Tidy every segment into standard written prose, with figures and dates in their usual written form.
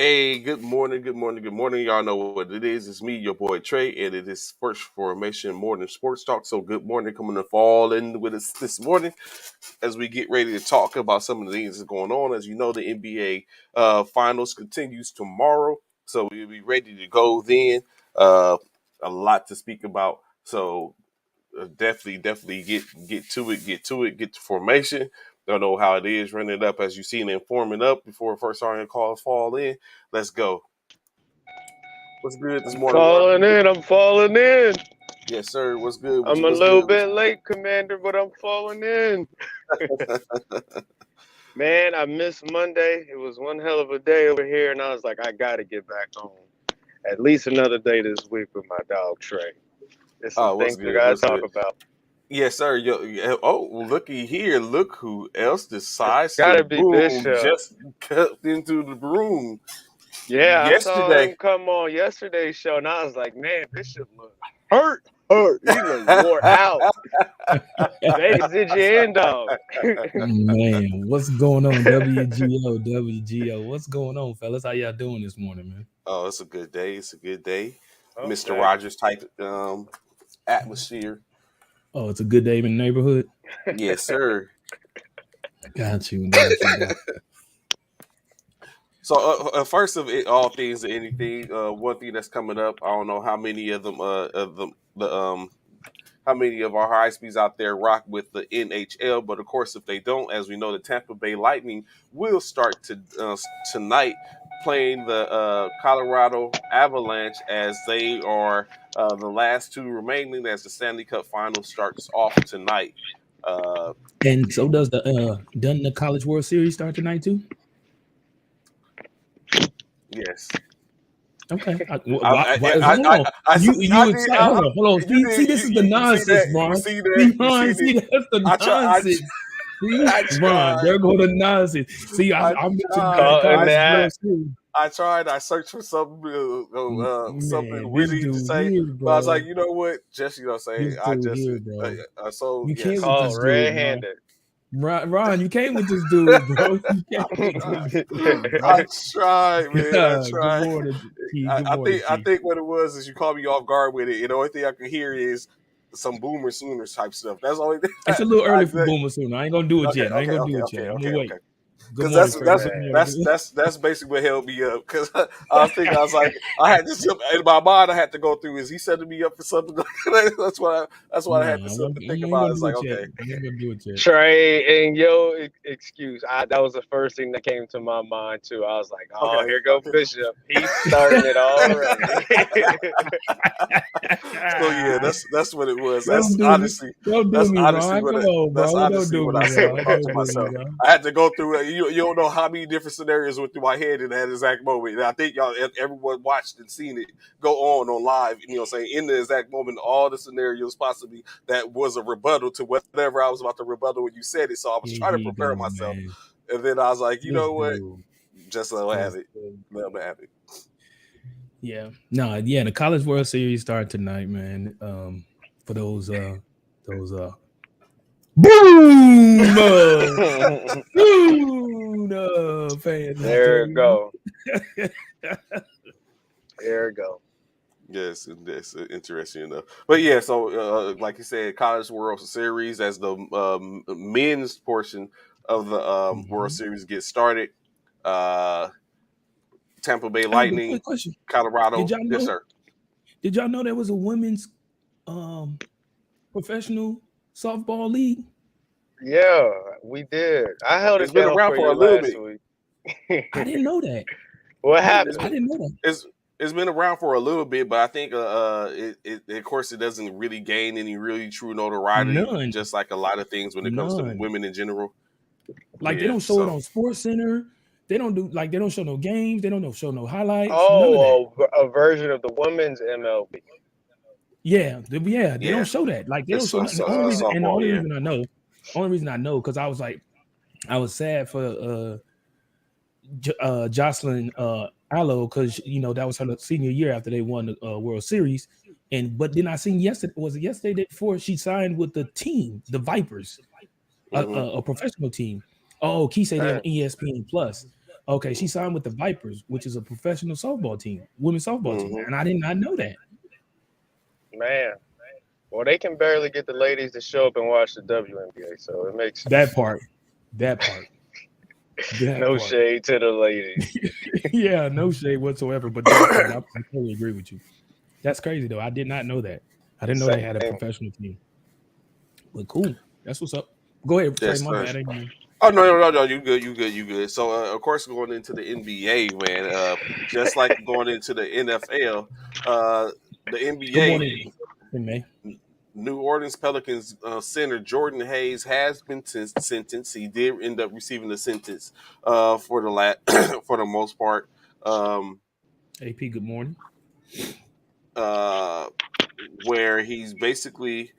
Hey, good morning, good morning, good morning. Y'all know what it is. It's me, your boy Trey, and it is First Formation Morning Sports Talk. So good morning, coming to fall in with us this morning as we get ready to talk about some of the things that's going on. As you know, the NBA Finals continues tomorrow, so we'll be ready to go then. Uh, a lot to speak about. So definitely get to formation. Don't know how it is running it up as you seen it forming up before first starting calls fall in. Let's go. What's good this I'm morning, falling Ron? in. I'm falling in. Yes, sir. What's good with I'm you? a What's little good with bit late, Commander, but I'm falling in. you? Man, I missed Monday. It was one hell of a day over here, and I was like, I got to get back home. At least another day this week with my dog, Trey. There's some Oh, what's things we good? got What's to talk good? about. Yes, sir. Oh, well, looky here. Look who else It's decides got to to be boom Bishop. just cut into the room Yeah, I saw yesterday. him come on yesterday's show, and I was like, man, Bishop look hurt. He look wore out. Vegas did you in, dog. Man, what's going on? WGO, WGO. What's going on, fellas? How y'all doing this morning, man? Oh, it's a good day. It's a good day. Hump Mr. day. Rogers type atmosphere. Oh, it's a good day in the neighborhood. Yes, sir. Got you. So first of it, all things, anything. One thing that's coming up. I don't know how many of them. The how many of our high speeds out there rock with the NHL. But of course, if they don't, as we know, the Tampa Bay Lightning will start to tonight playing the Colorado Avalanche as they are the last two remaining as the Stanley Cup Final starts off tonight. Uh, And so doesn't the College World Series start tonight too? yes. Okay. I, Hold on. I You did. excited? Hold on. You See, did. this is the You see that? nonsense, You Ron. see that? See, You Ron, seen it? see, that's the I try. nonsense. See, I Ron, tried. there go the nonsense. See, I I mentioned the tried. Caught in I the College act. World Series. tried. I searched for something, something Man, this witty to dude say, here, but I was bro. like, you know what? Just say, This I dude just here, bro. so You can't yes. with Caught this dude, Ron. red-handed. Ron, you came with this dude, bro. You came I with tried. this dude, I bro. tried, man. I Good tried. morning, Key. Good morning, I Key. think what it was is you caught me off guard with it. And the only thing I could hear is some boomer sooners type stuff. That's the only thing. It's a little early for I, Boomer soon. I ain't gonna do it okay, yet. I ain't okay, gonna okay, do it okay, yet. I'm okay, gonna okay. wait. Good Because morning, Fred. Good Man. morning. that's basically what held me up. Because I was thinking, I was like, I had this in my mind. I had to go through. Is he setting me up for something? That's what I Nah, had to I think ain't about. gonna It's do like, it yet. okay, I ain't gonna do it yet. Trey and yo excuse. That was the first thing that came to my mind too. I was like, oh, okay, here go okay. Bishop. He's starting it already. So yeah, that's what it was. Don't do me. Don't do That's me, honestly Ron. what Come on, that's bro. Don't honestly do what me, I Ron. thought to Don't do me, myself. bro. I had to go through it. You don't know how many different scenarios went through my head in that exact moment. And I think everyone watched and seen it go on live. Saying in the exact moment, all the scenarios possibly that was a rebuttal to whatever I was about to rebuttal when you said it. So I was Here trying to he prepare go, myself, man. and then I was like, you This know what, dude. just let him have This it. dude. Let him have it. Yeah. No, yeah, the College World Series start tonight, man. For those boom boom fans out There there, you man. go. There you go. Yes, that's interesting enough. But yeah, so like you said, College World Series as the men's portion of the World Mhm. Series gets started. Uh, Tampa Bay Hey, but Lightning, quick question. Did Colorado. y'all Yes, know sir. did y'all know there was a women's um professional softball league? Yeah, we did. I held It's it been down around for for a you little last bit. week. I didn't know that. What It's I happened? didn't know that. it's it's been around for a little bit, but I think it of course it doesn't really gain any really true notoriety, None. just like a lot of things when it comes to None. women in general. Like they Yeah, don't show it so on Sports Center. They don't show no games. They don't show no highlights. None of that. Oh, a version of the women's MLB. Yeah, they don't yeah, show that. Like they don't it's show nothing. it's The softball. only Yeah. reason I know, because I was sad for Jocelyn Allo because that was her senior year after they won the World Series, but then I seen yesterday was it yesterday day before she signed with the team, the Vipers, Hmm. a professional team. Oh, Key say they on Dang. ESPN Plus. Okay, she signed with the Vipers, which is a professional softball team, women's softball team, Mhm. and I did not know that. Man, well, they can barely get the ladies to show up and watch the WNBA, so it makes sense. That part. No shade to the ladies. Yeah, no shade whatsoever. But that part, I totally agree with you. That's crazy though. I did not know that. I didn't know they had a Same. professional team. But cool. That's what's up. Go ahead, Trey. Yes, My sir. bad. I didn't mean- Oh no! You good. So of course, going into the NBA, man, just like going into the NFL, the Good NBA, morning, May. New Orleans Pelicans center Jordan Hayes has been sentenced. He did end up receiving the sentence for for the most part. AP, good morning. Where he's basically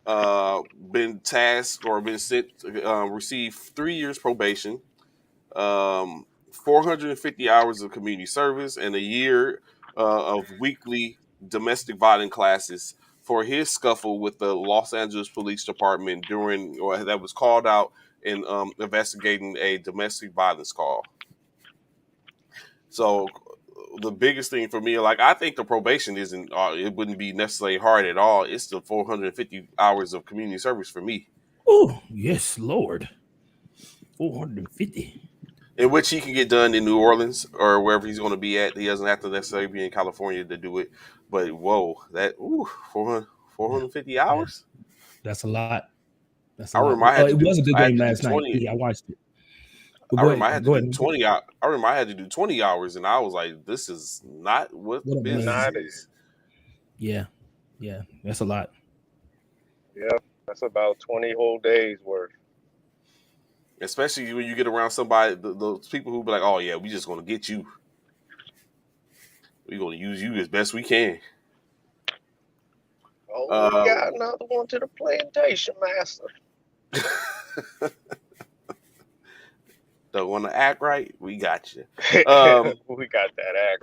been tasked or been sent receive 3 years probation, 450 hours of community service, and a year of weekly domestic violence classes for his scuffle with the Los Angeles Police Department during, or that was called out in investigating a domestic violence call. So the biggest thing for me, like, I think the probation isn't, it wouldn't be necessarily hard at all. It's the 450 hours of community service for me. Oh, yes, Lord. 450. In which he can get done in New Orleans or wherever he's going to be at. He doesn't have to necessarily be in California to do it. But whoa, 450 hours? That's a lot. That's a I lot. remember I had to It do, was a good I had game to do last night. 20. Yeah, I watched it. But I go remember I ahead. had Go to do ahead. 20 hours. I remember I had to do 20 hours, and I was like, this is not what What a business Not is. Yeah. Yeah. That's a lot. Yeah, that's about 20 whole days worth. Especially when you get around somebody, those people who be like, oh, yeah, we just going to get you. We're going to use you as best we can. Oh, we got another one to the plantation, master. Don't want to act right? We got you. We got that act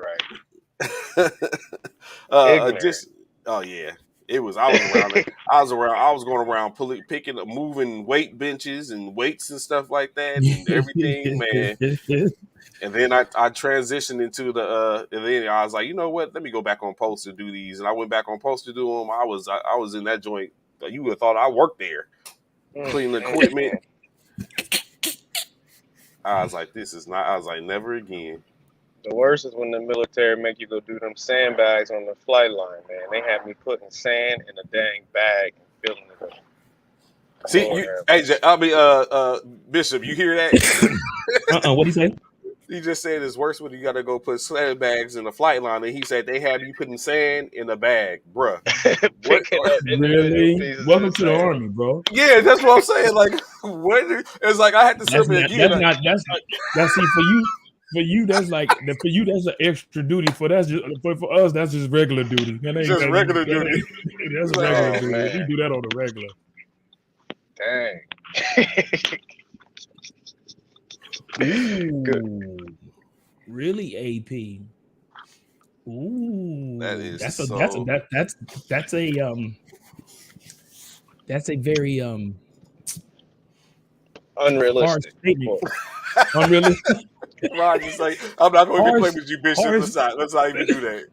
right. Just yeah, it was. I was around it. I was going around picking up, moving weight benches and weights and stuff like that, and everything, man. And then I transitioned into the and then I was like, you know what? Let me go back on post to do these, and I went back on post to do them. I was in that joint. You would have thought I worked there, cleaning equipment. I was like, this is not. I was like, never again. The worst is when the military make you go do them sandbags on the flight line, man. They have me putting sand in a dang bag and filling it up. See, Bishop, you hear that? What he say? He just said it's worse when you got to go put sandbags in the flight line, and he said they have you putting sand in a bag, bruh. Really? Welcome to the Army, bro. Yeah, that's what I'm saying. Like, what? It's like I had to sit there again. That's see for you that's like an extra duty. For us that's just regular duty. That ain't just regular duty. That's regular duty. Man. We do that on the regular. Dang. Ooh, good. Really, AP? Ooh, that's a very unrealistic statement. Unrealistic. Just like, I'm not going to play with you, Bishop. Let's not even do that.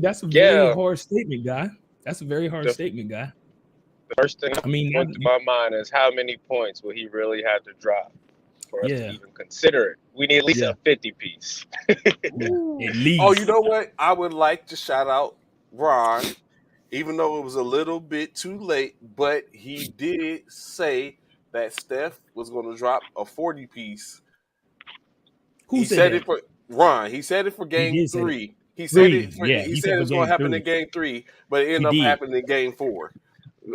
That's a very hard statement, guy. That's a very hard statement, guy. The first thing that went to my mind is how many points will he really have to drop for us to even consider it? We need at least a 50 piece. At least. Oh, you know what? I would like to shout out Ron, even though it was a little bit too late, but he did say that Steph was going to drop a 40 piece. Who said it for Ron? He said it for game 3. He said it was going to happen in game 3, but it ended up happening in game 4.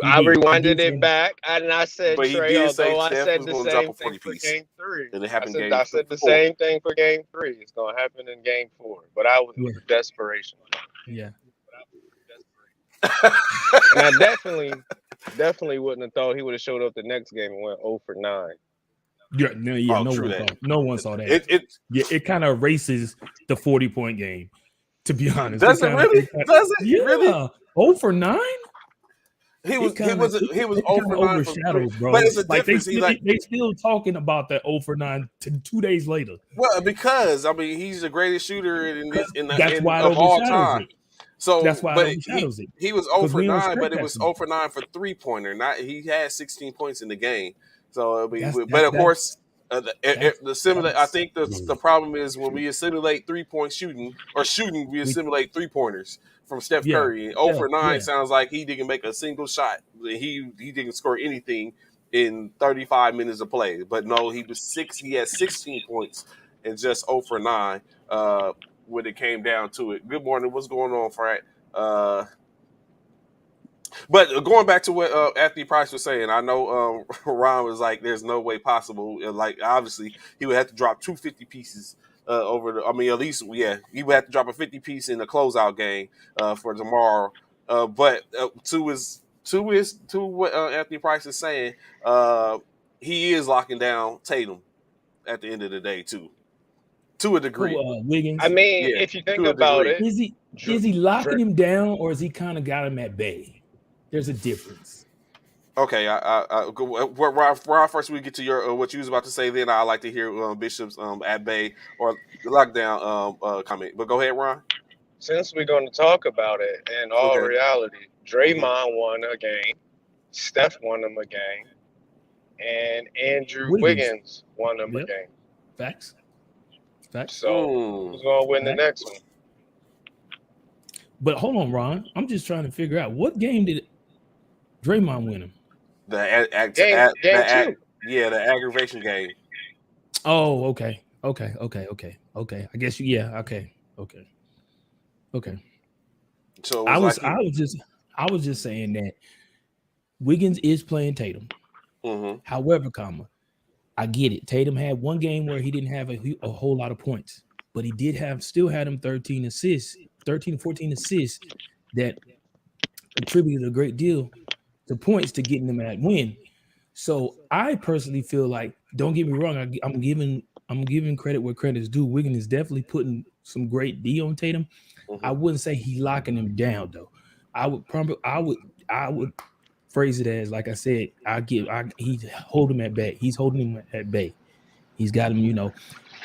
I rewinded it back, and I said, but Trey, although I said the same thing for piece. game 3. And it happened I said the same thing for game 3. It's going to happen in game 4. But I was with desperation. Yeah. And I definitely wouldn't have thought he would have showed up the next game and went 0 for 9. No one saw that. It kind of erases the 40-point game, to be honest. Does it really? Does it? Yeah. Really? 0 for 9? He it was he kind of was he was it 0 kind for of 9 from 3. overshadows, But bro. it's a Like difference. He like they still talking about that 0 for 9 2 days later. well because I mean he's the greatest shooter in this That's in why it of all overshadows time. it. That's So, why it but overshadows it he was 0 because for we don't 9, stress but it was testing 0 it. for 9 for 3-pointer. Not he had 16 points in the game. So I mean, That's but that of course, that's the simulate. I that's think the true. problem is when we assimilate 3-point shooting or shooting, we We assimilate 3-pointers from Steph yeah Curry. And 0 yeah for 9 yeah. sounds like he didn't make a single shot. He didn't score anything in 35 minutes of play. But no, he had 16 points and just 0 for 9 when it came down to it. Good morning. What's going on, Frat? Uh, but going back to what Anthony Price was saying, I know Ron was like, "There's no way possible." Like, obviously, he would have to drop 250 pieces over the. I mean, at least, yeah, he would have to drop a 50 piece in the closeout game for tomorrow. But to what Anthony Price is saying, he is locking down Tatum at the end of the day too, to a Who degree. I Wiggins? mean, Yeah, if you think to a about degree. it, Is he Dre, locking him down or is he kind of got him at bay? There's a difference. Okay, Ron, first we get to your what you was about to say. Then I like to hear Bishop's at bay or lockdown comment. But go ahead, Ron. since we're going to talk about it, in all Okay. reality, hmm Draymond won a game, Steph won him a game, and Andrew Wiggins. Wiggins won him a Yep. game. Facts. Facts. So who's going to win the Facts. next one? But hold on, Ron. I'm just trying to figure out what game did Draymond win him? Game two. The aggravation game. Oh, okay. I guess yeah, okay. So it I was was like I was just saying that Wiggins is playing Tatum. However, I get it. Tatum had one game where he didn't have a whole lot of points, but he still had him 13 assists, 13, 14 assists that contributed a great deal to points to getting them that win. So I personally feel like, don't get me wrong, I'm giving credit where credit is due. Wiggins is definitely putting some great D on Tatum. I wouldn't say he locking him down though. I would phrase it as, like I said, he's holding him at bay. He's holding him at bay. He's got him,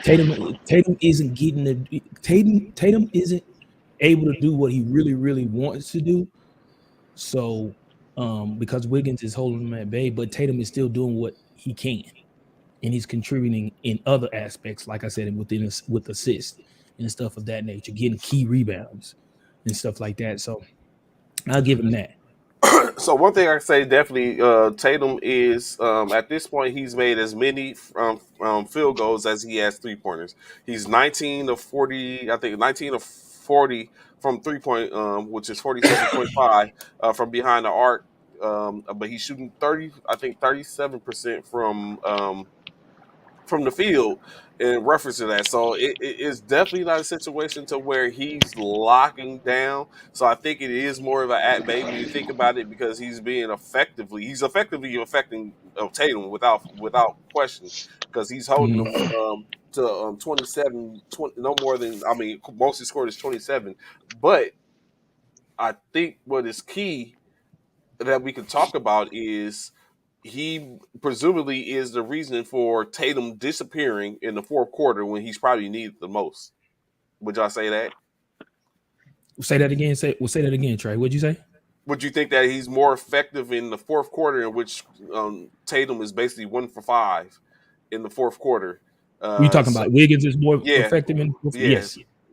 Tatum isn't getting the Tatum isn't able to do what he really wants to do. So because Wiggins is holding him at bay, but Tatum is still doing what he can. And he's contributing in other aspects, like I said, with assists and stuff of that nature, getting key rebounds and stuff like that. So I'll give him that. So one thing I say definitely, Tatum is at this point he's made as many field goals as he has 3-pointers. He's 19 of 40, I think 19 of 40 from 3-point, which is 47.5 from behind the arc. But he's shooting 37% from the field in reference to that. So it is definitely not a situation to where he's locking down. So I think it is more of an at bay when you think about it, because he's effectively affecting Tatum without question, because he's holding him to 27, 20, no more than, I mean, most he scored is 27. But I think what is key that we can talk about is he presumably is the reason for Tatum disappearing in the fourth quarter when he's probably needed the most. Would y'all say that? Say that again. Say that again, Trey. What'd you say? Would you think that he's more effective in the fourth quarter, in which Tatum is basically 1 for 5 in the fourth quarter? You talking about Wiggins is more Yeah, effective in? yeah,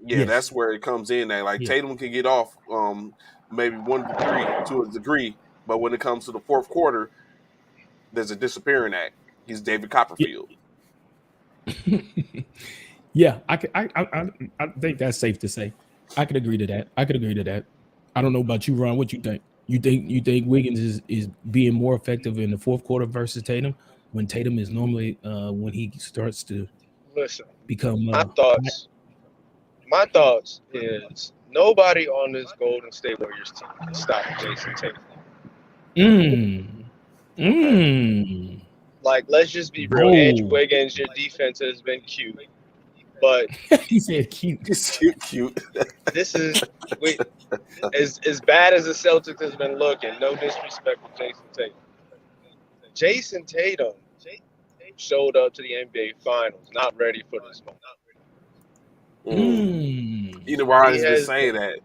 Yes. That's where it comes in. That like Tatum can get off maybe 1 to 3 to a degree, but when it comes to the fourth quarter, there's a disappearing act. He's David Copperfield. Yeah, I think that's safe to say. I could agree to that. I don't know about you, Ron. What you think? You think Wiggins is being more effective in the fourth quarter versus Tatum, when Tatum is normally when he starts to become my thoughts is nobody on this Golden State Warriors team can stop Jason Tatum. Okay. Like, let's just be real. Andrew Wiggins, your defense has been cute. But he said cute. He's cute. this is as bad as the Celtics has been looking. No disrespect to Jason Tatum. Jason Tatum showed up to the NBA Finals not ready for this moment. You know, Ryan's been has saying that.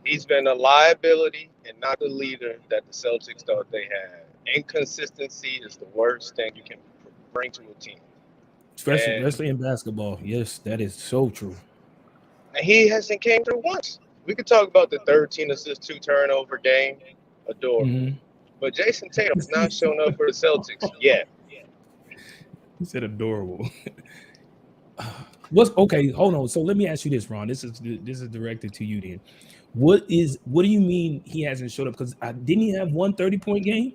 He's been a liability and not the leader that the Celtics thought they had. Inconsistency is the worst thing you can bring to a team. Especially in basketball. Yes, that is so true. And he hasn't came through once. We could talk about the 13 assist, 2 turnover game. Adorable. Mm-hmm. But Jason Tatum has not shown up for the Celtics yet. He said adorable. What's okay? Hold on. So let me ask you this, Ron. This is directed to you then. What do you mean he hasn't showed up? Because didn't he have one 30-point game?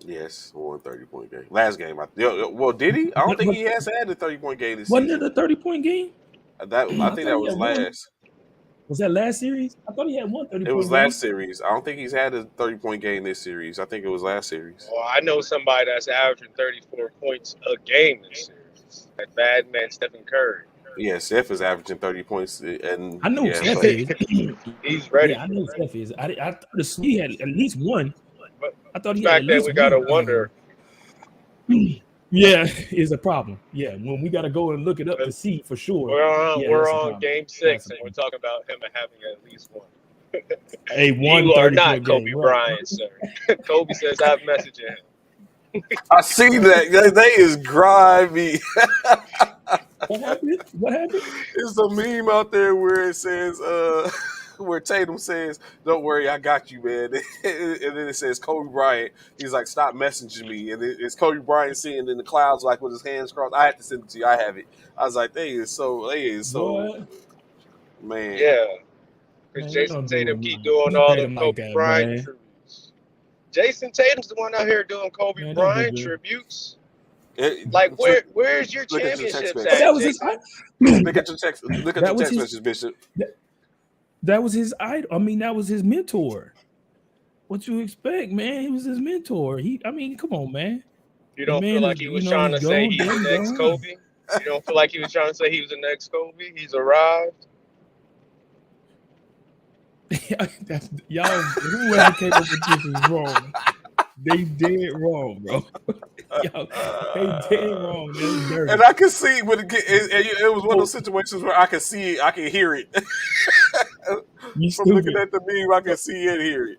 Yes, one 30-point game. Last game. Well, did he? I don't think he has had a 30-point game this season. Wasn't it a 30-point game? I think that was last. Was that last series? I thought he had one 30-point game. It was last series. I don't think he's had a 30-point game this series. I think it was last series. Well, I know somebody that's averaging 34 points a game this series. That bad man, Stephen Curry. Yeah, Steph is averaging 30 points, and I know Steph is. He's ready. Yeah, I know Steph is. I thought he had at least one. I thought he had at least one. We gotta wonder. Yeah, is a problem. Yeah, when we gotta go and look it up to see for sure. We're on game 6, and we're talking about him having at least one. Hey, one. You are not Kobe Bryant, sir. Kobe says I'm messaging him. I see that. They is grimy. What happened? It's a meme out there where it says, where Tatum says, "Don't worry, I got you, man." And then it says Kobe Bryant. He's like, "Stop messaging me." And it's Kobe Bryant sitting in the clouds, like with his hands crossed. I had to send it to you. I have it. I was like, they is so, man. Yeah, because Jason Tatum keep doing all the Kobe Bryant tributes. Jason Tatum's the one out here doing Kobe Bryant tributes. Like where's your championships at? That was his. Look at your text. Look at your text message, Bishop. That was his idol. I mean, that was his mentor. What you expect, man? He was his mentor. Come on, man. You don't feel like he was trying to say he's the next Kobe? You don't feel like he was trying to say he was the next Kobe? He's arrived. Y'all, whoever came up with this is wrong. They dead wrong, bro. Yo, they dead wrong. And I can see when it was one of those situations where I can see it, I can hear it. From looking at the meme, I can see it, hear it.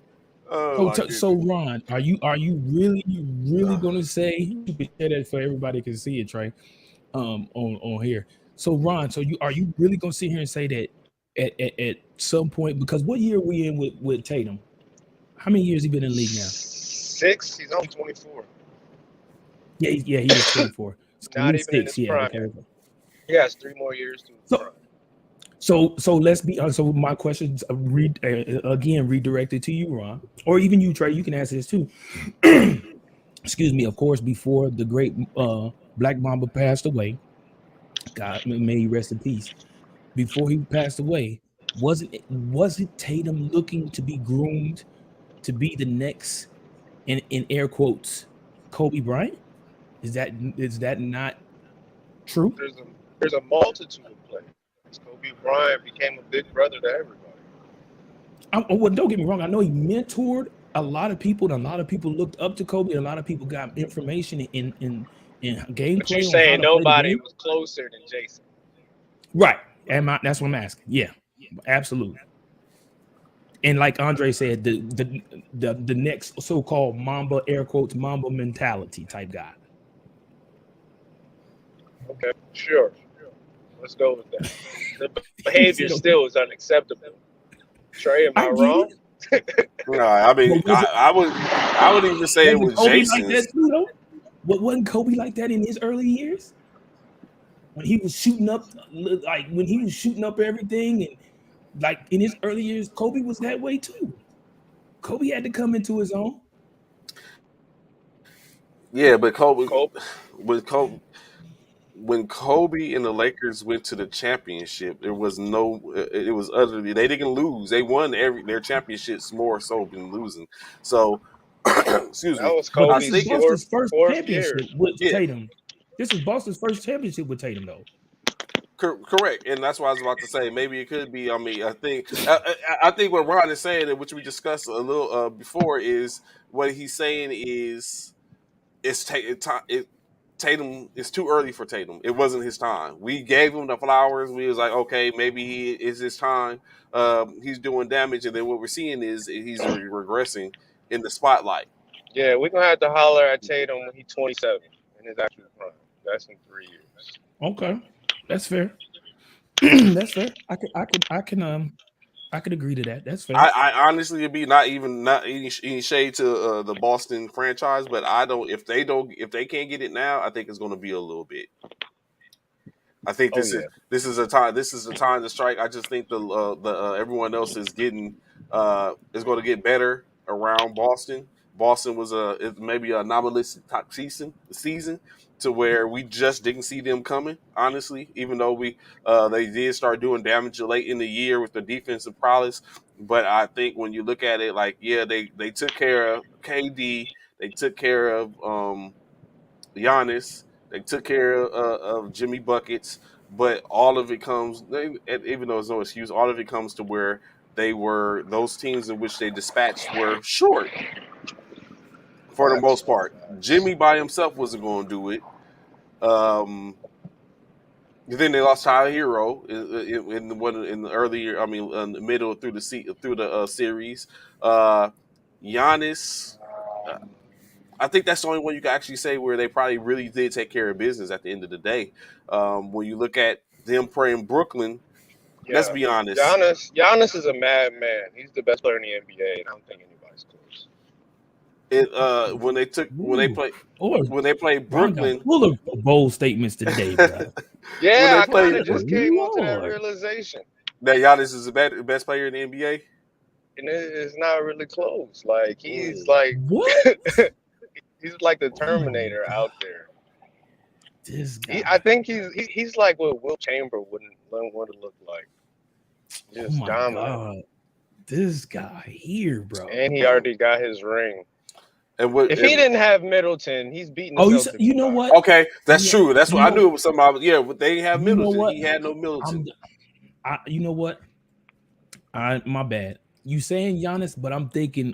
So Ron, are you really gonna say, you can say that so everybody can see it, Trey? On here. So Ron, are you really gonna sit here and say that at some point, because what year are we in with Tatum? How many years he been in the league now? 6. He's only 24. Yeah, he is 24. Not even in his prime. Okay. He has 3 more years to prime. So let's be honest. So my questions again redirected to you, Ron, or even you, Trey. You can answer this too. Excuse me. Of course, before the great Black Mamba passed away, God may he rest in peace. Before he passed away, wasn't Tatum looking to be groomed to be the next, in air quotes, Kobe Bryant? Is that not true? There's a multitude of players. Kobe Bryant became a big brother to everybody. Well, don't get me wrong. I know he mentored a lot of people, and a lot of people looked up to Kobe, and a lot of people got information in gameplay. But you're saying nobody was closer than Jason, right? That's what I'm asking. Yeah, absolutely. And like Andre said, the next so-called Mamba, air quotes, Mamba mentality type guy. Okay, sure. Let's go with that. The behavior still is unacceptable. Trey, am I wrong? No, I mean, I would even say it was Jason. Like wasn't Kobe like that in his early years? When he was shooting up, everything, and like in his early years, Kobe was that way too. Kobe had to come into his own. Yeah, but when Kobe and the Lakers went to the championship, it was utterly, they didn't lose. They won their championships more so than losing. So, excuse me. That was Kobe's first championship with Tatum. This is Boston's first championship with Tatum, though. Correct, and that's what I was about to say. Maybe it could be. I mean, I think what Ron is saying, and which we discussed a little before, is what he's saying is Tatum. It's too early for Tatum. It wasn't his time. We gave him the flowers. We was like, okay, maybe he is his time. He's doing damage, and then what we're seeing is he's regressing in the spotlight. Yeah, we're gonna have to holler at Tatum when he's 27 in his actual prime. That's in 3 years. Okay, that's fair. That's fair. I could agree to that. That's fair. I honestly, it'd be not any shade to the Boston franchise, but I don't if they can't get it now, I think it's going to be a little bit. I think this is a time to strike. I just think the everyone else is getting is going to get better around Boston. Boston was maybe an anomalous season to where we just didn't see them coming. Honestly, even though they did start doing damage late in the year with the defensive prowess, but I think when you look at it, like they took care of KD, they took care of Giannis. They took care of Jimmy buckets, but all of it comes. Even though it's no excuse, all of it comes to where those teams in which they dispatched were short for the most part. Jimmy by himself wasn't going to do it. Then they lost Tyler Hero in the earlier. I mean, in the middle through the series. Giannis. I think that's the only one you can actually say where they probably really did take care of business at the end of the day. When you look at them playing Brooklyn, let's be honest. Giannis is a madman. He's the best player in the NBA, and I don't think anybody's close. When they played Brooklyn, full of bold statements today, bro. Yeah, I kind of just came onto that realization that Giannis is the best player in the NBA, and it's not really close. Like he's like what? He's like the Terminator out there. This guy. I think he's like what Will Chamberlain would look like. Just dominant. God. This guy here, bro. And he already got his ring. If he didn't have Middleton, he's beating. You know what? Okay, that's true. That's what I knew it was somebody. Yeah, but they didn't have Middleton. He had no Middleton. You know what? My bad. You saying Giannis, but I'm thinking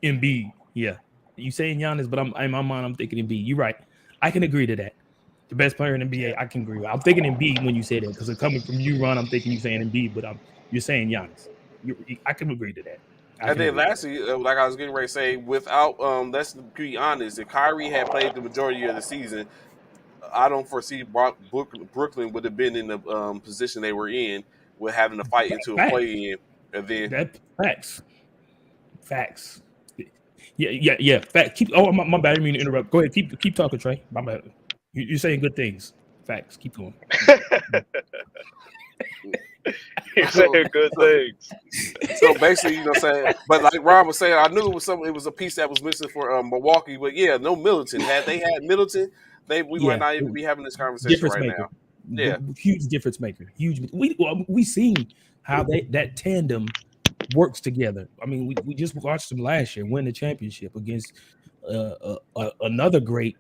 Embiid. Yeah, you saying Giannis, but in my mind I'm thinking Embiid. You're right. I can agree to that. The best player in the NBA, I can agree with. I'm thinking Embiid when you say that because it's coming from you, Ron. I'm thinking you saying Embiid, but you're saying Giannis. I can agree to that. And then lastly, like I was getting ready to say, without let's be honest, if Kyrie had played the majority of the season, I don't foresee Brooklyn would have been in the position they were in with having to fight into a play-in. And then facts. Yeah. Fact. Keep. Oh, my bad. I didn't mean to interrupt. Go ahead. Keep talking, Trey. My bad. You're saying good things. Facts. Keep going. You're saying good things. So basically, you know what I'm saying? But like Rob was saying, I knew it was a piece that was missing for Milwaukee. But yeah, no Middleton. Had they had Middleton, we might not even be having this conversation right now. Yeah, huge difference maker. Huge. We seen how that tandem works together. I mean, we just watched them last year win the championship against another great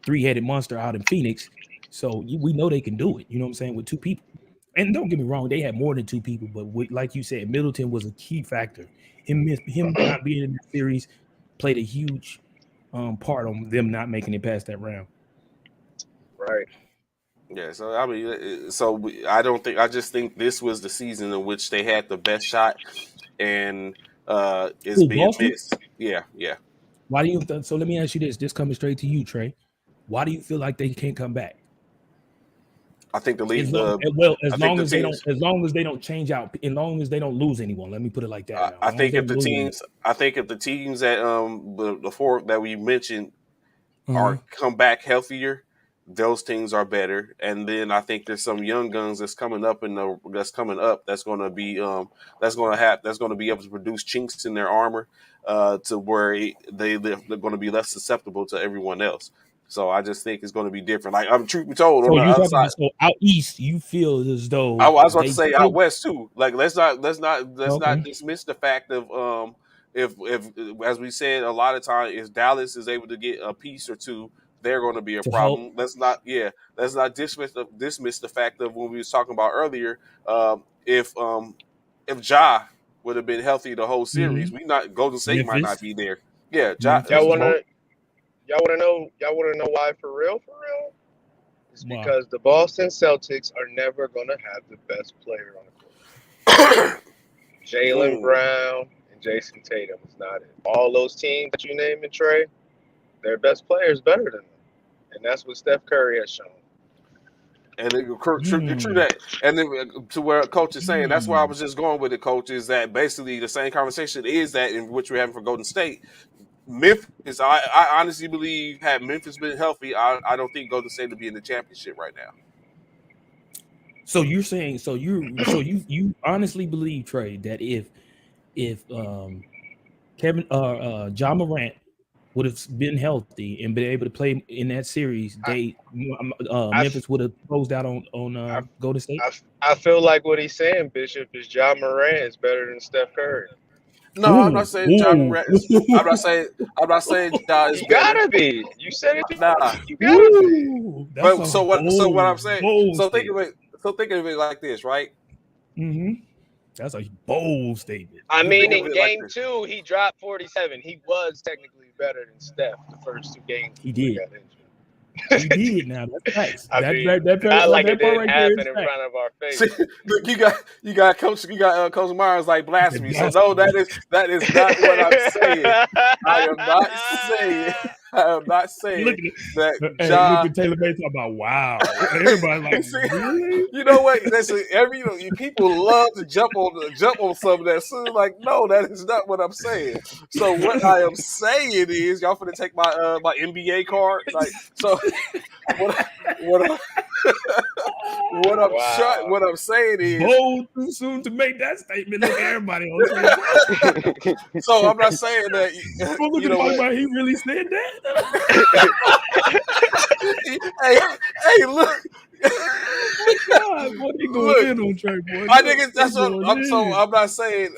three-headed monster out in Phoenix. So we know they can do it. You know what I'm saying? With two people. And don't get me wrong, they had more than two people. But like you said, Middleton was a key factor. Him not being in the series played a huge part on them not making it past that round. Right. Yeah, so I mean, I just think this was the season in which they had the best shot, and it's being missed. Yeah. Why do you? So let me ask you this. This coming straight to you, Trey. Why do you feel like they can't come back? I think the league. As long as they don't change out, as long as they don't lose anyone. Let me put it like that. I think if the teams that the four that we mentioned are come back healthier, those teams are better. And then I think there's some young guns that's coming up that's going to be able to produce chinks in their armor to where they're going to be less susceptible to everyone else. So I just think it's going to be different. Like truth be told, on the other side, so out east, you feel as though I was about to say out west too. Like let's not dismiss the fact of if as we said a lot of times, if Dallas is able to get a piece or two they're going to be a To problem. help. Let's not dismiss the fact of when we was talking about earlier. If Ja would have been healthy the whole series, Golden State might not Memphis. be there. Yeah, Ja. Memphis. Y'all wanna know why for real? It's Wow. because the Boston Celtics are never gonna have the best player on the court. Jaylen Brown and Jason Tatum is not it. All those teams that you name, Trey, their best player is better than them, and that's what Steph Curry has shown. And true that. And then to where Coach is saying, that's where I was just going with it, Coach, is that basically the same conversation is that in which we're having for Golden State. Memphis, I honestly believe, had Memphis been healthy, I don't think Golden State would be in the championship right now. So you're saying, you honestly believe, Trey, that if Kevin Ja Morant would have been healthy and been able to play in that series, Memphis would have closed out on Golden State? I feel like what he's saying, Bishop, is Ja Morant is better than Steph Curry. No, I'm not saying Ja Morant. I'm not saying Ja is You better. gotta be. You said it. Nah. You gotta be. But so what I'm saying. So think of it like this, right? Mm-hmm. That's a bold statement. I mean, in game 2, he dropped 47. He was technically better than Steph the first 2 games. He did. He did. Now that's facts. Not like it didn't happen in front of our face. See, look, you got Coach Myers like blasphemy. So no, that is not what I'm saying. I am not saying that Ja. Look at Taylor Bay talking about wow. Everybody like, really? You know what? People love to jump on some of that. So like, no, that is not what I'm saying. So what I am saying is, y'all finna take my my NBA card. Like, so what I'm saying is, bold too soon to make that statement. Look at everybody on. So I'm not saying that. You know what? He really said that. hey, look. God, what they going in on Trey, boy? I think that's what I'm. So I'm not saying.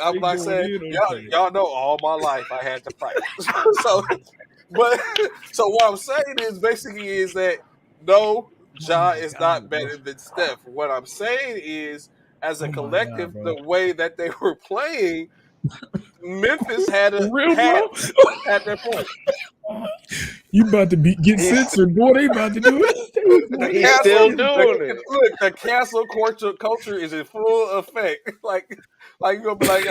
Y'all know all my life I had to fight. So what I'm saying is basically is that no, Ja is not better than Steph. What I'm saying is, as a collective, the way that they were playing, Memphis had their point. You about to get censored, boy. They about to do it. He's still doing it. Look, the cancel culture is in full effect. Like you're gonna be like,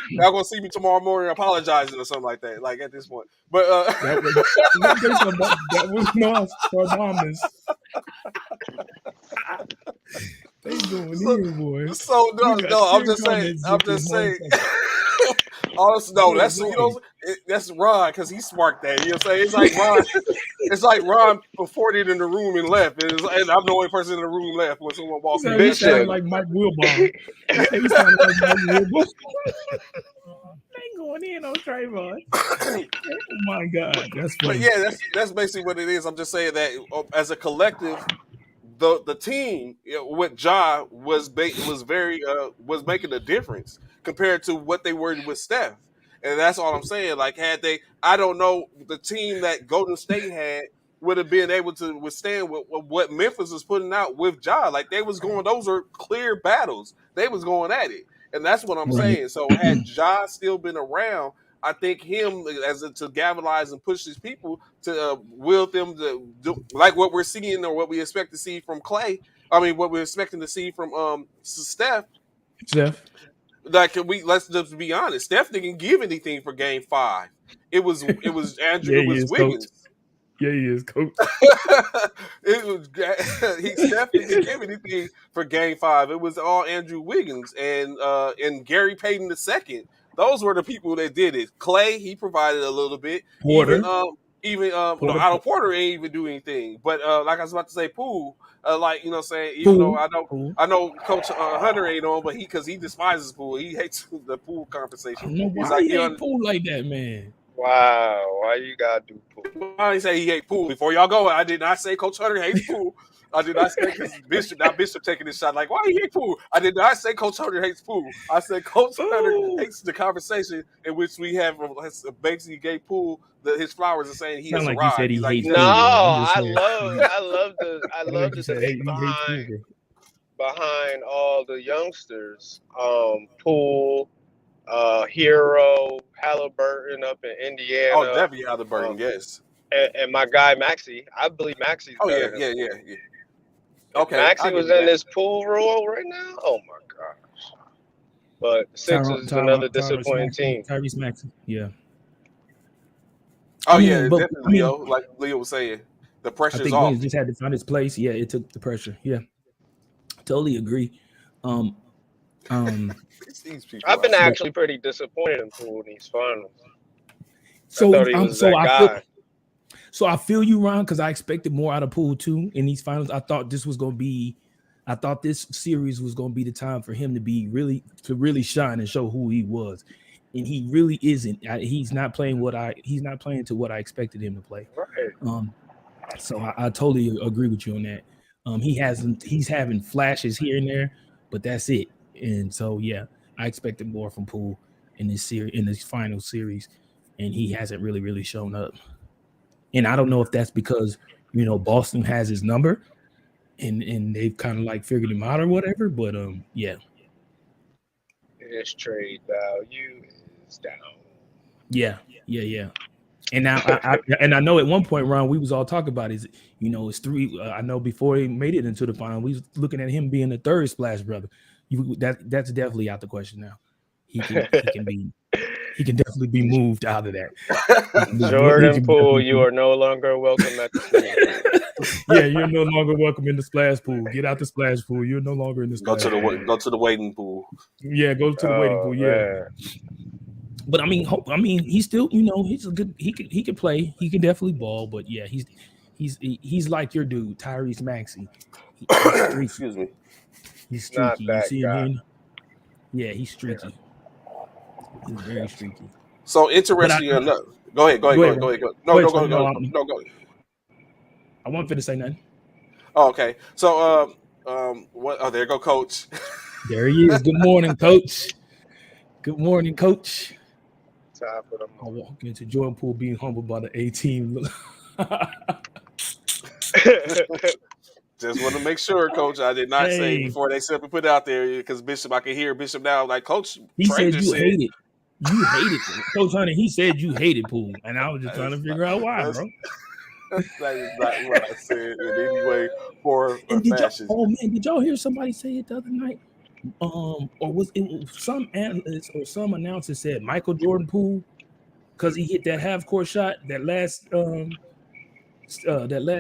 y'all gonna see me tomorrow morning apologizing or something like that. Like at this point, but that was Nostradamus. They going in, boy. So no, I'm just saying. Honestly, no, that's Ron because he sparked that. You know what I'm saying? It's like Ron before it in the room and left, and I'm the only person in the room left when someone walked in. He sounded like Mike Wilbon. He sounded like Mike Wilbon. They going in on Trayvon. Oh my God, that's funny. But yeah, that's basically what it is. I'm just saying that as a collective, the team with Ja was making a difference compared to what they were with Steph, and that's all I'm saying. Like I don't know, the team that Golden State had would have been able to withstand what Memphis was putting out with Ja. Like those are clear battles. They was going at it, and that's what I'm saying. So had Ja still been around, I think him to galvanize and push these people to will them to do like what we're seeing or what we expect to see from Clay. I mean, what we're expecting to see from Steph. Like let's just be honest. Steph didn't give anything for Game 5. It was Andrew. Yeah, it was Wiggins. Coach. Yeah, he is, Coach. Steph didn't give anything for Game 5. It was all Andrew Wiggins and Gary Payton II. Those were the people that did it. Clay, he provided a little bit. Porter. Otto Porter ain't even do anything. But like I was about to say, Poole, like you know, saying even Poole. though I know Coach Hunter ain't on, but because he despises Poole, he hates the Poole conversation. I don't know why he ain't Poole like that, man. Wow, why you gotta do Poole? I didn't say he hate Poole. Before y'all go, I did not say Coach Hunter hates Poole. I did not say because Bishop taking this shot like, why he hate Poole? I did not say Coach Hunter hates Poole. I said Coach Hunter hates the conversation in which we have basically gave Poole his flowers and saying he Sound is a like you ride. said he He's like, hates No, Poole. I love Like the you said, debate he hates Poole. behind all the youngsters. Poole, Hero, Halliburton up in Indiana. oh, Debbie Halliburton, yes. And my guy Maxey. I believe Maxey's better than Poole. Yeah. If Okay, Maxey was in this Poole role right now, oh my gosh. But the Sixers is another disappointing team. Tyrese Maxey, yeah. Oh, definitely, Leo. Like Leo was saying, the pressure's I think off. Wiggins just had to find his place. Yeah, it took the pressure. Yeah, totally agree. I've been actually pretty disappointed in Poole in these finals. So I feel you, Ron, because I expected more out of Poole too in these finals. I thought this series was going to be the time for him to really shine and show who he was, and he really isn't. He's not playing to what I expected him to play. Right. So I totally agree with you on that. He's having flashes here and there, but that's it. And so yeah, I expected more from Poole in this final series, and he hasn't really shown up. And I don't know if that's because, Boston has his number and they've kind of like figured him out or whatever. But yeah. His trade value is down. Yeah. And now I know at one point, Ron, we was all talking about it's 3. I know before he made it into the final, we was looking at him being the third Splash brother. That's definitely out the question now. He can definitely be moved out of that. Jordan Poole, you are no longer welcome at the pool. Yeah, you're no longer welcome in the splash pool. Get out the splash pool. You're no longer in the splash pool. Go to the waiting pool. Yeah, go to the waiting pool. Yeah. Man. But I mean, he's still, he's a good. He can play. He can definitely ball. But yeah, he's like your dude, Tyrese Maxey. Excuse me. He's streaky. You see him? Yeah, he's streaky. He's very streaky. So interesting enough. Go ahead. No, go. I wasn't finna say nothing. Oh, okay. So, what? Oh, there go Coach. There he is. Good morning, Coach. Good morning, Coach. Time for them. I walk into Jordan Poole being humbled by the A team. Just want to make sure, Coach. I did not say before they simply put it out there because Bishop. I can hear Bishop now. Like Coach, he said you hate it. You hated it, Coach Hunter. He said you hated Poole, and I was just trying to figure out why, bro. That is not what I said in any way or fashion. Did y'all hear somebody say it the other night? Or was it some analyst or some announcer said Michael Jordan Poole because he hit that half court shot, that last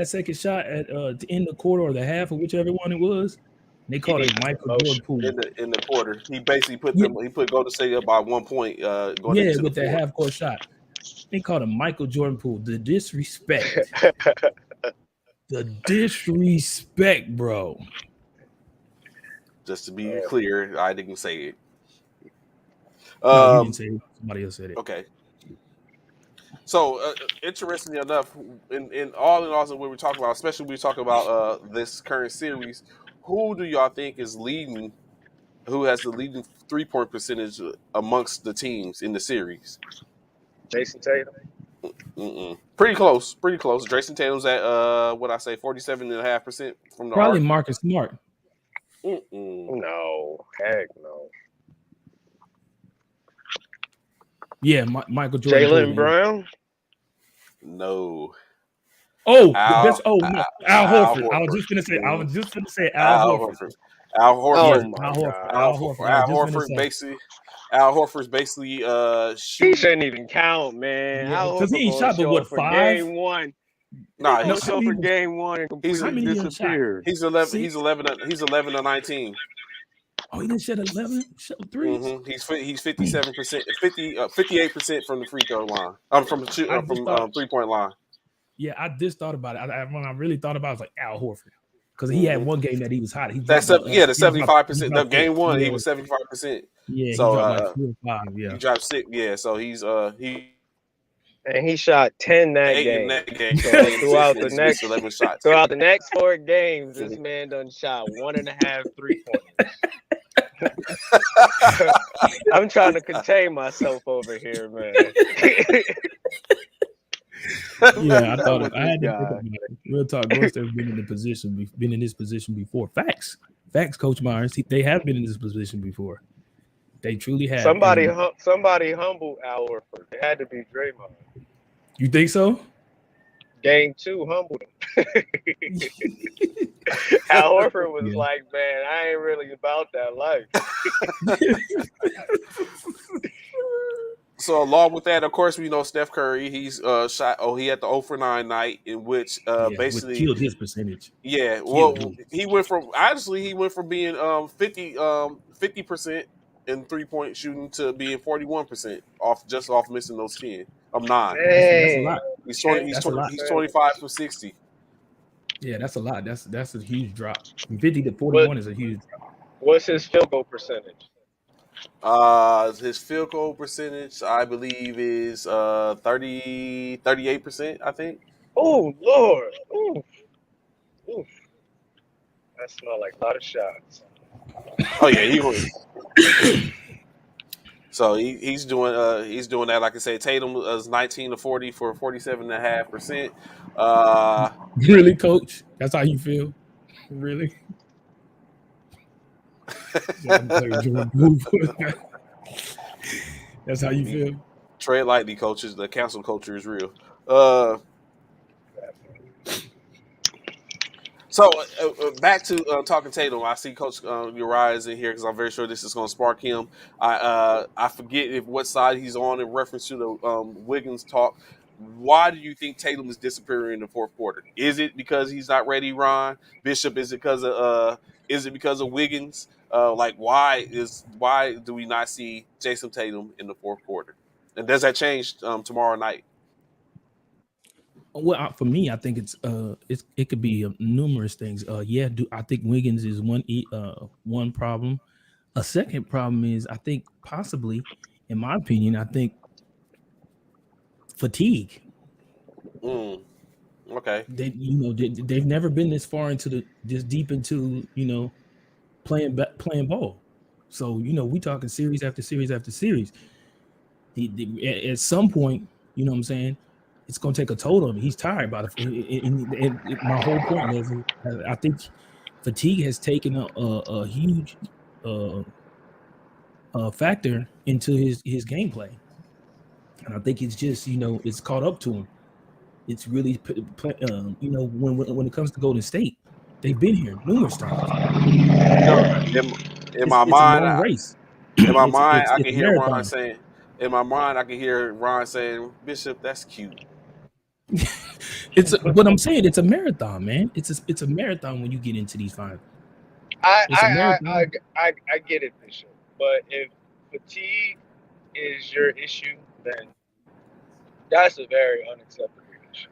second shot at the end of the quarter or the half or whichever one it was. They called it Michael Jordan Poole in the quarter. He basically put Golden State up by 1 point. Going into with that half court shot. They called him Michael Jordan Poole. The disrespect. The disrespect, bro. Just to be clear, I didn't say it. No, you didn't say it. Somebody else said it. Okay. So, interestingly enough, in all, when we're talking about, especially when we talk about this current series, who do y'all think is leading? Who has the leading 3-point percentage amongst the teams in the series? Jason Tatum. Pretty close. Jason Tatum's at 47.5% from the probably arc. Marcus Smart. No, heck no. Yeah, Michael Jordan. Jaylen Brown. No. Al Horford. I was just gonna say Al Horford. Al Horford's basically he shouldn't even count, man. Because he ain't shot but what, 5? Game 1. Nah, he's for game 1 and completely disappeared. He's 11 to 19. Oh, he didn't shot 11 threes. He's 57%, 58% from the free throw line. From 3-point line. Yeah, I just thought about it. When I really thought about it, I was like Al Horford. Because he had one game that he was hot. The 75%. The game 1, he was 75%. Yeah, so he dropped like 4 or 5. Yeah, he dropped 6. Yeah, so he's And he shot 10 that 8 in game. that game. So 8 throughout possessions, the he's missed next 11 shots. throughout the next 4 games, this man done shot 1.5 3-pointers. I'm trying to contain myself over here, man. Yeah, I thought with I this had to think guy. about it. Real talk. Royster has been in this position before. Facts, Coach Myers. They have been in this position before. They truly have. Somebody And humbled Al Horford. It had to be Draymond. you think so? Game 2 humbled him. Al Horford was Yeah. like, man, I ain't really about that life. So along with that, of course, we know Steph Curry. He's shot. Oh, he had the 0 for 9 night, in which Which basically killed his percentage. Yeah, well, he went from being 50% in 3-point shooting to being 41% off missing those 10 of 9. That's a lot. He's That's a lot. 25 for 60. Yeah, that's a lot. That's a huge drop. 50 to 41 is a huge drop. What's his field goal percentage? His field goal percentage, I believe, is 38%, I think. Oh Lord. Oof. Oof. That smelled like a lot of shots. Oh yeah, he was. So he's doing that. Like I said, Tatum is 19 to 40 for 47.5%. Really, Coach? That's how you feel? Really? That's how you feel? Tread lightly, coaches. The cancel culture is real. So back to talking Tatum. I see Coach Uriah is in here because I'm very sure this is going to spark him. I forget what side he's on in reference to the Wiggins talk. Why do you think Tatum is disappearing in the fourth quarter? Is it because he's not ready, Ron Bishop? Is it because of Wiggins? Why do we not see Jason Tatum in the fourth quarter? And does that change tomorrow night? Well, for me, I think it could be numerous things. I think Wiggins is one problem. A second problem is I think possibly, in my opinion, I think fatigue. Okay. They've never been this far this deep into playing ball. So we talking series after series after series. At some point, you know what I'm saying, it's going to take a toll on him. He's tired about it. My whole point is, I think fatigue has taken a huge factor into his gameplay, and I think it's just it's caught up to him. It's really when it comes to Golden State, they've been here numerous times. In my mind, I can hear Ron saying. In my mind, I can hear Ron saying, "Bishop, that's cute." What I'm saying. It's a marathon, man. It's a marathon when you get into these finals. I get it, Bishop. But if fatigue is your issue, then that's a very unacceptable issue.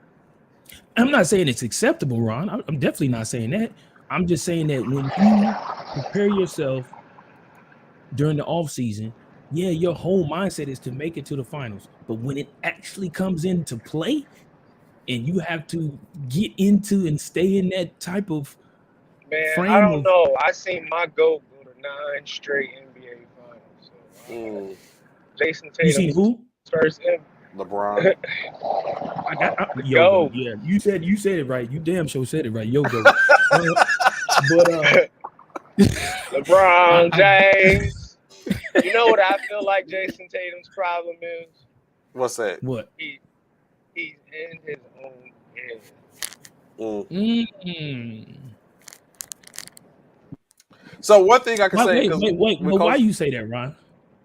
I'm not saying it's acceptable, Ron. I'm definitely not saying that. I'm just saying that when you prepare yourself during the off season, yeah, your whole mindset is to make it to the finals. But when it actually comes into play, and you have to get into and stay in that type of frame. I don't know. I seen my GOAT go to 9 straight NBA finals. So Jason Tatum. You seen who? First LeBron. Yo, yeah. You said it right. You damn sure said it right. Yo, go. LeBron James. You know what I feel like Jason Tatum's problem is? What's that? What? He's in his own head. So one thing I can say. Wait. Why do you say that, Ron?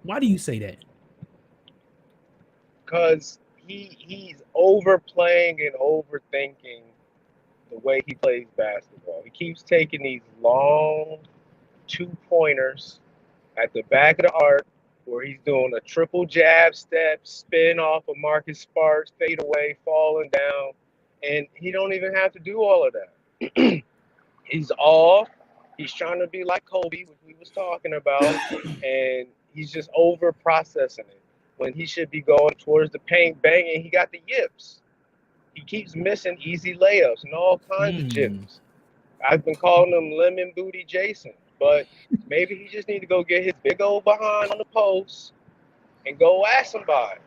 Why do you say that? Because he's overplaying and overthinking the way he plays basketball. He keeps taking these long 2-pointers at the back of the arc where he's doing a triple jab step, spin off of Marcus Sparks, fade away, falling down, and he don't even have to do all of that. He's off. He's trying to be like Kobe, which we was talking about, and he's just over processing it. when he should be going towards the paint, banging. He got the yips. He keeps missing easy layups and all kinds of gyms. I've been calling him Lemon Booty Jason, but maybe he just need to go get his big old behind on the post and go at somebody.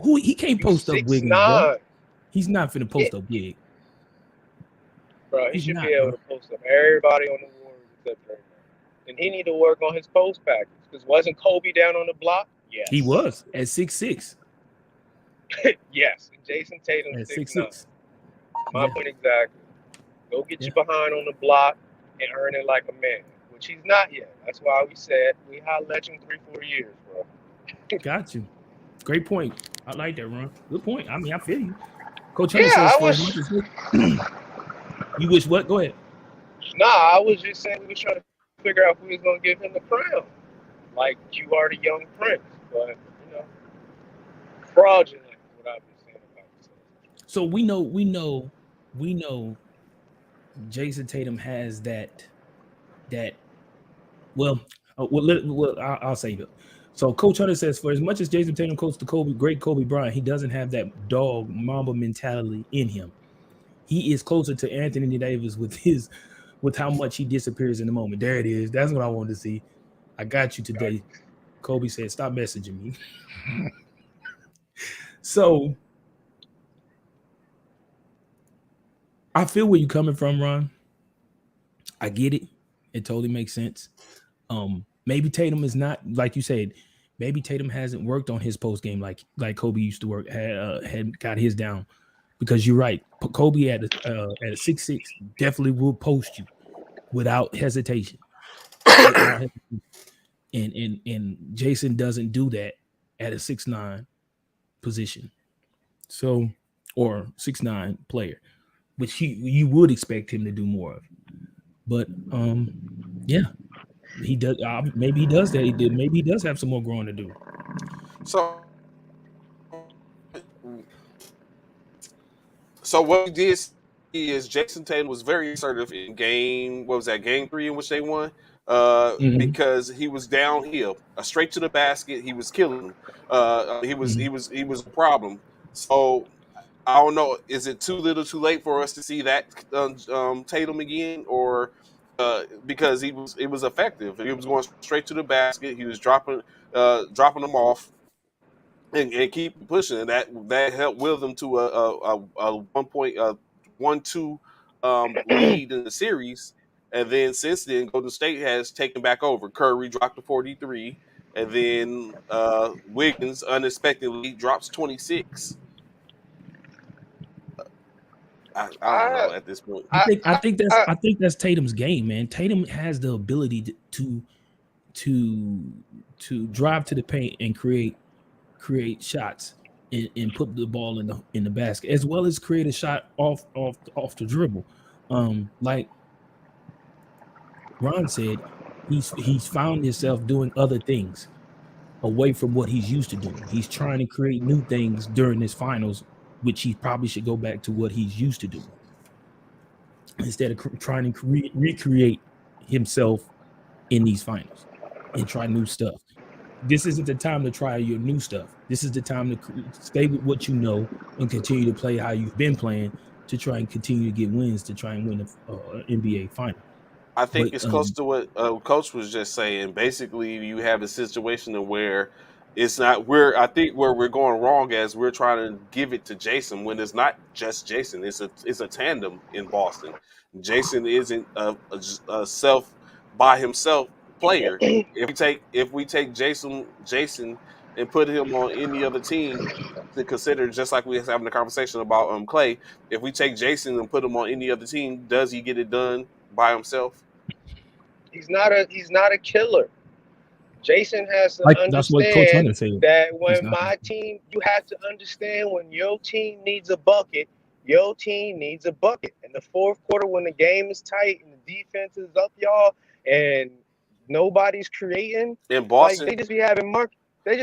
Who he can't post up Wiggins, bro. He's not finna post up big. Bro, he should be able to post up everybody on the Warriors except Draymond. And he need to work on his post package. Because wasn't Kobe down on the block? Yes. He was at 6'6". Yes. And Jason Tatum at 6'9". My point exactly. Go get you behind on the block and earn it like a man, which he's not yet. That's why we said we had legend 3-4 years, bro. Got you. Great point. I like that, Ron. Good point. I mean, I feel you. Coach Hunter says you wish what? Go ahead. Nah, I was just saying we were trying to figure out who was going to give him the crown. Like, you are the young prince, but, fraudulent is what I've been saying about this. So we know Jason Tatum has that I'll save it. So Coach Hunter says, for as much as Jason Tatum coached the great Kobe Bryant, he doesn't have that dog Mamba mentality in him. He is closer to Anthony Davis with how much he disappears in the moment. There it is. That's what I wanted to see. I got you today. Kobe said, stop messaging me. So I feel where you're coming from, Ron. I get it. It totally makes sense. Maybe Tatum is not, like you said, maybe Tatum hasn't worked on his post game like Kobe used to work, had got his down. Because you're right. Kobe at a 6'6" definitely will post you without hesitation. And Jason doesn't do that at a 6'9" position. So, or 6'9" player, which you would expect him to do more of. But yeah, he does. Maybe he does that. Maybe he does have some more growing to do. So what we did see is Jason Tatum was very assertive in game 3 in which they won, because he was downhill, straight to the basket. He was killing them. He was a problem. So I don't know. Is it too little, too late for us to see that Tatum again, or because it was effective? He was going straight to the basket. He was dropping them off. And keep pushing, and that helped will them to a 1-2 lead in the series. And then since then, Golden State has taken back over. Curry dropped to 43, and then Wiggins unexpectedly drops 26. I don't know at this point. I think that's Tatum's game, man. Tatum has the ability to drive to the paint and create shots and put the ball in the basket, as well as create a shot off the dribble. Like Ron said, he's found himself doing other things away from what he's used to doing. He's trying to create new things during his finals, which he probably should go back to what he's used to doing instead of trying to recreate himself in these finals and try new stuff. This isn't the time to try your new stuff. This is the time to stay with what you know and continue to play how you've been playing to try and continue to get wins to try and win an NBA final. I think it's close to what Coach was just saying. Basically, you have a situation where it's not I think where we're going wrong as we're trying to give it to Jason when it's not just Jason. It's a tandem in Boston. Jason isn't a self by himself player. If we take Jason and put him on any other team to consider, just like we was having a conversation about Clay, if we take Jason and put him on any other team, does he get it done by himself? He's not a killer. Jason has to understand that when my team, you have to understand when your team needs a bucket, your team needs a bucket. In the fourth quarter, when the game is tight and the defense is up, y'all, and nobody's creating, in Boston, they just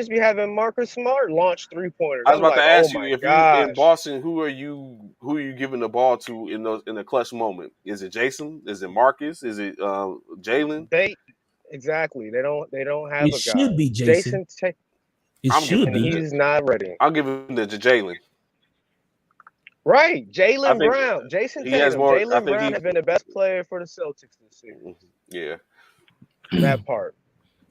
be having Marcus Smart launch 3-pointers. I was about to ask you, if you in Boston, who are you giving the ball to in the clutch moment? Is it Jason? Is it Marcus? Is it Jalen? Exactly. They don't have a guy. It should be Jason. It should be. He's not ready. I'll give him to Jalen. Right, Jaylen Brown, Jason he has Tatum. more. I Jaylen think Brown has been the best player for the Celtics this season. Yeah. That part.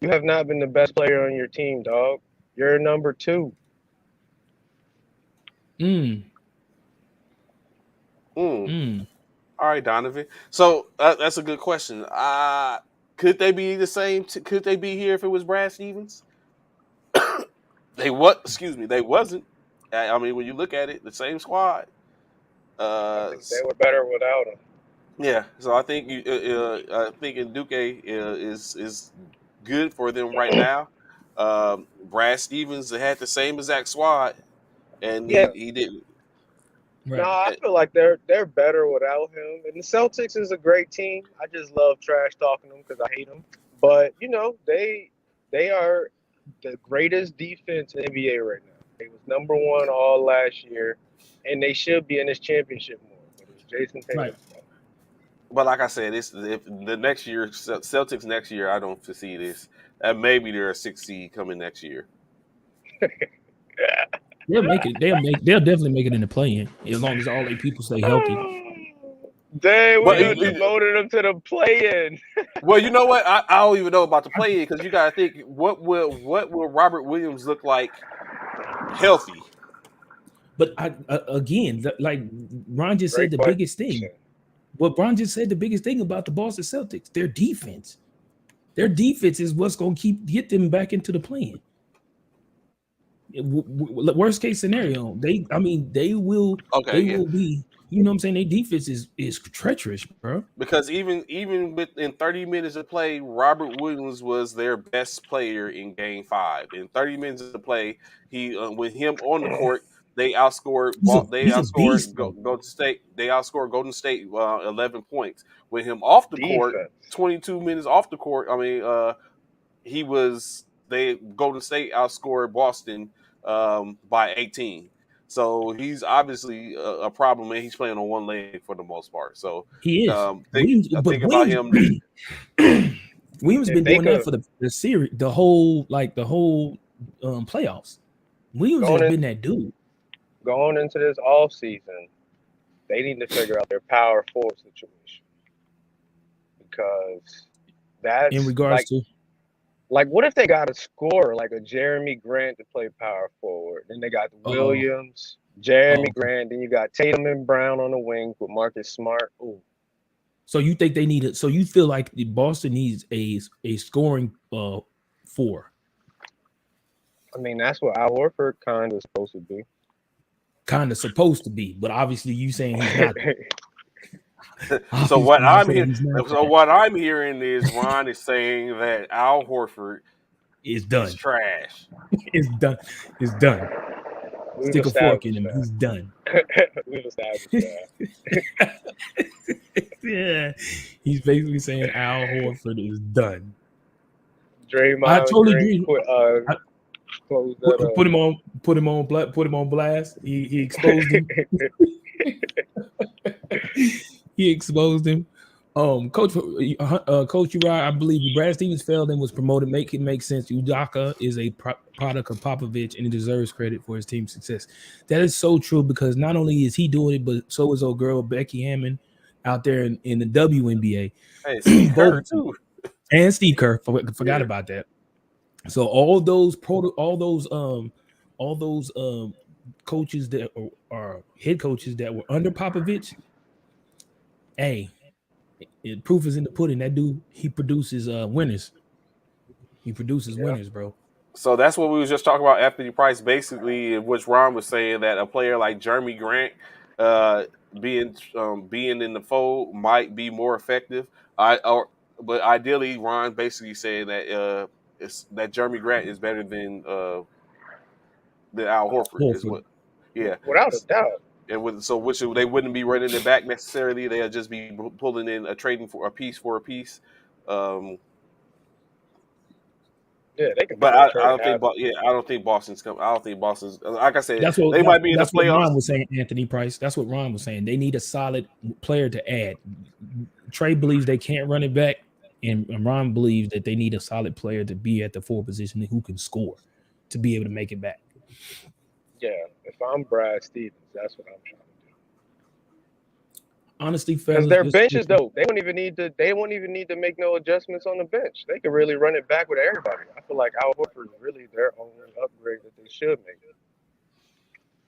You have not been the best player on your team, dog. You're number 2. All right, Donovan. So that's a good question. Could they be the same? Could they be here if it was Brad Stevens? They what? Excuse me. They wasn't. I mean, when you look at it, the same squad. I think they were better without him. Yeah. So I think I think Nduke is good for them right now. Brad Stevens had the same exact squad, and he didn't. Right. No, I feel like they're better without him. And the Celtics is a great team. I just love trash talking them because I hate them. But they are the greatest defense in the NBA right now. They was number 1 all last year, and they should be in this championship more. But it's Jason Tatum. Right. But like I said, if the next year Celtics next year, I don't foresee this. Maybe they're a 6 seed coming next year. They'll make it. They'll definitely make it in the play-in as long as all 8 people stay healthy. Dang, we devoted them to the play-in. Well, you know what? I don't even know about the play-in because you got to think what will Robert Williams look like healthy? But again, like Ron just said, the biggest thing. What Ron just said, the biggest thing about the Boston Celtics, their defense. Their defense is what's going to get them back into the play-in. Worst case scenario, they will be, you know what I'm saying? Their defense is treacherous, bro. Because even within 30 minutes of play, Robert Williams was their best player in Game 5. In 30 minutes of play, he with him on the court, they outscored Golden State. They outscored Golden State 11 points. With him off the court, 22 minutes off the court. I mean, Golden State outscored Boston by 18. So he's obviously a problem, and he's playing on one leg for the most part. So he is. Think about him. Williams been doing that for the series, the whole playoffs. Williams has been that dude. Going into this offseason, they need to figure out their power forward situation because that's in regards to. Like, what if they got a scorer like a Jeremy Grant to play power forward? Then they got Williams, Jeremy Grant. Then you got Tatum and Brown on the wing with Marcus Smart. Ooh. So you think they need it? So you feel like Boston needs a scoring 4? I mean, that's what Al Horford kind of supposed to be. Kind of supposed to be, but obviously you saying he's not. So what I'm hearing is Ron is saying that Al Horford is done. Is trash. It's done. It's done. Stick a fork in him. He's done. We've established that. Yeah, he's basically saying Al Horford is done. Draymond, I totally agree. Put him on blast. He exposed him. He exposed him. Coach Uriah, I believe Brad Stevens failed and was promoted. Make it make sense. Udoka is a product of Popovich and he deserves credit for his team's success. That is so true because not only is he doing it, but so is old girl Becky Hammond out there in the WNBA. Hey, Steve Kerr too. And Steve Kerr. Forgot about that. So all those coaches that are head coaches that were under Popovich, hey, proof is in the pudding. That dude, he produces winners. He produces winners, bro. So that's what we was just talking about, Anthony Price, basically, which Ron was saying that a player like Jeremy Grant being in the fold might be more effective. But ideally, Ron basically saying that that Jeremy Grant is better than Al Horford. Is what, without a doubt. And which they wouldn't be running it back necessarily. They'll just be pulling in trading for a piece. Yeah, they can. But I don't think Boston's coming. I don't think Boston's. Like I said, they might be in the playoffs. That's what Ron was saying, Anthony Price. That's what Ron was saying. They need a solid player to add. Trey believes they can't run it back, and Ron believes that they need a solid player to be at the 4 position who can score. to be able to make it back. Yeah, if I'm Brad Stevens, that's what I'm trying to do. Honestly, Because fellas, their benches though, they won't even need to make no adjustments on the bench. They can really run it back with everybody. I feel like Al Horford is really their only upgrade that they should make.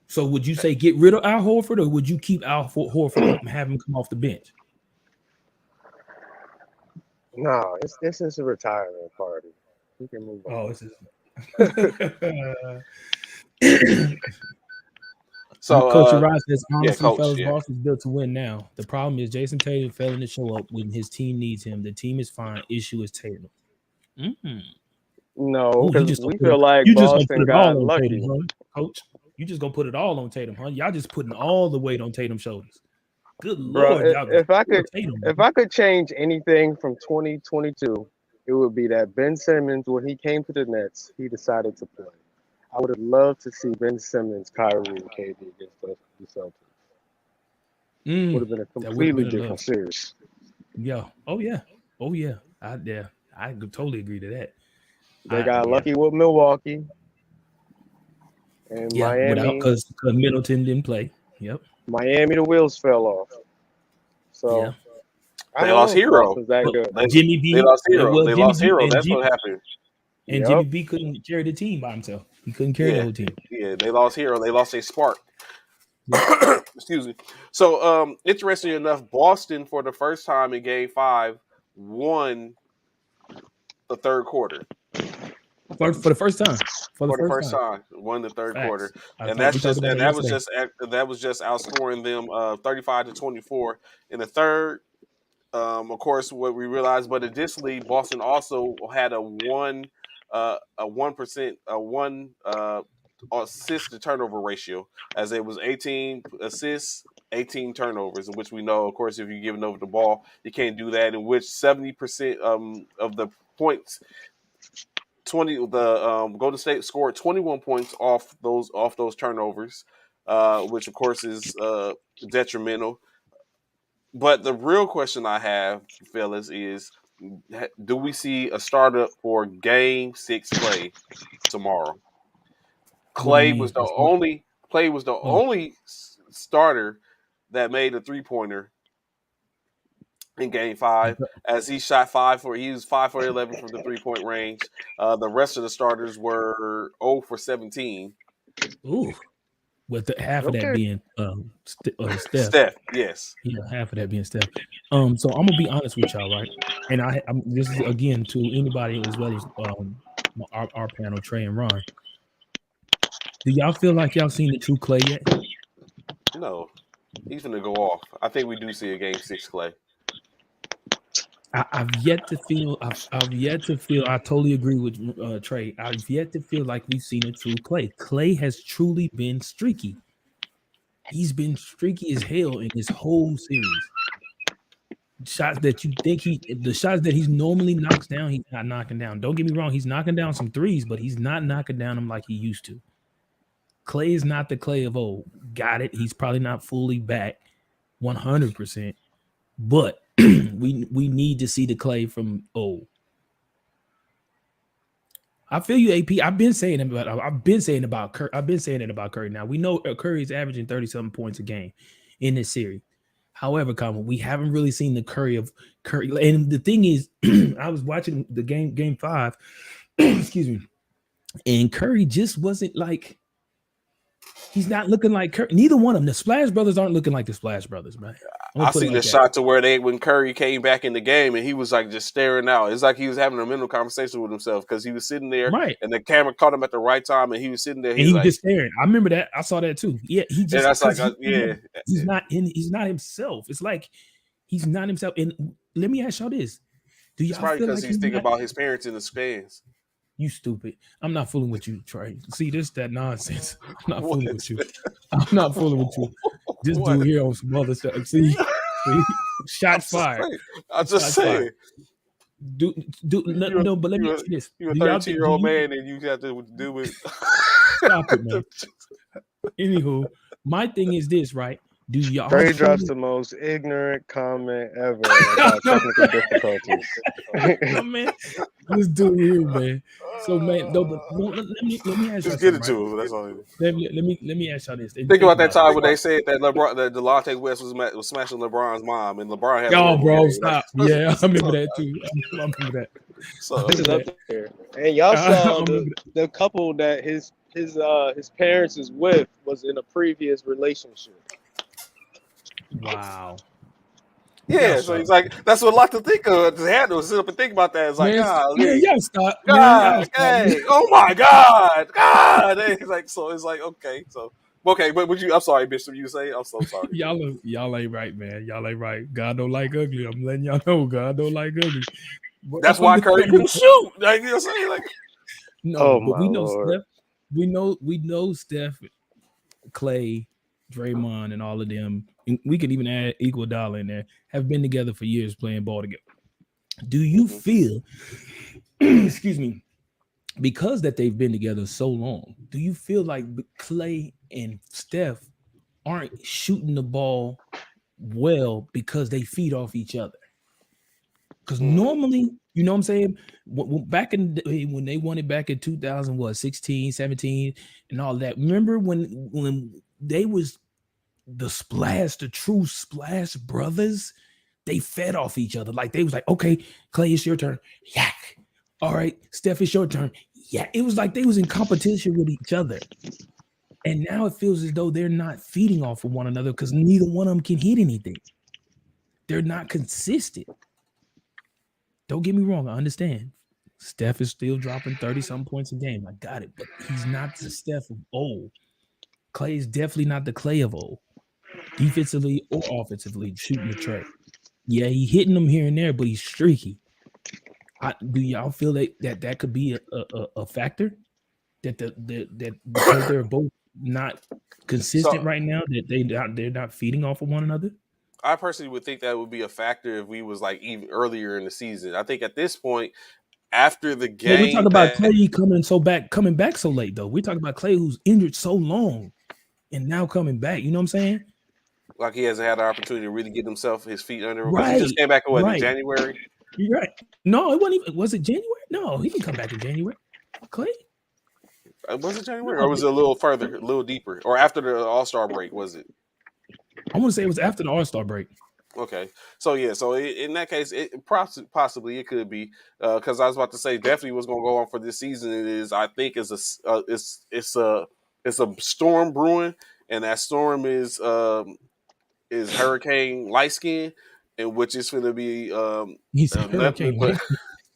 So would you say get rid of Al Horford, or would you keep Al Horford and have him come off the bench? No, this is a retirement party. We can move on. Oh, this is. So, Coach Uriah says, honestly, Coach, fellas, Boston's built to win now. The problem is Jason Tatum failing to show up when his team needs him. The team is fine. Issue is Tatum. Mm-hmm. No, because we feel like Boston got lucky. Tatum, huh? Coach, you just gonna put it all on Tatum, huh? Y'all just putting all the weight on Tatum's shoulders. Good Lord, y'all. If I could change anything from 2022, it would be that Ben Simmons, when he came to the Nets, he decided to play. I would have loved to see Ben Simmons, Kyrie, and KD against the Celtics. Would have been a completely different series. Yeah. Oh yeah. I totally agree to that. They got lucky with Milwaukee and Miami because Middleton didn't play. Yep. Miami, the wheels fell off. So they lost Hero. Jimmy B. They lost Hero. They lost Hero. That's what happened. And Jimmy B couldn't carry the team by himself. He couldn't carry the whole team. Yeah, they lost Hero. They lost a spark. Yeah. Excuse me. So, interesting enough, Boston for the first time in Game 5 won the third quarter. For the first time. For the first time, won the third quarter, and that was just outscoring them 35-24 in the third. Of course, what we realized, but additionally, Boston also had a 1% assist to turnover ratio, as it was 18 assists, 18 turnovers, in which we know, of course, if you're giving over the ball, you can't do that. In which 70% of the points. Golden State scored 21 points off those turnovers, which of course is detrimental. But the real question I have, fellas, is: do we see a startup for Game 6 Clay tomorrow? Clay was the only starter that made a 3-pointer in Game 5, as he shot 5 for 11 from the 3-point range. The rest of the starters were 0 for 17. Ooh, with half of that being Steph. Steph, yes. Yeah, half of that being Steph. So I'm gonna be honest with y'all, right? And this is again to anybody as well as our panel, Trey and Ron. Do y'all feel like y'all seen the true Clay yet? No, he's gonna go off. I think we do see a Game 6 Clay. I've yet to feel. I totally agree with Trey. I've yet to feel like we've seen a true Clay. Clay has truly been streaky. He's been streaky as hell in this whole series. Shots that you think the shots that he's normally knocks down, he's not knocking down. Don't get me wrong, he's knocking down some threes, but he's not knocking down them like he used to. Clay is not the Clay of old. Got it. He's probably not fully back 100%, but we need to see the Clay from old. I feel you, AP. I've been saying it about Curry. Now we know Curry's averaging 30-something points a game in this series. However, we haven't really seen the Curry of Curry. And the thing is, I was watching the game 5, excuse me, and Curry just wasn't like. He's not looking like Curry. Neither one of them. The Splash Brothers aren't looking like the Splash Brothers, man. I seen the shot to where when Curry came back in the game and he was like just staring out. It's like he was having a mental conversation with himself because he was sitting there, right, and the camera caught him at the right time, and he was sitting there. And he was just staring. I remember that. I saw that too. Yeah, he just. And that's like, he's not himself. It's like he's not himself. And let me ask y'all this: do y'all probably feel because like he's thinking about his parents in the stands? You stupid. I'm not fooling with you, Trey. See, that nonsense. I'm not fooling with you. I'm not fooling with you. This dude here on some other stuff. See? Shots fired. I'm just saying. But let me ask you this. You're a 13-year-old man and you have to do with. Stop it, man. Anywho, my thing is this, right? Do y'all Trey drops the most ignorant comment ever about technical difficulties. Man, this dude here, man. So man, no, but let me ask y'all Just get something, it right? to him. That's all. Let me ask y'all this. Think Think about that about it. time when they said that Delonte West was smashing LeBron's mom, and LeBron had a Y'all, horrible bro, game. stop. Yeah, I remember that too. I remember that. I So This is remember up that. there. And y'all I saw remember the couple that his parents is with was in a previous relationship. that. Wow. Y'all yeah, so stop. he's like, that's what a lot to think of. To handle, sit up and think about that. It's like, Man, golly, y'all stop. Man, y'all God, stop. hey, oh my God. It's like, so it's like, okay, so okay, but would you? I'm sorry, Bishop. You say? I'm so sorry. Y'all ain't right, man. Y'all ain't right. God don't like ugly. I'm letting y'all know. God don't like ugly. But That's why Curry couldn't shoot. Like, you know what I'm saying? Like, no, Oh but my we know lord. Steph. We know Steph, Clay, Draymond, and all of them. And we could even add Iguodala in there. Have been together for years playing ball together. Do you feel? excuse me. Because that they've been together so long, do you feel like Clay and Steph aren't shooting the ball well because they feed off each other? Because normally, you know what I'm saying? Back in the day, when they won it back in 2000, what, 16, 17, and all that. Remember when they was the true splash brothers, they fed off each other. Like they was like, okay, Clay, it's your turn. Yak. All right, Steph, it's your turn. Yeah. It was like they was in competition with each other. And now it feels as though they're not feeding off of one another because neither one of them can hit anything. They're not consistent. Don't get me wrong, I understand. Steph is still dropping 30-something points a game. I got it, but he's not the Steph of old. Clay is definitely not the Clay of old, defensively or offensively, shooting the tray. Yeah, he hitting them here and there, but he's streaky. Do y'all feel that could be a factor? That because they're both not consistent so right now, that they're not feeding off of one another? I personally would think that would be a factor if we was like even earlier in the season. I think at this point, after the No, we're game talking about that Clay coming back so late though. We're talking about Clay who's injured so long and now coming back. You know what I'm saying? like he hasn't had the opportunity to really get himself his feet under him because he just Right, came back in right. January. You're right. No, it wasn't even. Was it January? No, he didn't come back in January. Clay? Was it January or No, was it a little further, a little deeper, or after the All Star break? Was it? I want to say it was after the All-Star break. Okay, so yeah, so in that case, it possibly it could be because I was about to say definitely what's going to go on for this season is I think it's a storm brewing, and that storm is Hurricane Lightskin, and which is going to be He's nothing Hurricane but Mike.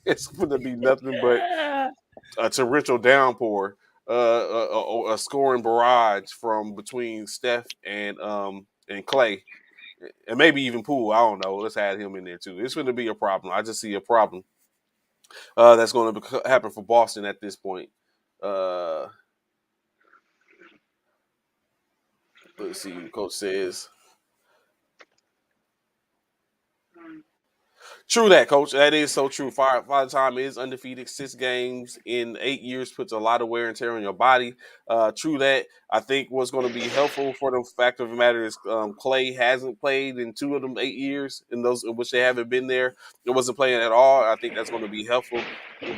it's going to be nothing but a torrential downpour, a scoring barrage from between Steph and Clay, and maybe even Poole. I don't know. Let's add him in there too. It's going to be a problem. I just see a problem that's going to happen for Boston at this point. Uh, let's see. The coach says. True that, coach. That is so true. Father Time is undefeated. 6 games in 8 years puts a lot of wear and tear on your body. True that. I think what's going to be helpful for the fact of the matter is Clay hasn't played in 2 of them 8 years in those in which they haven't been there. It wasn't playing at all. I think that's going to be helpful.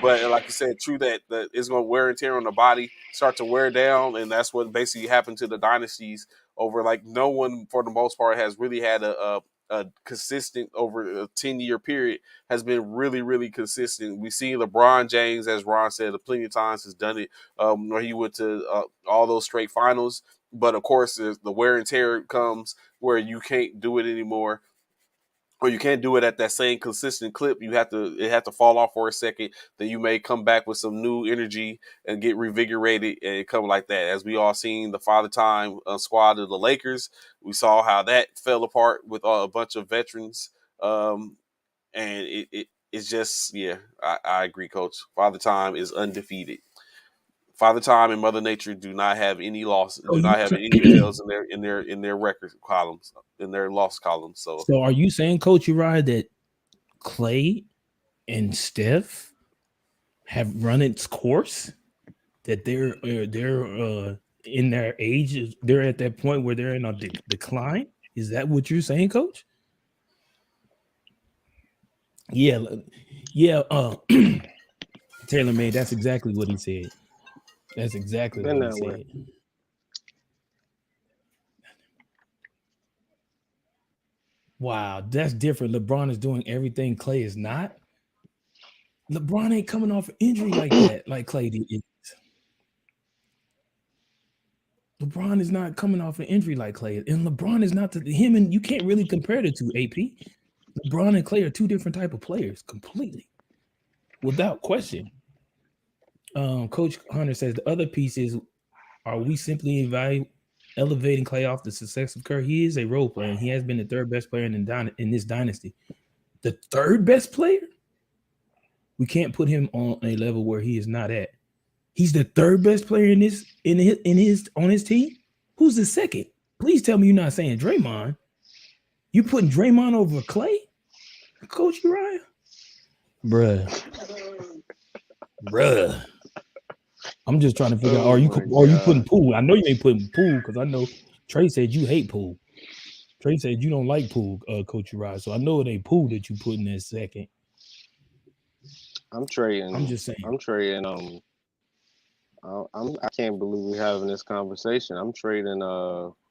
But like you said, true that it's going to wear and tear on the body, start to wear down, and that's what basically happened to the dynasties over. Like no one, for the most part, has really had a consistent over a 10-year period has been really, really consistent. We see LeBron James, as Ron said, plenty of times has done it where he went to all those straight finals. But of course, the wear and tear comes where you can't do it anymore, or you can't do it at that same consistent clip. It have to fall off for a second. Then you may come back with some new energy and get revigorated and come like that. As we all seen the Father Time squad of the Lakers, we saw how that fell apart with a bunch of veterans. And it's just I agree, Coach. Father Time is undefeated. Father Time and Mother Nature do not have any loss, So do you not have any L's in their record columns, in their loss columns. So so are you saying, Coach Uriah, that Clay and Steph have run its course? That they're in their age, they're at that point where they're in a decline? Is that what you're saying, Coach? Yeah, yeah. Taylor made. That's exactly what he said. That's exactly Been what he that way. said. Wow, that's different. LeBron is doing everything Clay is not. LeBron ain't coming off an injury like that, like Clay did. LeBron is not coming off an injury like Clay, and LeBron is not him. And you can't really compare the two. AP, LeBron and Clay are two different type of players, completely, without question. Coach Hunter says the other piece is, are we simply elevating Clay off the success of Kerr? He is a role player, and he has been the third best player in this dynasty. The third best player? We can't put him on a level where he is not at. He's the third best player on his team. Who's the second? Please tell me you're not saying Draymond. You putting Draymond over Clay, Coach Uriah? Bruh. I'm just trying to figure out. Are you putting Poole? I know you ain't putting Poole because I know Trey said you hate Poole. Trey said you don't like Poole, Coach Uriah. So I know it ain't Poole that you put in that second. I'm trading. I'm just saying. I'm trading. I can't believe we're having this conversation. I'm trading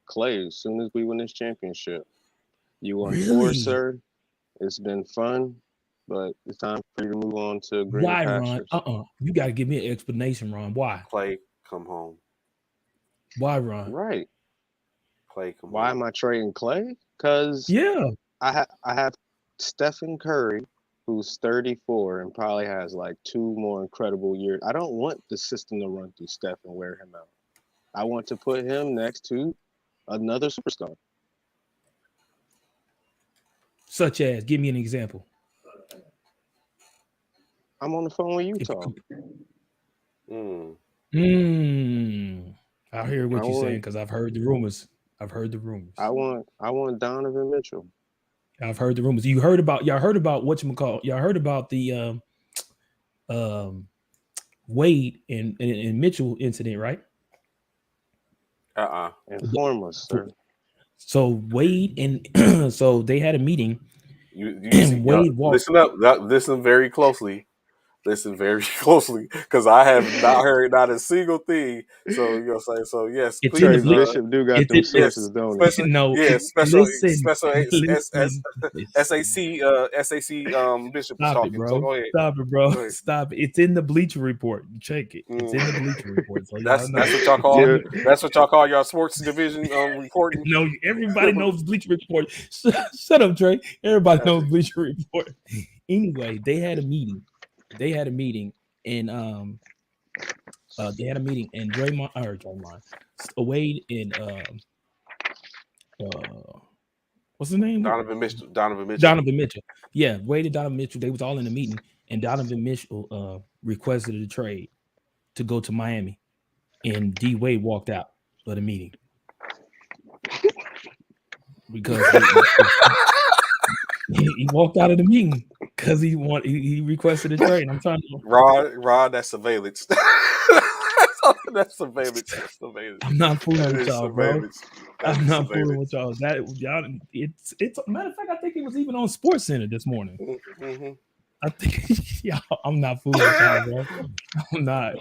Clay as soon as we win this championship. You won four, sir. It's been fun, but it's time for you to move on to green pastures. Ron? You got to give me an explanation, Ron. Why? Clay, come home. Why, Ron? Right. Clay, come Why home. am I trading Clay? Because I have Stephen Curry, who's 34 and probably has like 2 more incredible years. I don't want the system to run through Steph and wear him out. I want to put him next to another superstar. Such as, give me an example. I'm on the phone with Utah. I hear what you're saying because I've heard the rumors. I want Donovan Mitchell. I've heard the rumors. Y'all heard about whatchamacallit. Y'all heard about the Wade and Mitchell incident, right? Inform us, sir. So Wade and so they had a meeting. Wade listen up. Listen very closely. Listen very closely, because I have not heard not a single thing. So you're saying so? Yes, it's please. Bishop do got them sources, don't he? No, special SAC Bishop was talking. Bro. So go ahead. Stop it, bro. Stop it. It's in the Bleacher Report. Check it. It's in the Bleacher Report. So that's what y'all call that's what y'all call your sports division reporting. No, everybody knows Bleacher Report. Shut up, Trey. Everybody knows Bleacher Report. Anyway, they had a meeting. And they had a meeting, and Draymond, Wade and what's his name? Donovan Mitchell. Yeah, Wade and Donovan Mitchell. They was all in the meeting, and Donovan Mitchell requested a trade to go to Miami, and D Wade walked out of the meeting because he walked out of the meeting. Because he requested a trade. I'm trying to Rod, that's surveillance. That's surveillance. I'm not fooling with y'all, bro. I'm not fooling with y'all. It's a matter of fact, I think it was even on Sports Center this morning. Mm-hmm. I think I'm not fooling with y'all, bro. I'm not.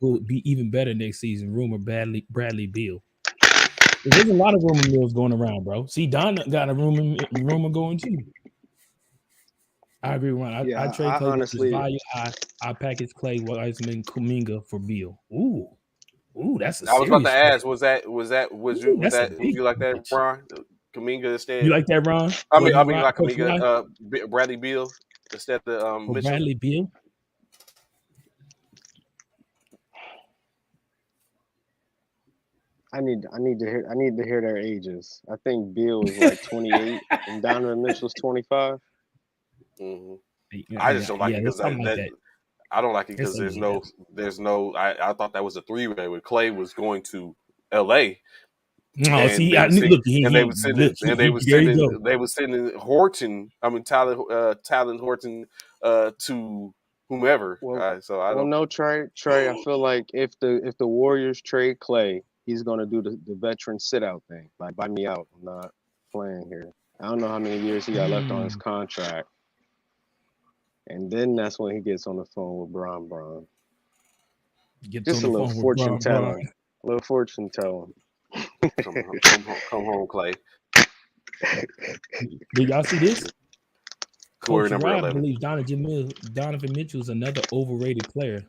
Will be even better next season. Rumor Bradley Beal. There's a lot of rumor mills going around, bro. See, Don got a rumor going too. I agree, Ron. I trade Clay honestly, value. I package Clay, Wiseman, Kuminga for Beal. Ooh, that's a. I was about to ask. Was you like that, Ron? Kuminga instead. You like that, Ron? I mean, like Kuminga, Bradley Beal instead of Mitchell. Bradley Beal. I need to hear their ages. I think Beal is like 28 and Donovan Mitchell's 25. Mm-hmm. I just don't like it because I don't like it because there's no. I thought that was a 3-way where Clay was going to L.A. No, see, they were sending Horton. I mean, Talon Horton to whomever. So I don't. No, Trey. I feel like if the Warriors trade Clay, he's gonna do the veteran sit out thing. Like, buy me out. I'm not playing here. I don't know how many years he got left on his contract. And then that's when he gets on the phone with Bron. Gets Just on a the little phone with fortune Bron. telling. A little fortune telling. Come home, Clay. Did y'all see this? Query Coach number Rod 11. believes Donovan Mitchell is another overrated player.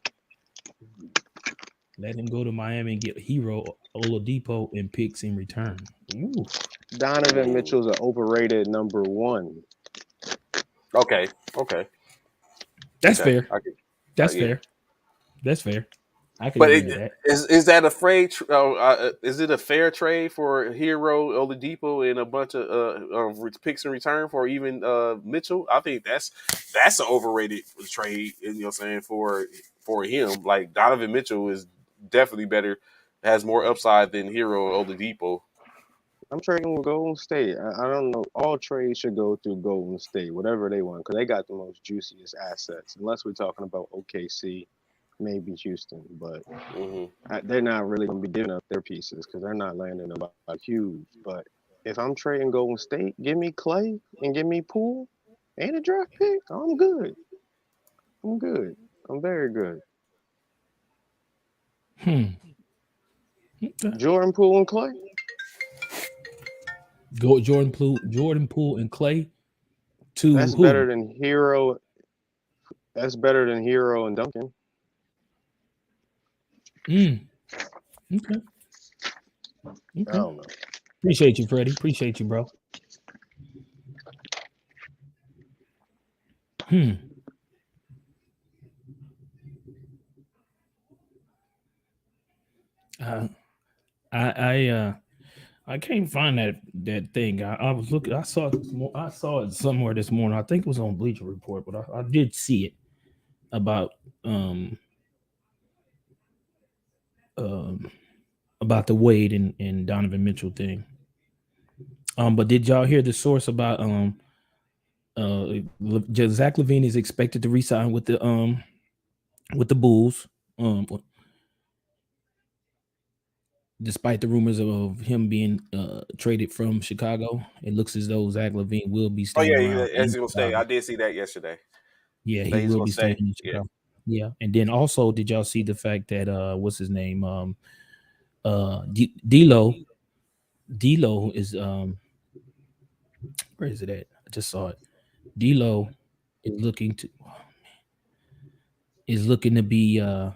Let him go to Miami and get Hero Oladipo and picks in return. Ooh. Donovan Mitchell's an overrated number 1. Okay. That's fair. That's yeah. fair. That's fair. I can But agree to that. is that a trade? Is it a fair trade for Hero Oladipo and a bunch of picks in return for even Mitchell? I think that's an overrated trade. You know what I'm saying for him? Like Donovan Mitchell is definitely better, has more upside than Hero Oladipo. I'm trading with Golden State. I don't know. All trades should go through Golden State, whatever they want, because they got the most juiciest assets. Unless we're talking about OKC, maybe Houston, but they're not really going to be giving up their pieces because they're not landing about huge. But if I'm trading Golden State, give me Clay and give me Poole and a draft pick. I'm good. I'm very good. Okay. Jordan Poole and Clay. Go Jordan Poole, and Clay to That's who? better than Hero. That's better than Hero and Duncan. Okay. I don't know. Appreciate you, Freddie. Appreciate you, bro. I can't find that thing. I was looking. I saw it somewhere this morning. I think it was on Bleacher Report, but I did see it about the Wade and Donovan Mitchell thing. But did y'all hear the source about Zach LaVine is expected to re-sign with the Bulls, despite the rumors of him being traded from Chicago. It looks as though Zach LaVine will be staying around. He's gonna stay. I did see that yesterday. Yeah, he will be staying in Chicago. Yeah, and then also, did y'all see the fact that what's his name? D'Lo is where is it at? I just saw it. D'Lo is looking to be I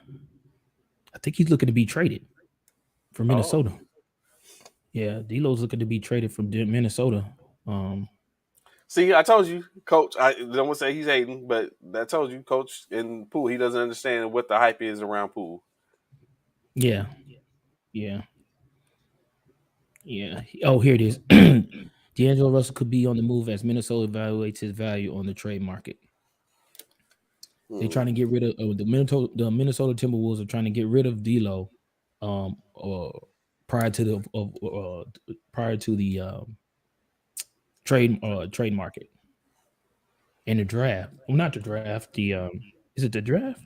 think he's looking to be traded from Minnesota. Oh. Yeah, D'Lo's looking to be traded from Minnesota. See, I told you, Coach. I don't want to say he's hating, but I told you, Coach, in Poole, he doesn't understand what the hype is around Poole. Yeah. Oh, here it is. D'Angelo Russell could be on the move as Minnesota evaluates his value on the trade market. They're trying to get rid of the Minnesota Timberwolves are trying to get rid of D'Lo, prior to the trade market and the draft. Well, not the draft. Is it the draft?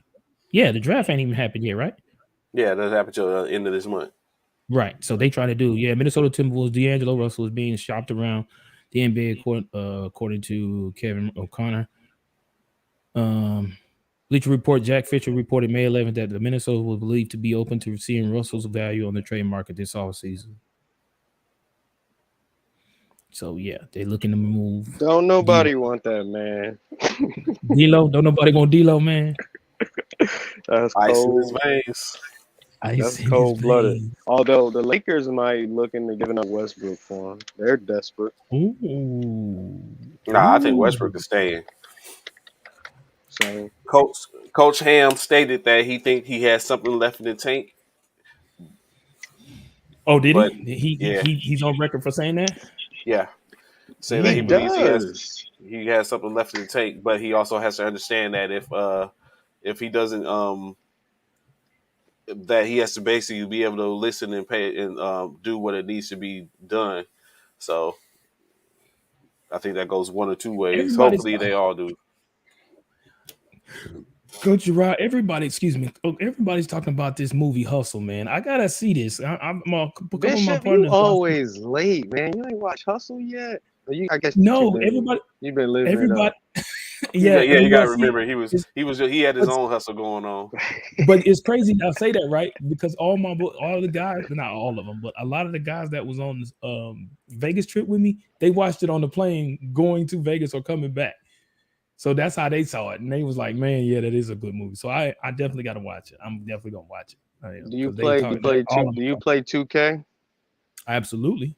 Yeah, the draft ain't even happened yet, right? Yeah, that happened till the end of this month. Right. So they try to do. Yeah, Minnesota Timberwolves. D'Angelo Russell is being shopped around the NBA, according to Kevin O'Connor. Bleacher Report, Jack Fisher reported May 11th that the Minnesota was believed to be open to seeing Russell's value on the trade market this offseason. So, yeah, they're looking to move. Don't nobody want that, man. D'Lo? Don't nobody want D'Lo, man? That's cold. That's cold-blooded. Although the Lakers might looking to giving up Westbrook for him. They're desperate. I think Westbrook is staying. So Coach Ham stated that he think he has something left in the tank. Oh, did he? He's on record for saying that? Yeah. Saying that he believes he has something left in the tank, but he also has to understand that if he doesn't that he has to basically be able to listen and pay and do what it needs to be done. So I think that goes one or two ways. Hopefully they all do. Coach Gerard, everybody's talking about this movie Hustle, man. I gotta see this. I'm Bishop, you always late, man. You ain't watch Hustle yet? I guess no. Everybody, you've been living everybody, it Yeah, and You you gotta want to see remember he had his own hustle going on. but it's crazy. I say that right because all the guys, not all of them, but a lot of the guys that was on this Vegas trip with me, they watched it on the plane going to Vegas or coming back. So that's how they saw it, and they was like, "Man, yeah, that is a good movie." So I definitely got to watch it. I'm definitely gonna watch it. Do you play 2K? Absolutely.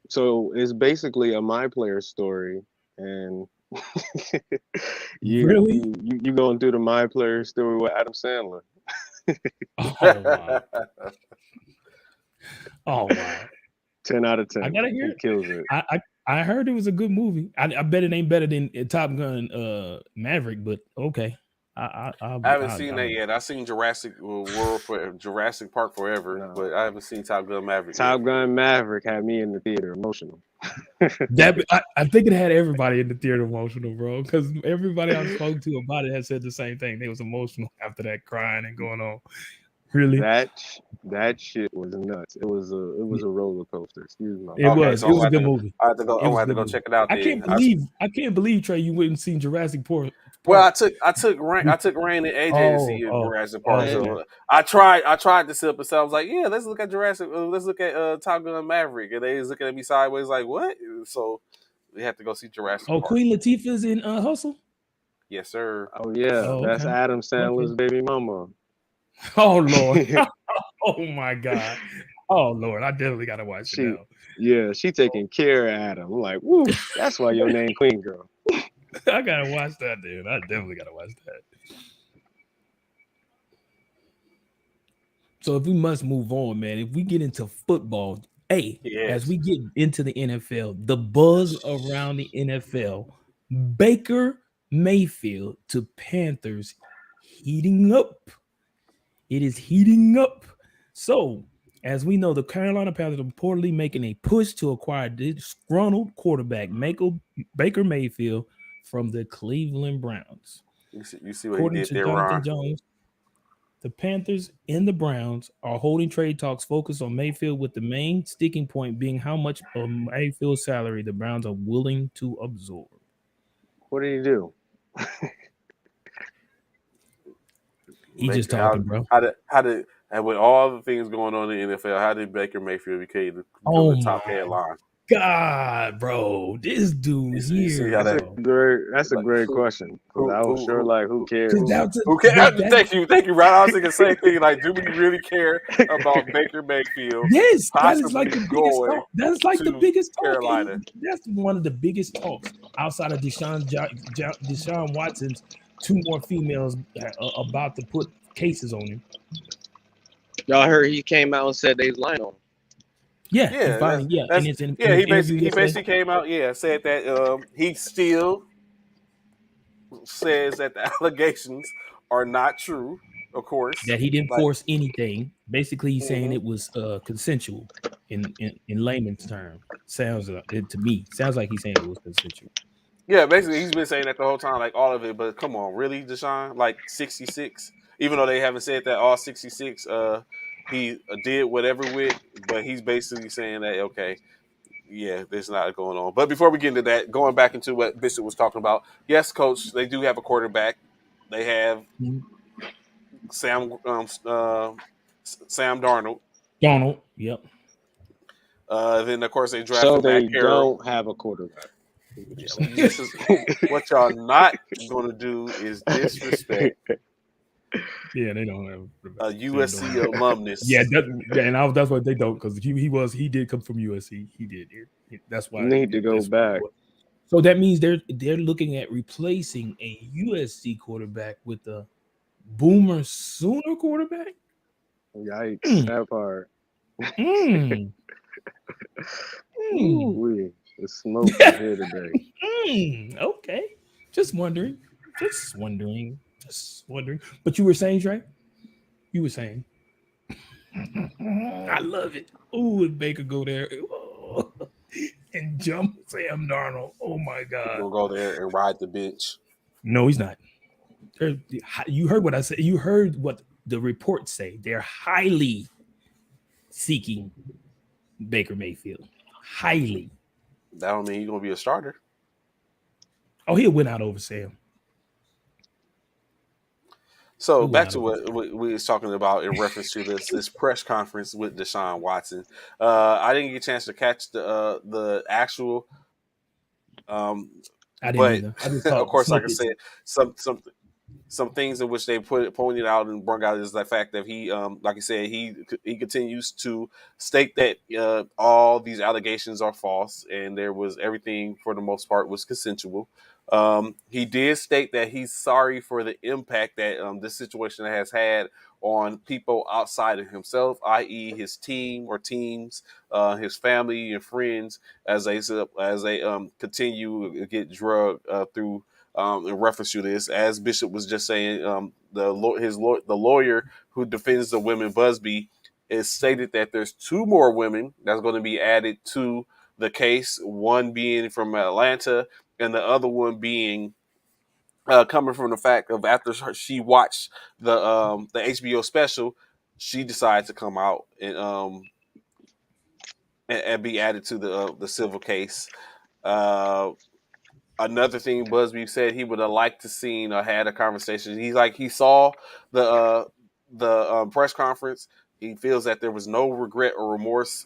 So it's basically a My Player story, and Really? you going through the My Player story with Adam Sandler. Oh wow! Oh wow! 10 out of 10. I gotta hear He it. kills it. I heard it was a good movie. I bet it ain't better than Top Gun Maverick, but okay. I haven't seen that yet. I've seen Jurassic Park Forever, but I haven't seen Top Gun Maverick yet. Top Gun Maverick had me in the theater emotional. I think it had everybody in the theater emotional, bro. Because everybody I spoke to about it had said the same thing. They was emotional after that, crying and going on. Really, that shit was nuts. It was a roller coaster. Excuse me. It was a good movie. I have to go check it out. I can't believe Trey, you wouldn't seen Jurassic Park. Well, I took Rain and AJ to see Jurassic Park. So I tried to sit up and say, I was like, yeah, let's look at Top Gun Maverick, and they was looking at me sideways like, what? So we had to go see Jurassic Park. Queen Latifah's in Hustle. Yes, sir. Oh yeah, that's Adam Sandler's baby mama. Oh Lord. Oh my God. Oh Lord, I definitely gotta watch it now. Yeah, she taking care of Adam. I'm like, woo, that's why your name Queen Girl. I gotta watch that, dude. I definitely gotta watch that. So if we must move on, man, if we get into football, as we get into the NFL, the buzz around the NFL, Baker Mayfield to Panthers heating up. It is heating up. So, as we know, the Carolina Panthers are reportedly making a push to acquire disgruntled quarterback Baker Mayfield from the Cleveland Browns. You see what According he did to there, Jonathan Ron. Jones, the Panthers and the Browns are holding trade talks focused on Mayfield, with the main sticking point being how much of Mayfield's salary the Browns are willing to absorb. What did he do? He's just talking, bro. And with all the things going on in the NFL, how did Baker Mayfield become the top headline? God, bro, this dude here. That's a great question. I was sure, like, who cares? Who cares? Thank you, Ron. I was thinking the same thing. Like, do we really care about Baker Mayfield? Yes, that is like the biggest talk. That is like the biggest talk. Carolina. That's one of the biggest talks outside of Deshaun Watson's 2 more females about to put cases on him. Y'all heard he came out and said they lying on him. He basically came out, said that he still says that the allegations are not true, of course. That he didn't force anything. Basically, he's saying it was consensual in layman's terms. Sounds like he's saying it was consensual. Yeah, basically, he's been saying that the whole time, like all of it. But come on, really, Deshaun? Like 66? Even though they haven't said that all 66 he did whatever with, but he's basically saying that, okay, yeah, there's not going on. But before we get into that, going back into what Bishop was talking about, yes, Coach, they do have a quarterback. They have Sam Darnold. Yep. Then, of course, they drafted So they don't have a quarterback. This is what y'all not going to do is disrespect. Yeah, they don't have a USC alumnus. Yeah, that's what they don't, because he did come from USC. He did. That's why need to go back. So that means they're looking at replacing a USC quarterback with a Boomer Sooner quarterback. Yikes! That part. The smoke is here today. Okay, just wondering. But you were saying, Trey? You were saying. I love it. Oh, if Baker go there and jump Sam Darnold. Oh my God. He'll go there and ride the bench. No, he's not. You heard what I said. You heard what the reports say. They're highly seeking Baker Mayfield. Highly. That don't mean he's gonna be a starter. Oh, he'll win out over Sam. So Who back out to of it? what we was talking about in reference to this press conference with Deshaun Watson. I didn't get a chance to catch the actual, um, I didn't but either. I just of caught course, like I snippets. said, some some things in which they pointed out and brought out is the fact that he, like I said, he continues to state that all these allegations are false and there was everything for the most part was consensual. He did state that he's sorry for the impact that this situation has had on people outside of himself, i.e., his team or teams, his family and friends, as they continue to get drugged through in reference to this. As Bishop was just saying, the lawyer who defends the women Busby is stated that there's two more women that's going to be added to the case. One being from Atlanta, and the other one being coming from the fact of after she watched the HBO special, she decided to come out and be added to the civil case. Uh, Another thing Busby said he would have liked to seen or had a conversation. He's like he saw the press conference. He feels that there was no regret or remorse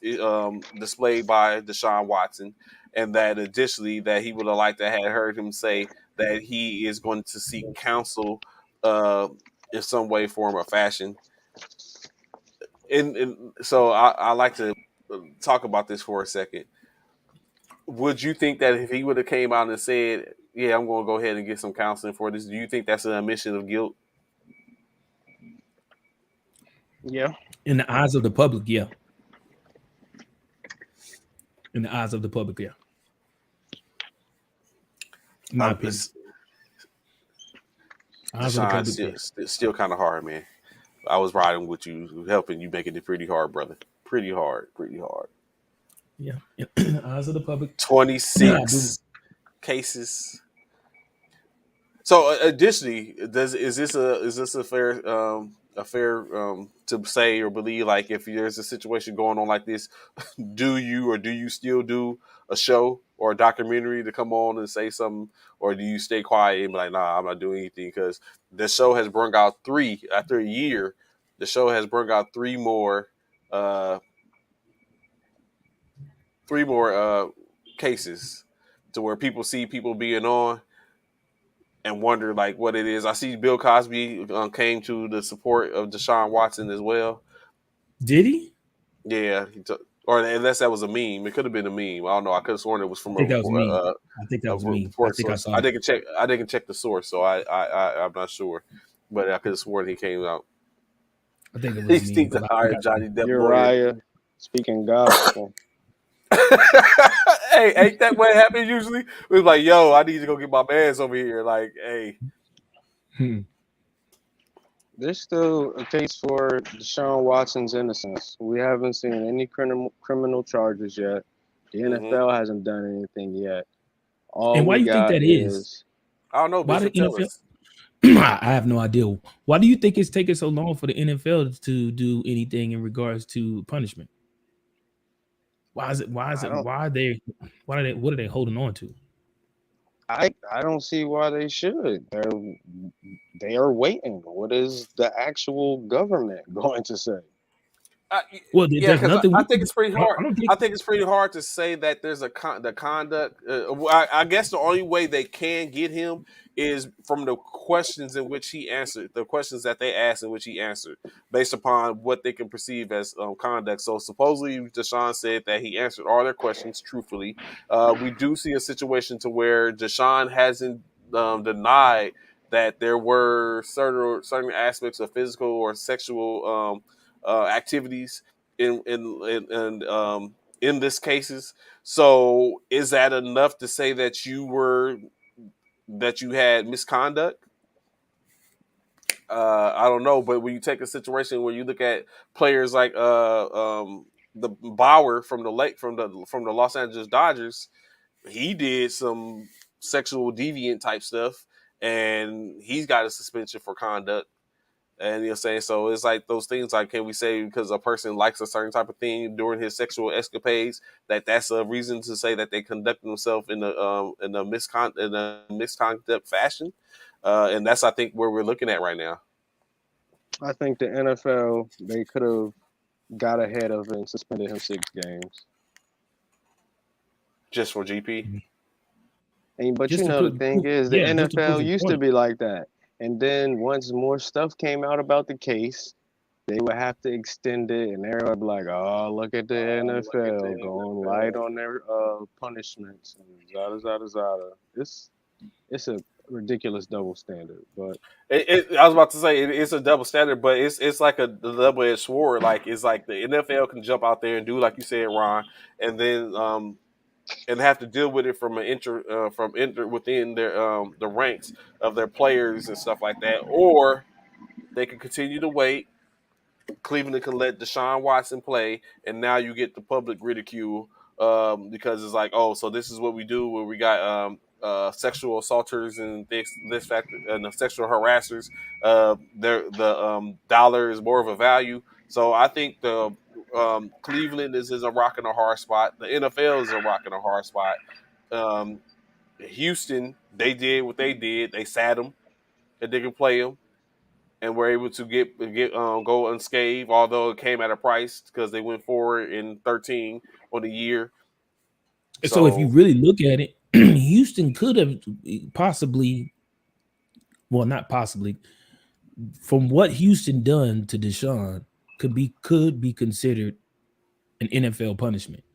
displayed by Deshaun Watson, and that additionally that he would have liked to have heard him say that he is going to seek counsel uh, in some way, form, or fashion. And so I like to talk about this for a second. Would you think that if he would have came out and said, "Yeah, I'm going to go ahead and get some counseling for this," do you think that's an admission of guilt? Yeah. In the eyes of the public, yeah. In the eyes of the public, yeah. In my opinion, It's, eyes of the Deshaun, public, yeah. still kind of hard, man. I was riding with you, helping you, making it pretty hard, brother. Pretty hard, pretty hard. Yeah. Eyes of the public. I do. 26 cases. So additionally, does is this a fair to say or believe, like if there's a situation going on like this, do you still do a show or a documentary to come on and say something, or do you stay quiet and be like, nah, I'm not doing anything? Because the show has brought out three after a year. The show has brought out uh, three more cases to where people see people being on and wonder like what it is. I see Bill Cosby came to the support of Deshaun Watson as well. Did he? Yeah, or unless that was a meme, it could have been a meme. I don't know. I could have sworn it was I from think that was me. I think that a was me. I report think I source. saw it. I didn't check the source, so I'm not sure. But I could have sworn he came out. I think it was He a meme thinks to because I think hire I saw Johnny it. Depp lawyer. Uriah speaking gospel. Hey, ain't that what happens usually? It was like, yo, I need to go get my man's over here. Like, hey. Hmm. There's still a case for Deshaun Watson's innocence. We haven't seen any criminal charges yet. The Mm-hmm. NFL hasn't done anything yet. And All why we do you think got that is? is I don't know, Why the Bishop. Tell NFL? us. I have no idea. Why do you think it's taking so long for the NFL to do anything in regards to punishment? Why is it? Why is I it? don't Why are they? Why are they? What are they holding on to? I don't see why they should. They are waiting. What is the actual government going to say? Uh, Well, yeah, there's because nothing I we think can. it's pretty hard. I don't think. I think it's pretty hard to say that there's the conduct. I guess the only way they can get him is from the questions in which he answered, the questions that they asked in which he answered, based upon what they can perceive as conduct. So supposedly, Deshaun said that he answered all their questions truthfully. We do see a situation to where Deshaun hasn't denied that there were certain aspects of physical or sexual activities in this cases. So is that enough to say that you had misconduct? I don't know, but when you take a situation where you look at players like the Bauer from the Los Angeles Dodgers, he did some sexual deviant type stuff, and he's got a suspension for conduct. And you know what I'm saying? So it's like those things like, can we say because a person likes a certain type of thing during his sexual escapades that that's a reason to say that they conduct themselves in a misconduct fashion? And that's I think where we're looking at right now. I think the NFL they could have got ahead of it and suspended him 6 games. Just for GP. But Just to the thing is, the just to prove NFL a used to point. be like that. And then once more stuff came out about the case, they would have to extend it, and everyone would be like, "Oh, look at the NFL going light on their punishments and zada zada zada." It's a ridiculous double standard, but I was about to say it's a double standard, but it's like a double-edged sword. Like it's like the NFL can jump out there and do like you said, Ron, and then and have to deal with it from within their the ranks of their players and stuff like that, or they can continue to wait. Cleveland can let Deshaun Watson play, and now you get the public ridicule because it's like, oh, so this is what we do where we got sexual assaulters and this factor and the sexual harassers. The dollar is more of a value. So I think the Cleveland is a rock in a hard spot. The NFL is a rock in a hard spot. Um, Houston, they did what they did. They sat them and they can play them and were able to get go unscathed, although it came at a price because they went forward in 13 on the year. So if you So really look at it, Houston could have possibly, well, not possibly, from what Houston done to Deshaun, could be considered an NFL punishment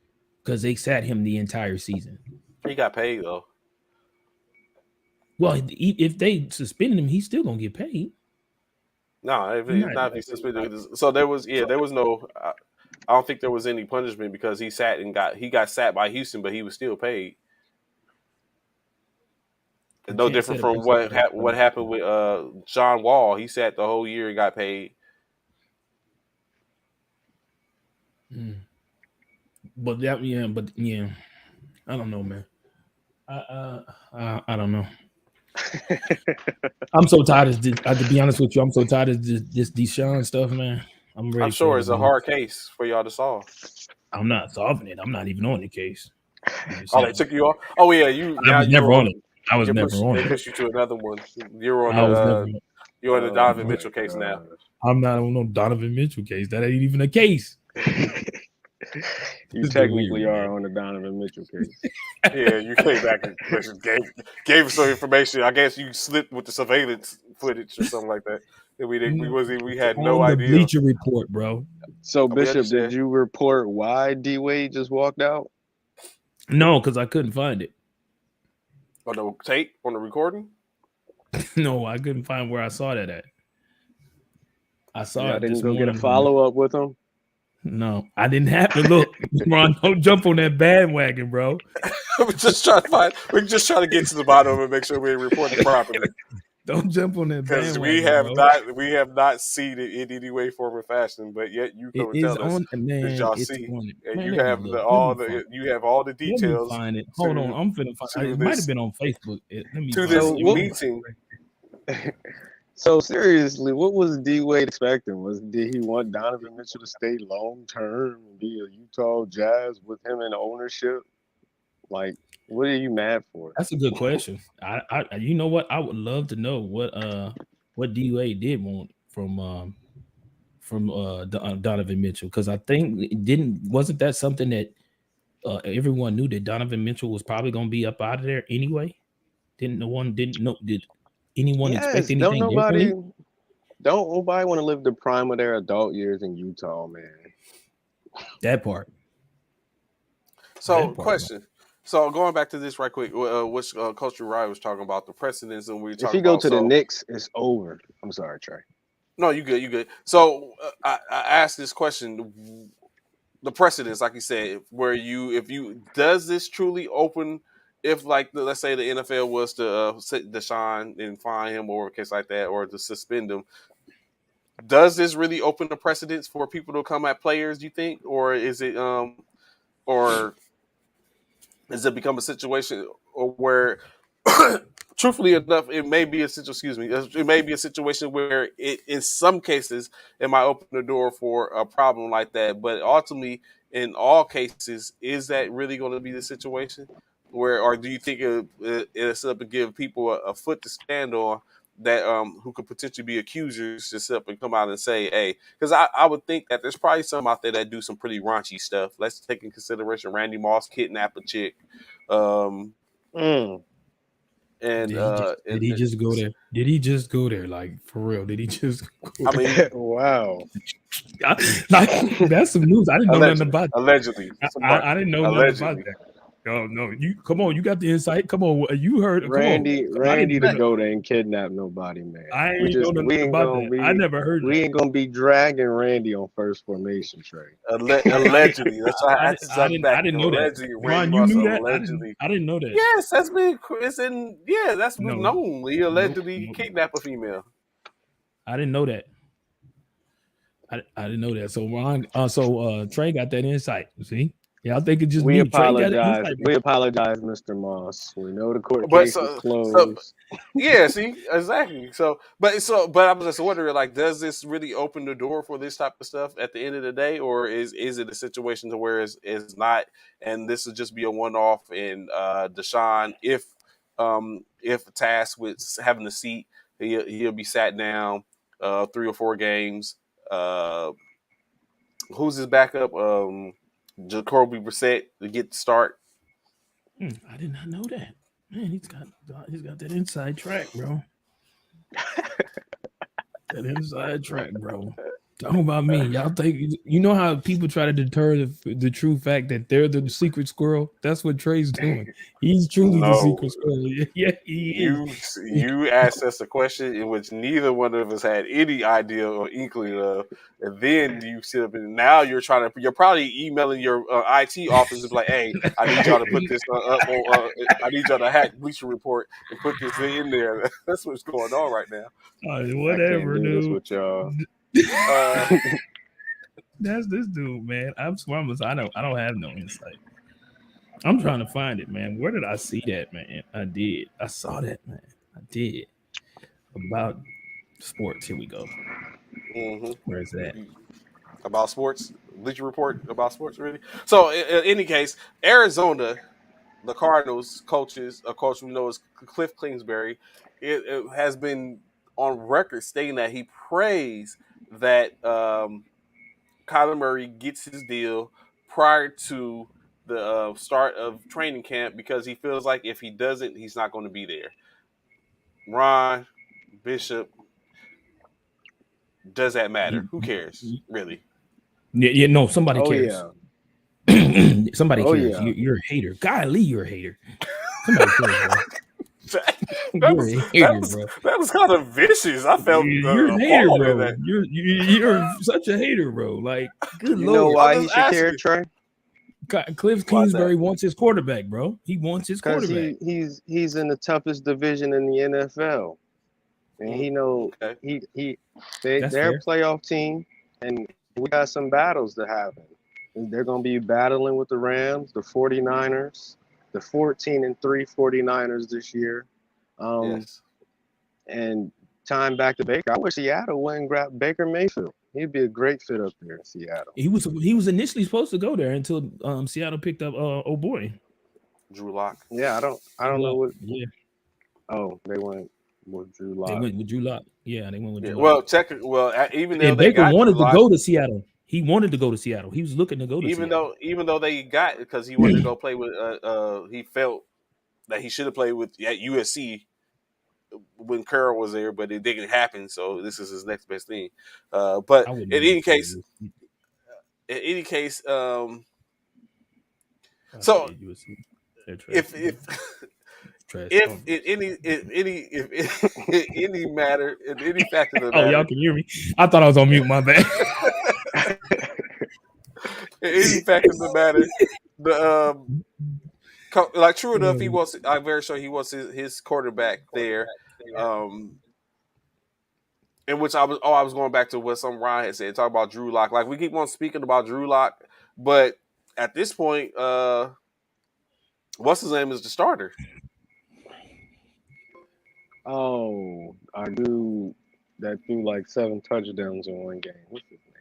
because they sat him the entire season. he got paid though. Well, if they suspended him, he's still gonna get paid. No, if He's it's not. not if he suspended. So there was no. I don't think there was any punishment because he got sat by Houston, but he was still paid. You No can't different set a from precedent. what happened with John Wall. He sat the whole year and got paid. But yeah, I don't know, man. I don't know. I'm so tired of this. To be honest with you, I'm so tired of this Deshaun stuff, man. I'm ready I'm for sure it it's to a be. hard case for y'all to solve. I'm not solving it. I'm not even on the case. I'm just Oh, they saying. took you off. Oh yeah, I was never you're on on. it. I was never on They it. pushed you to another one. You're on I was never. you're on the oh Donovan my Mitchell case now. gosh. I'm not on no Donovan Mitchell case. That ain't even a case. You It's technically delirious, man. are on the Donovan Mitchell case. Yeah, you came back and gave us some information. I guess you slipped with the surveillance footage or something like that. And we had no On the idea. Bleacher Report, bro. So We Bishop, did understand. you report why D Wade just walked out? No, because I couldn't find it. On the tape, on the recording? No, I couldn't find where I saw that at. I saw Yeah, I it didn't this go get a morning. follow up with him. No, I didn't have to look. Ron, don't jump on that bandwagon, bro. We're just trying to get to the bottom of it and make sure we're reporting properly. Don't jump on that Because bandwagon, bro. we have not seen it in any way, form, or fashion, but yet you It come and is tell us on, that man. y'all It's see, on it. and Man, you let me have look. Let me find. all the Let me details find it. Hold on, I'm finna find. to It might have this been on Facebook. Let me to find this So it. what? meeting. So seriously, what was D Wade expecting? Did he want Donovan Mitchell to stay long term and be a Utah Jazz with him in ownership? Like, what are you mad for? That's a good question. You know what? I would love to know what DUA did want from Donovan Mitchell, because I think wasn't that something that everyone knew that Donovan Mitchell was probably going to be up out of there anyway? Didn't know? Did anyone expect Yes, anything differently? don't nobody want to live the prime of their adult years in Utah, man. That part. So, That part, man. question. So, going back to this right quick, which Coach Uriah was talking about the precedents, and we were If talking he go about. to the So, Knicks, it's over. I'm sorry, Trey. no, you good, you good. So, I asked this question: the precedents, like you said, where if you does this truly open? If like let's say the NFL was to sit Deshaun and fine him or a case like that, or to suspend him, does this really open the precedents for people to come at players? Do you think, or is it or is it become a situation where, truthfully enough, it may be a situation where in some cases it might open the door for a problem like that, but ultimately, in all cases, is that really going to be the situation? Where, or do you think it's up to give people a foot to stand on that who could potentially be accusers just up and come out and say, hey, because I would think that there's probably some out there that do some pretty raunchy stuff. Let's take in consideration Randy Moss kidnap a chick. And did he just go there? Did he just go there? Like, for real? Did he just go I mean, wow. Like, that's some news. I didn't know nothing about that. Allegedly. I didn't know nothing about that. No, you come on, you got the insight. Come on, you heard. Randy the go. GOAT ain't kidnap nobody, man. I ain't know nothing about that. I never heard. We ain't gonna be dragging Randy on first formation, Trey. Allegedly, that's why I didn't know that. Ron, you knew that? I didn't know that. Yes, that's been. It's in. Yeah, that's been known. He allegedly kidnapped a female. I didn't know that. I didn't know that. So Ron, Trey got that insight. See, yeah, I think it just we apologize. We apologize, Mr. Moss. We know the court case is closed. Yeah, see, exactly. But I was just wondering, like, does this really open the door for this type of stuff at the end of the day, or is it a situation to where it's not, and this will just be a one-off? And Deshaun, if tasked with having a seat, he'll be sat down 3 or 4 games. Who's his backup? Jacoby Brissett to get the start. I did not know that. Man, he's got that inside track, bro. That inside track, bro. Talking about me, y'all think you know how people try to deter the true fact that they're the secret squirrel? That's what Trey's doing. He's truly the secret squirrel. Yeah, he is. You asked us a question in which neither one of us had any idea or inkling of, and then you sit up and now you're probably emailing your IT office and be like, "Hey, I need y'all to put this up. I need y'all to hack Bleacher Report and put this in there." That's what's going on right now. Whatever, dude. This with y'all. That's this dude, man. I promise I don't have no insight. I'm trying to find it, man. Where did I see that, man? I saw that, man. I did. About sports. Here we go. Mm-hmm. Where is that? About sports? Bleacher Report about sports, really? So, in any case, Arizona, the Cardinals coaches, a coach we know is Cliff Kingsbury, it has been on record stating that he prays that Kyler Murray gets his deal prior to the start of training camp because he feels like if he doesn't, he's not going to be there. Ron, Bishop, does that matter? Who cares, really? Yeah, no, somebody cares. Yeah. Somebody cares. Yeah. You're a hater. Golly, you're a hater. Somebody cares, bro. That was kind of vicious. I felt you're a hater, bro. You're such a hater, bro. Like, good you Lord. know why he should care, Trey? Cliff Kingsbury wants his quarterback, bro. He wants his quarterback. He's in the toughest division in the NFL, and he know they're a playoff team, and we got some battles to happen. They're going to be battling with the Rams, the 49ers. The 14-3 49ers this year. Yes. And time back to Baker. I wish Seattle went and grabbed Baker Mayfield. He'd be a great fit up there in Seattle. He was initially supposed to go there until Seattle picked up Drew Lock. Yeah, I don't know what. Yeah. Oh, they went with Drew Lock. They went with Drew Lock. Yeah, they went with Drew Lock. Well, even though Baker wanted to go to Seattle. He wanted to go to Seattle. He was looking to go to Seattle. Even though they got it because he wanted to go play with he felt that he should have played with at USC when Carroll was there, but it didn't happen. So this is his next best thing. But in any case, so if any matter in any fact of the matter, y'all can hear me. I thought I was on mute. My bad. Any fact of the matter, like true enough, I'm very sure he wants his quarterback there. In which I was going back to what some Ryan had said, talk about Drew Lock. Like we keep on speaking about Drew Lock, but at this point, what's his name is the starter? Oh, our dude that threw like 7 touchdowns in one game. What's his name?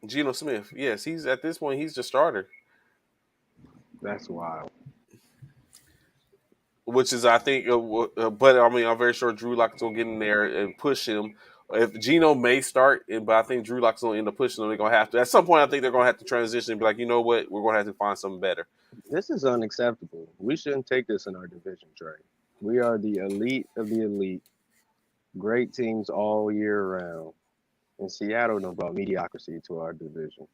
Geno Smith. Yes, he's at this point he's the starter. That's wild. which is I think, but I mean I'm very sure Drew Lock's gonna get in there and push him. If Geno may start, but I think Drew Lock's gonna end up pushing him. They're gonna have to at some point. I think they're gonna have to transition and be like, you know what, we're gonna have to find something better. This is unacceptable. We shouldn't take this in our division, Trey. We are the elite of the elite. Great teams all year round. And Seattle done brought mediocrity to our division.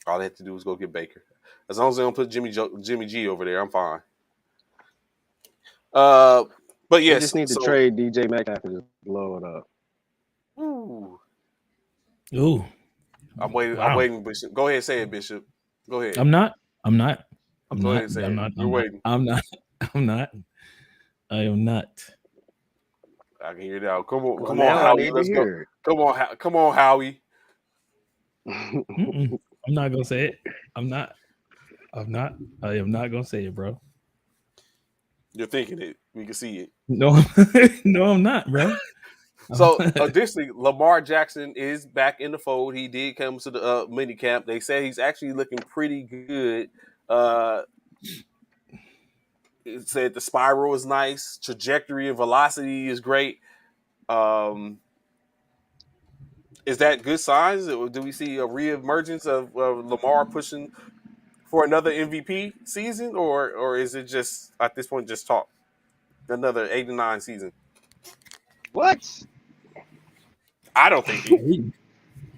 All they have to do is go get Baker. As long as they don't put Jimmy G over there, I'm fine. But yes, we just need to trade DJ Metcalf and just blow it up. Ooh. I'm waiting. Wow. I'm waiting, Bishop. Go ahead and say it, Bishop. Go ahead. I'm not. Go ahead and say it. You're waiting. I'm not. I am not. I can hear it now. Come on, Howie. Let's go. Come on, Howie. I'm not gonna say it. I'm not. I am not gonna say it, bro. You're thinking it. We can see it. No, no, I'm not, bro. So additionally, Lamar Jackson is back in the fold. He did come to the mini camp. They say he's actually looking pretty good. It said the spiral is nice, trajectory and velocity is great. Is that good signs? Do we see a reemergence of Lamar pushing for another MVP season, or is it just at this point just talk? Another 8-9 season. What? I don't think he.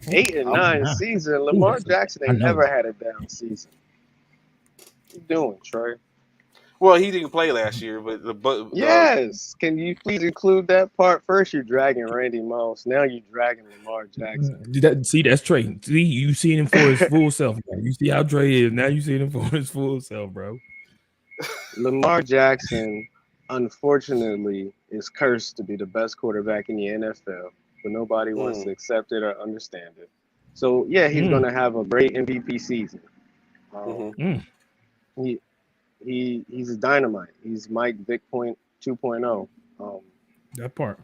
8 and 9 season. Lamar Jackson ain't never had a down season. What you doing, Trey? Well, he didn't play last year, but yes. Can you please include that part? First, you're dragging Randy Moss. Now you're dragging Lamar Jackson. See, that's Trey. See, you seen him for his full self. Bro. You see how Trey is. Now you see him for his full self, bro. Lamar Jackson, unfortunately, is cursed to be the best quarterback in the NFL, but nobody wants to accept it or understand it. So, yeah, he's going to have a great MVP season. He's a dynamite. He's Mike Vick 2.0. That part.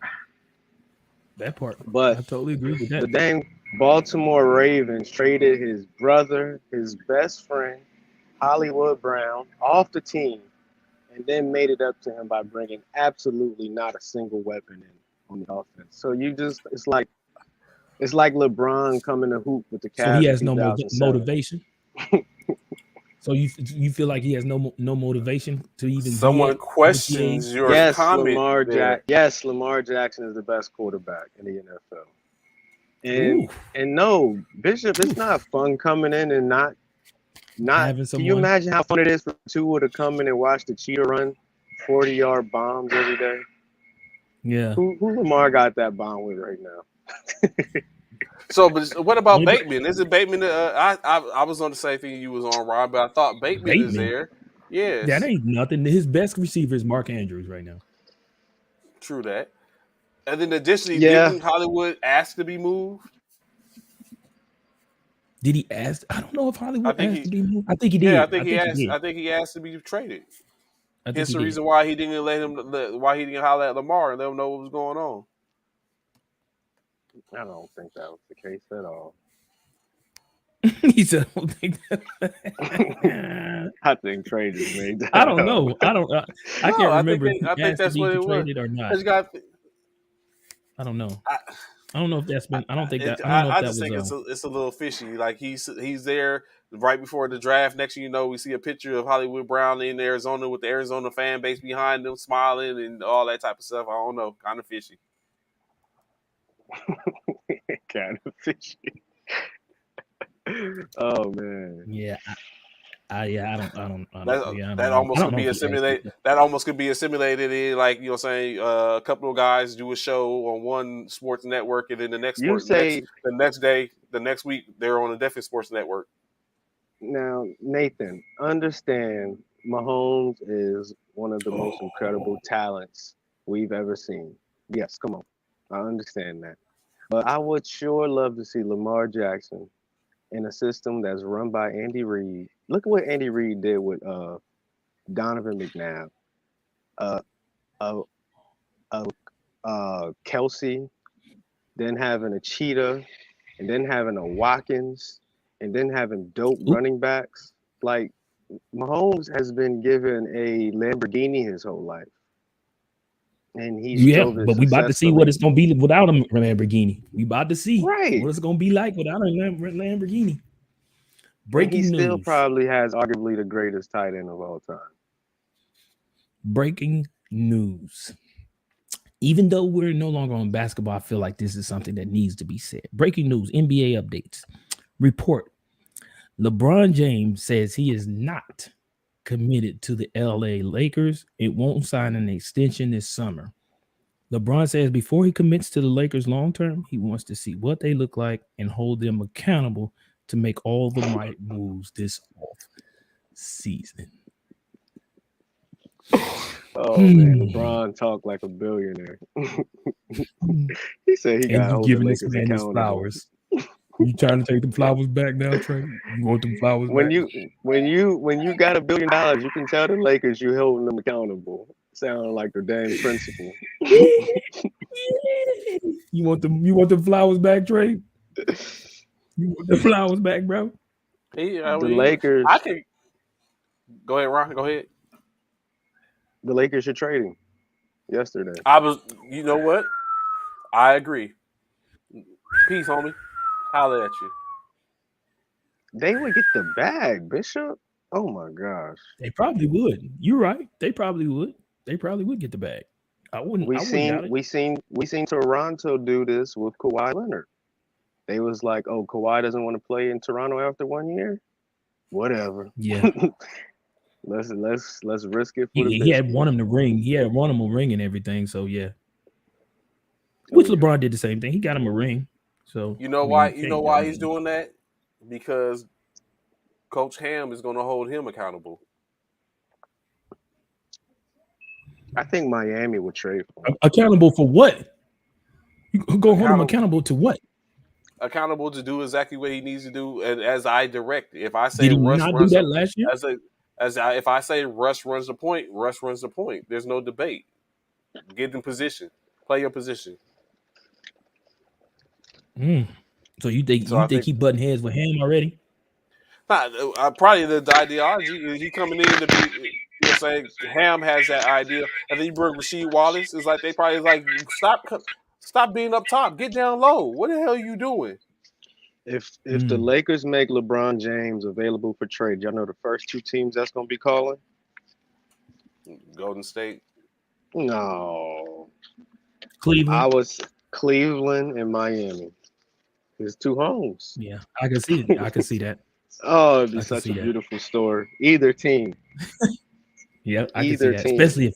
But I totally agree with that. The dang Baltimore Ravens traded his brother, his best friend, Hollywood Brown, off the team, and then made it up to him by bringing absolutely not a single weapon in on the offense. So it's like LeBron coming to hoop with the Cavs. So he has no motivation. So you feel like he has no motivation to even. Someone questions your comment. Lamar Jackson is the best quarterback in the NFL. And no, Bishop, it's not fun coming in and not. Can you imagine how fun it is for Tua to come in and watch the cheetah run 40-yard bombs every day? Yeah. Who Lamar got that bomb with right now? So, but what about Bateman? Is it Bateman? I was on the same thing you was on, Rob, but I thought Bateman is there. Yes. That ain't nothing. His best receiver is Mark Andrews right now. True that. And then additionally, didn't Hollywood ask to be moved? Did he ask? I don't know if Hollywood asked to be moved. I think he did. Yeah, I think he asked to be traded. That's the reason why he didn't holler at Lamar and let him know what was going on. I don't think that was the case at all. He said, "I don't think that." I think trade is made. I don't know. I can't remember. I think that's what it was. Or not. I don't know. I don't know if that's been. I don't think that. I just think it's a little fishy. Like he's there right before the draft. Next thing you know, we see a picture of Hollywood Brown in Arizona with the Arizona fan base behind them, smiling and all that type of stuff. I don't know, kind of fishy. Kind of fishy. Oh man. Yeah. I don't. That almost could be assimilated. That almost could be assimilated in, like, you know, what I'm saying a couple of guys do a show on one sports network, and then the next week they're on a different sports network. Now, Nathan, understand, Mahomes is one of the most incredible talents we've ever seen. Yes, come on, I understand that, but I would sure love to see Lamar Jackson in a system that's run by Andy Reid. Look at what Andy Reid did with Donovan McNabb, Kelsey, then having a Cheetah, and then having a Watkins, and then having dope running backs. Like, Mahomes has been given a Lamborghini his whole life, and he's Yeah, drove it but we about to see what successfully. it's gonna be without a Lamborghini. We about to see Right, what it's gonna be like without a Lamborghini. and he Breaking still news. probably has arguably the greatest tight end of all time. Breaking news. Even though we're no longer on basketball, I feel like this is something that needs to be said. Breaking news, NBA updates. Report. LeBron James says he is not committed to the LA Lakers. It won't sign an extension this summer. LeBron says before he commits to the Lakers long term, he wants to see what they look like and hold them accountable to make all the right moves this off season. Oh man, LeBron talked like a billionaire. He said he And got to you hold the giving this Lakers man his accountable. flowers. You trying to take the flowers back now, Trey? You want them flowers When back? you got $1 billion, you can tell the Lakers you holding them accountable. Sound like the dang principal. You want the flowers back, Trey? You want the flowers back, bro? I The Lakers, can go ahead, Ron. Go ahead. the Lakers should trade him yesterday. You know what? I agree. Peace, homie. Holla at you. They would get the bag, Bishop. Oh my gosh. They probably would. You're right. They probably would. They probably would get the bag. I wouldn't doubt it. We seen Toronto do this with Kawhi Leonard. They was like, oh, Kawhi doesn't want to play in Toronto after 1 year. Whatever. Yeah. let's risk it for the He had biscuit. won him the ring. He had won him a ring and everything. So yeah. Which LeBron did the same thing. He got him a ring. So you know why? You know why he's doing that? Because Coach Ham is going to hold him accountable. I think Miami would trade for him. Accountable for what? You go hold him accountable to what? Accountable to do exactly what he needs to do, and as I direct. If I say did he Russ not runs do that last year? If I say Russ runs the point, Russ runs the point. There's no debate. Get in position. Play your position. So you think he butting heads with Ham already? Probably the ideology. He coming in to be. You know, saying Ham has that idea, and then you bring Rasheed Wallace. It's like they probably like stop being up top. Get down low. What the hell are you doing? If the Lakers make LeBron James available for trade, y'all know the first two teams that's gonna be calling? Golden State. No. Cleveland. I was Cleveland and Miami. His two homes. Yeah, I can see it. I can see that. Oh, it'd be such a beautiful story. Either team. Yeah, I can see that. Team. Especially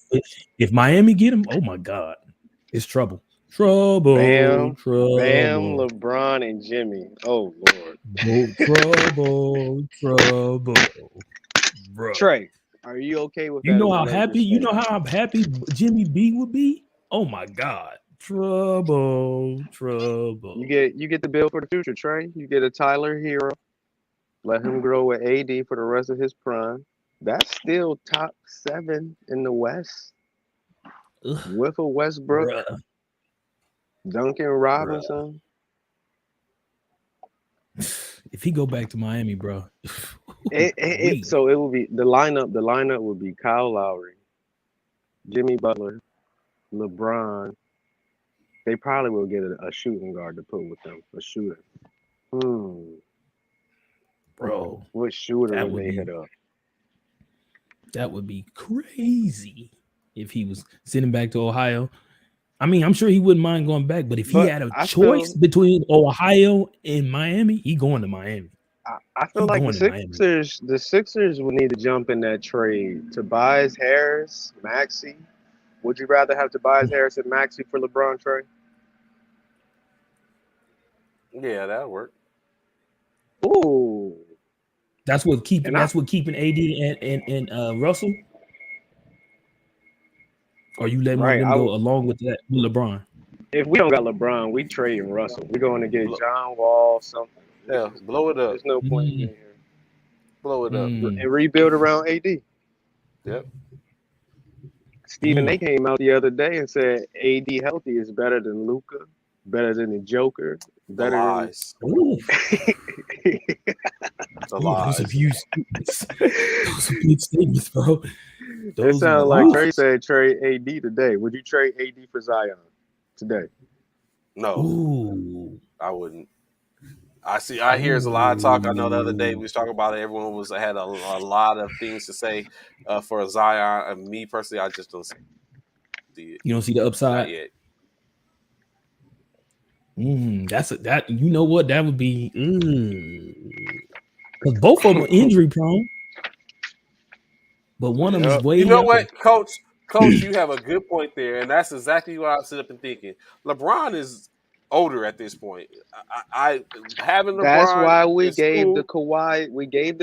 if Miami get him. Oh my God, it's trouble. Trouble. Bam, trouble. Bam, LeBron, and Jimmy. Oh Lord. Trouble. Bro. Trey, are you okay with that? You know how happy Jimmy B would be? Oh my God. Trouble. You get the bill for the future, Trey. You get a Tyler Hero. Let him grow with AD for the rest of his prime. That's still top 7 in the West. With a Westbrook. Bruh. Duncan Robinson. If he go back to Miami, bro. So it will be the lineup would be Kyle Lowry, Jimmy Butler, LeBron. They probably will get a shooting guard to put with them, a shooter. Bro, what shooter would they hit up? That would be crazy if he was sitting back to Ohio. I mean, I'm sure he wouldn't mind going back, but if he had a choice between Ohio and Miami, he going to Miami. I feel like the Sixers would need to jump in that trade. Tobias Harris, Maxey. Would you rather have Tobias Harris and Maxey for LeBron trade? Yeah, that'll work. Ooh. That's what keeping AD and Russell. Or you letting them go along with that with LeBron? If we don't got LeBron, we trading Russell. We're going to get John Wall, something. Yeah, blow it up. There's no point in here. Blow it up. And rebuild around AD. Yep. Stephen A came out the other day and said AD healthy is better than Luka, better than the Joker, better lies. Who those lies. abuse statements. Those are big statements, bro. It sounds like Trey said trade AD today. Would you trade AD for Zion today? No, Ooh. I wouldn't. I hear a lot of talk. I know the other day we was talking about it. Everyone had a lot of things to say for Zion. And me personally, I just don't see it. You don't see the upside? Not yet. That you know what that would be because both of them are injury prone, but one of them is way. You know what, Coach, you have a good point there, and that's exactly what I was sitting up and thinking. LeBron is older at this point. I having LeBron. That's why we gave cool. the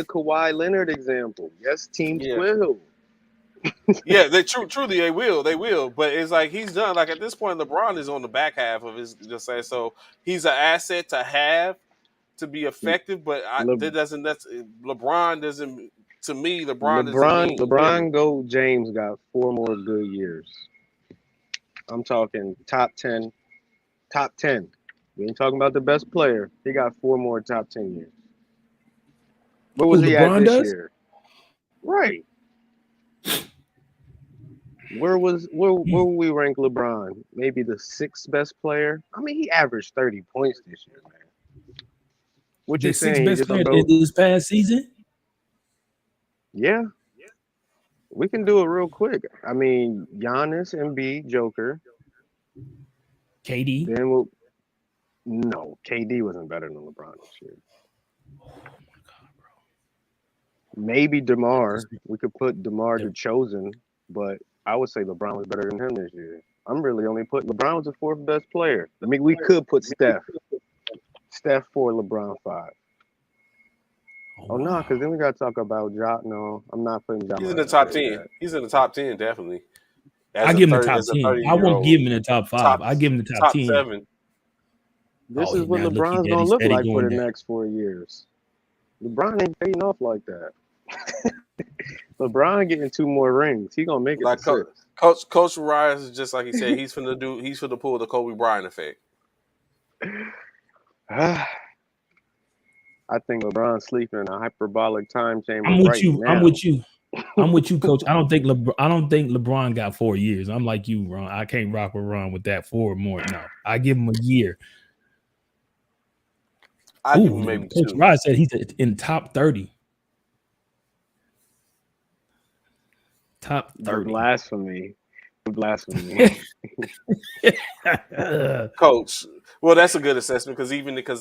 Kawhi Leonard example. Yes, teams will. Yeah, truly they will. But it's like he's done. Like at this point, LeBron is on the back half of his. Just say so. He's an asset to have to be effective, but LeBron doesn't. To me, LeBron James got 4 more good years. I'm talking top 10. We ain't talking about the best player. He got 4 more top 10 years. What was he at this year? Right. Where we rank LeBron? Maybe the 6th best player. I mean, he averaged 30 points this year, man. What you saying? The 6th best player this past season? Yeah. We can do it real quick. I mean, Giannis, Embiid, Joker. KD. Then no, KD wasn't better than LeBron this year. Oh my God, bro. Maybe DeMar. We could put DeMar to chosen, but I would say LeBron was better than him this year. I'm really only putting LeBron was the 4th best player. I mean, we could put Steph 4, LeBron 5. Oh no, because then we got to talk about Ja. No, I'm not putting Ja. He's in the top 10. He's in the top 10, definitely. I give him the top 10. I won't give him the top 5. I give him the top 10. 7. This is what LeBron's going to look like for the next 4 years. LeBron ain't fading off like that. LeBron getting 2 more rings. He going to make it like Coach Ryan is just like he said, he's finna pull the Kobe Bryant effect. I think LeBron's sleeping in a hyperbolic time chamber. I'm with you, Coach. I don't think LeBron got 4 years. I'm like you, Ron. I can't rock with Ron with that 4 or more. No, I give him a year. I give him maybe Coach 2. Ryan said he's in top 30. Top 30. Blasphemy. Coach. Well, that's a good assessment because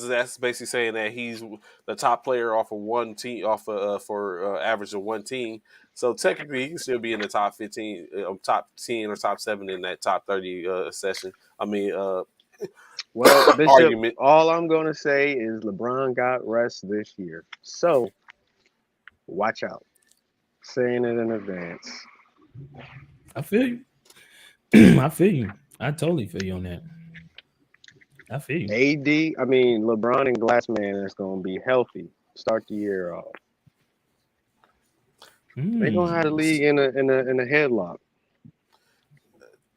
that's basically saying that he's the top player off of one team, for average of one team. So technically, he can still be in the top 15, top 10, or top 7 in that top 30 session. I mean, well, Bishop, argument. All I'm going to say is LeBron got rest this year, so watch out. Saying it in advance. I feel you. I totally feel you on that. I feel you. AD, I mean, LeBron and Glassman is going to be healthy. Start the year off. They're going to have the league in a headlock.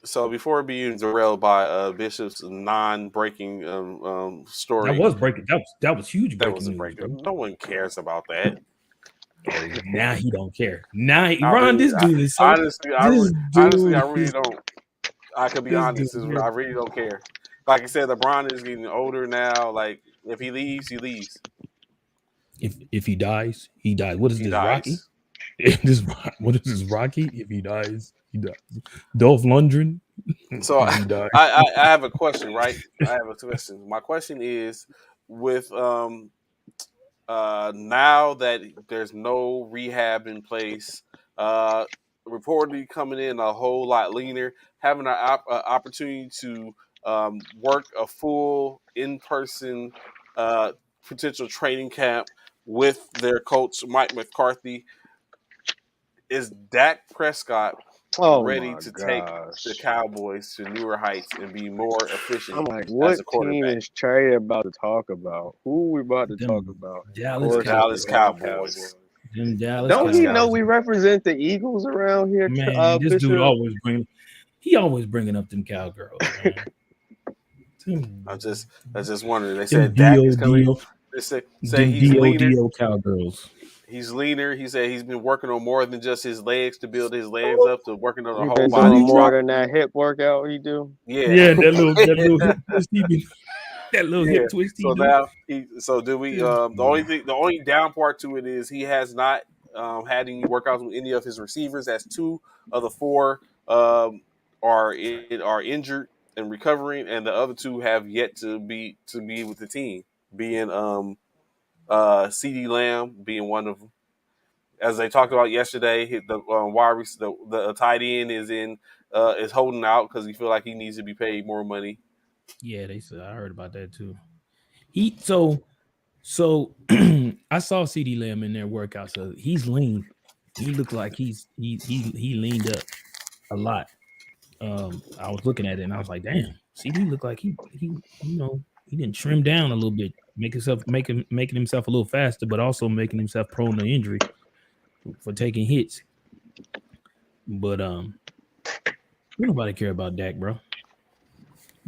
So before being derailed by Bishop's non-breaking story, that was huge. That was a breaking. No one cares about that. Now he don't care. Ron, this dude is so. Honestly, I really don't. I could be honest. I really don't care. Like I said, LeBron is getting older now. Like if he leaves, he leaves. If he dies, he dies. What is this, Rocky? What is this, Rocky? If he dies, he dies. Dolph Lundgren. So I have a question, right? I have a question. My question is, with now that there's no rehab in place, reportedly coming in a whole lot leaner, having an opportunity to work a full in-person potential training camp with their coach Mike McCarthy. Is Dak Prescott ready to take the Cowboys to newer heights and be more efficient? I'm like, what team is Trey about to talk about? Who are we about to talk about? Dallas Cowboys. Don't he know we represent the Eagles around here? Man, this dude always bringing up them cowgirls. I just wondering. They said Dak is coming. Say Them he's leaner. DODO cowgirls. He's leaner. He said he's been working on more than just his legs to build his legs up to working on the He whole been body. doing He's more dropping. than that hip workout he do. Yeah, Yeah, that little hip twist he be, that little yeah. hip twist he So do. now, do we? The only down part to it is he has not had any workouts with any of his receivers. As 2 of the 4 are injured and recovering, and the other 2 have yet to be with the team. Being CD Lamb being one of them. As they talked about yesterday, the tight end is holding out because he feel like he needs to be paid more money. Yeah, they said I heard about that too. So I saw CD Lamb in their workout. So he's lean. He looked like he leaned up a lot. I was looking at it and I was like, damn, CD looked like he he didn't trim down a little bit, making himself a little faster, but also making himself prone to injury for taking hits. But nobody care about Dak, bro.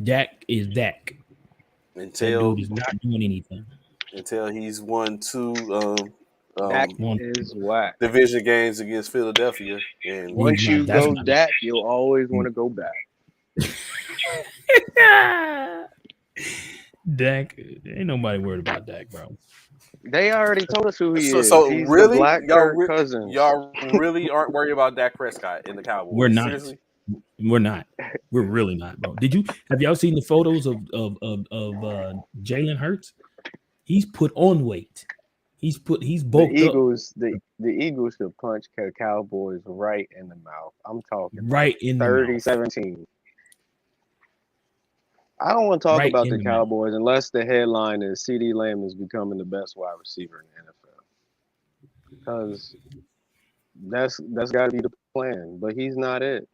Dak is Dak. That dude is not doing anything until he's won 2 Dak is whack. division games against Philadelphia. And Once you go Dak, you'll always want to go back. Dak, ain't nobody worried about Dak, bro. They already told us who he is. So He's really, the Black Kirk Cousins. Y'all really aren't worried about Dak Prescott in the Cowboys? We're not. Seriously? We're not. We're really not, bro. Have y'all seen the photos of Jalen Hurts? He's put on weight. He's bulked the Eagles should punch the Cowboys right in the mouth. I'm talking right in 30-17. I don't want to talk about the Cowboys unless the headline is CD Lamb is becoming the best wide receiver in the NFL. Because that's got to be the plan, but he's not it.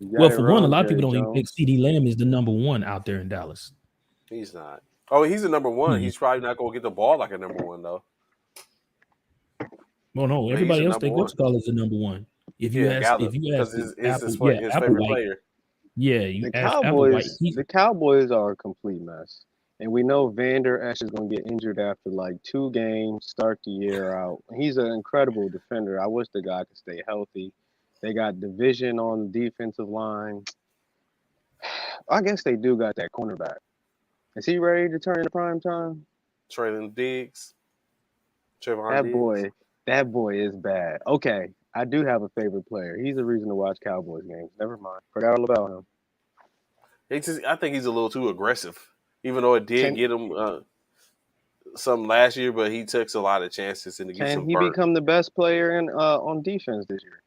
Well, for one, a lot of people don't even think CD Lamb is the number 1 out there in Dallas. He's not. Oh, he's the number 1. He's probably not going to get the ball like a number 1 though. Well, no, everybody else think what's called is the number 1. If you ask his favorite player. Yeah, the Cowboys are a complete mess. And we know Vander Esch is going to get injured after like 2 games, start the year out. He's an incredible defender. I wish the guy could stay healthy. They got division on the defensive line. I guess they do got that cornerback. Is he ready to turn into prime time? Traylon Diggs. That boy is bad. Okay, I do have a favorite player. He's a reason to watch Cowboys games. Never mind. Forgot all about him. I think he's a little too aggressive, even though it did get him some last year, but he takes a lot of chances and can he become the best player on defense this year?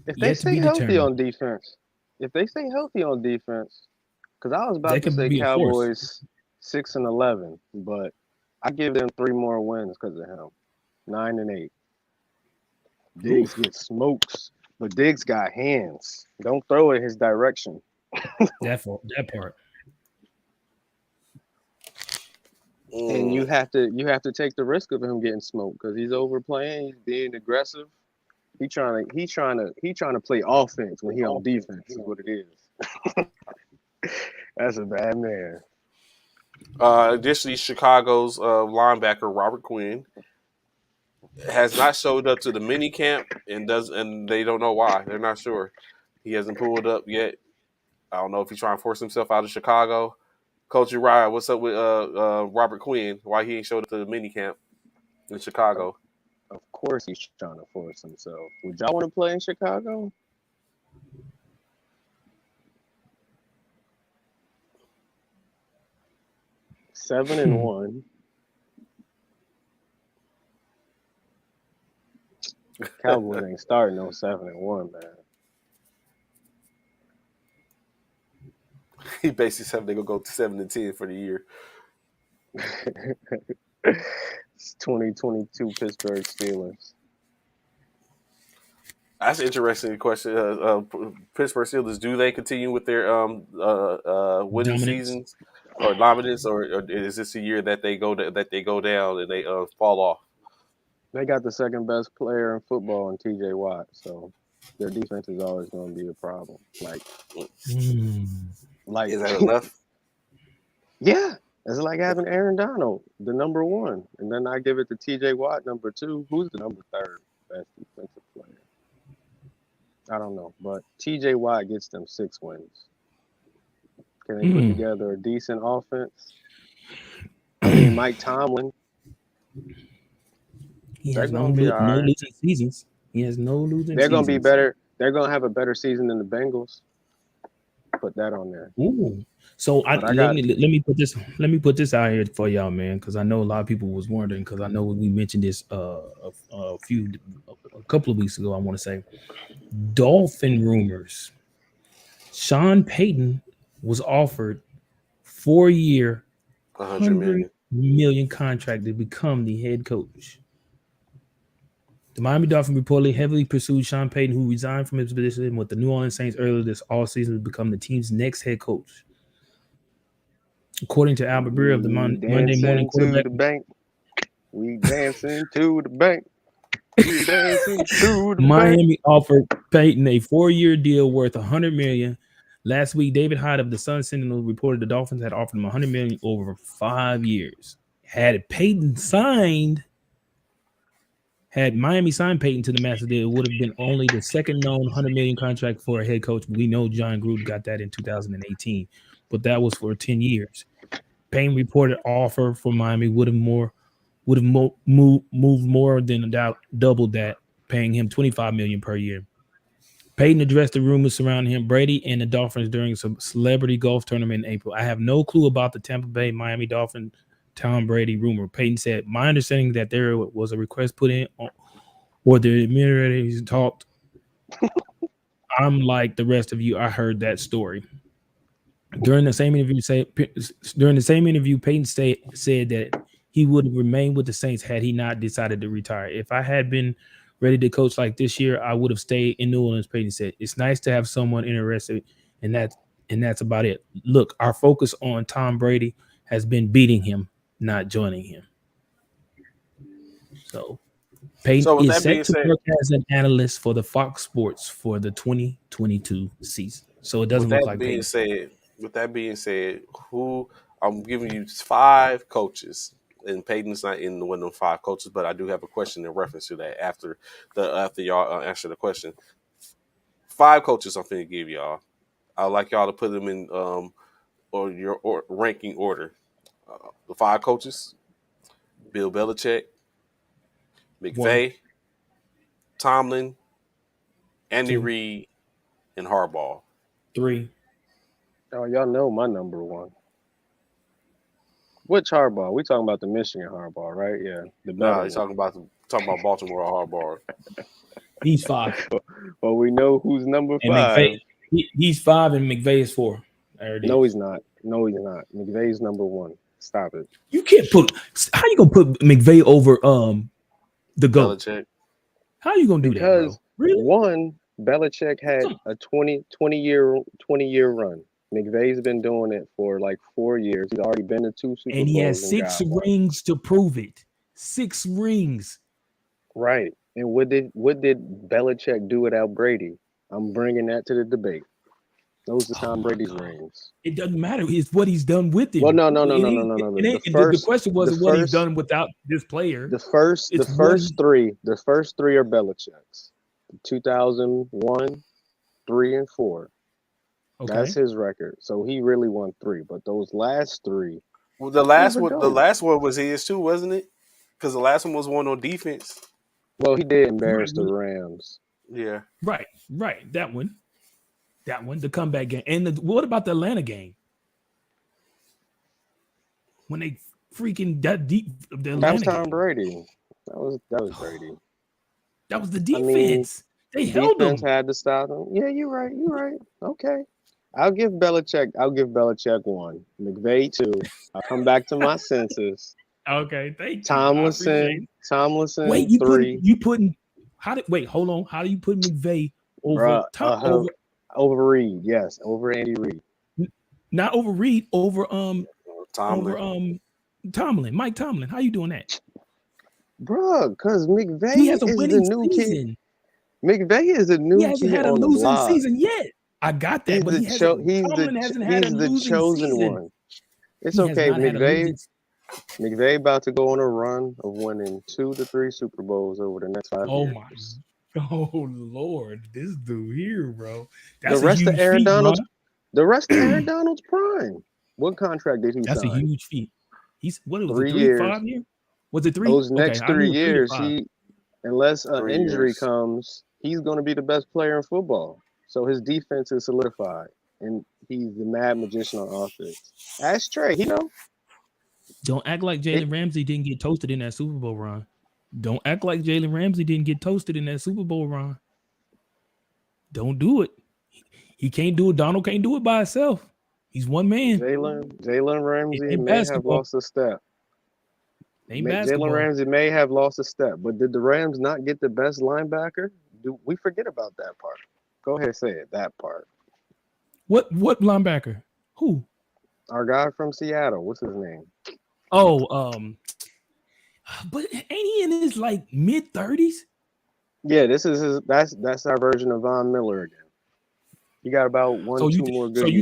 If they stay healthy on defense, because I was about to say Cowboys 6-11, but I give them 3 more wins because of him. 9-8. Diggs gets smokes, but Diggs got hands. Don't throw it his direction. that part. And you have to take the risk of him getting smoked because he's overplaying, he's being aggressive. He trying to play offense when he on defense is what it is. That's a bad man. Additionally, Chicago's linebacker Robert Quinn has not showed up to the mini camp and they don't know why. They're not sure. He hasn't pulled up yet. I don't know if he's trying to force himself out of Chicago. Coach Uriah, what's up with Robert Quinn? Why he ain't showed up to the mini camp in Chicago? Of course he's trying to force himself. Would y'all want to play in Chicago? Seven and 1. Cowboys ain't starting no 7-1, man. He basically said they're gonna go 7-10 for the year. It's 2022 Pittsburgh Steelers. That's an interesting question. Pittsburgh Steelers, do they continue with their winning seasons or dominance, or is this a year that they go down and they fall off? They got the second best player in football in TJ Watt, so their defense is always going to be a problem. Like is that enough? Yeah, it's like having Aaron Donald, the number one, and then I give it to T.J. Watt, number two. Who's the number third best defensive player? I don't know, but T.J. Watt gets them 6 wins. Can they put together a decent offense? I mean, Mike Tomlin. He has no losing seasons. He has no losing seasons. They're going to be better. They're going to have a better season than the Bengals. Put that on there. Ooh. So let me put this out here for y'all, man, because I know a lot of people was wondering, because I know we mentioned this a couple of weeks ago. I want to say Dolphin rumors. Sean Payton was offered 4-year, $100 million contract to become the head coach. The Miami Dolphins reportedly heavily pursued Sean Payton, who resigned from his position with the New Orleans Saints earlier this offseason to become the team's next head coach. According to Albert Breer of the Monday Morning Quarterback. To the bank. We dancing to the bank. We dancing to the Miami bank. offered Payton a 4-year deal worth $100 million. Last week, David Hyde of the Sun Sentinel reported the Dolphins had offered him $100 million over 5 years. Had Payton signed, had Miami signed Payton to the master deal, it would have been only the second known $100 million contract for a head coach. We know John Gruden got that in 2018, but that was for 10 years. Payton reported offer for Miami would have moved more than double that, paying him $25 million per year. Payton addressed the rumors surrounding him, Brady, and the Dolphins during some celebrity golf tournament in April. I have no clue about the Tampa Bay Miami Dolphin Tom Brady rumor. Payton said, my understanding that there was a request put in or the administrators talked. I'm like the rest of you. I heard that story. During the same interview, Payton said that he would have remained with the Saints had he not decided to retire. If I had been ready to coach like this year, I would have stayed in New Orleans, Payton said. It's nice to have someone interested, and that's about it. Look, our focus on Tom Brady has been beating him, not joining him. So Payton is set to work as an analyst for the Fox Sports for the 2022 season. So it doesn't look like Payton. With that being said, who I'm giving you 5 coaches, and Payton's not in one of them 5 coaches, but I do have a question in reference to that after y'all answer the question. 5 coaches I'm going to give y'all. I'd like y'all to put them in your ranking order. The 5 coaches: Bill Belichick, McVay, Tomlin, Andy Reid, and Harbaugh. 3. Oh, y'all know my number 1. Which Harbaugh? We talking about the Michigan Harbaugh, right? Yeah. He's talking about Baltimore Harbaugh. He's 5. Well, we know who's number 5. He's 5 and McVay is 4. No, he's not. McVay's number 1. Stop it. You can't put. How you gonna put McVay over the GOAT? Belichick. How you gonna do that, bro? Really? One, Belichick had a 20-year run. McVay's been doing it for like 4 years. He's already been to 2 Super Bowls. And he has 6 rings to prove it. 6 rings. Right. And what did Belichick do without Brady? I'm bringing that to the debate. Those are Tom Brady's rings. It doesn't matter. It's what he's done with it. Well, no. The question wasn't what he's done without this player. The first 3 are Belichick's. 2001, 3, and 4. Okay. That's his record. So he really won 3. But those last 3. Well, the last one was his too, wasn't it? Because the last one was one on defense. Well, he did embarrass the Rams. Yeah. Right. That one, the comeback game. And what about the Atlanta game? When they freaking that deep, the Atlanta that was Tom game. Brady. That was Brady. That was the defense. They held them. Defense had to stop them. Yeah, you're right. Okay. I'll give Belichick 1. McVay 2. I'll come back to my senses. Okay, thank you. Tomlinson. Wait, 3. Hold on. How do you put McVay over over Reid? Yes, over Andy Reid. Not over Reid, over Tomlin. Tomlin. Mike Tomlin. How you doing that? Bro, because McVay is the new kid. McVay is a new kid. He hasn't had a losing season yet. I got that, but Tomlin hasn't had a losing chosen season. one. It's He has okay. not had a losing. McVay about to go on a run of winning 2 to 3 Super Bowls over the next 5 Oh years. my, oh Lord, this dude here, bro. The That's a rest of huge Aaron feat, Donald's, Ron. the rest of Aaron Donald's prime. What contract did he That's a sign? huge feat. He's what was it? 3 3, years. 5 years? Was it 3? Those Okay, next I 3 knew it 3 or years, 5. unless an 3 injury years. comes, he's going to be the best player in football. So his defense is solidified, and he's the mad magician on offense. Ask Trey, he know. Don't act like Jalen Ramsey didn't get toasted in that Super Bowl run. Don't act like Jalen Ramsey didn't get toasted in that Super Bowl run. Don't do it. He can't do it. Donald can't do it by himself. He's one man. Jalen Ramsey It ain't may have basketball. lost a step. It ain't Jalen basketball. Ramsey may have lost a step, but did the Rams not get the best linebacker? Do we forget about that part? Go ahead and say it, that part. What linebacker? Who? Our guy from Seattle. What's his name? Oh, but ain't he in his like mid-30s? Yeah, this is his. That's our version of Von Miller again. He got about 2 more good years.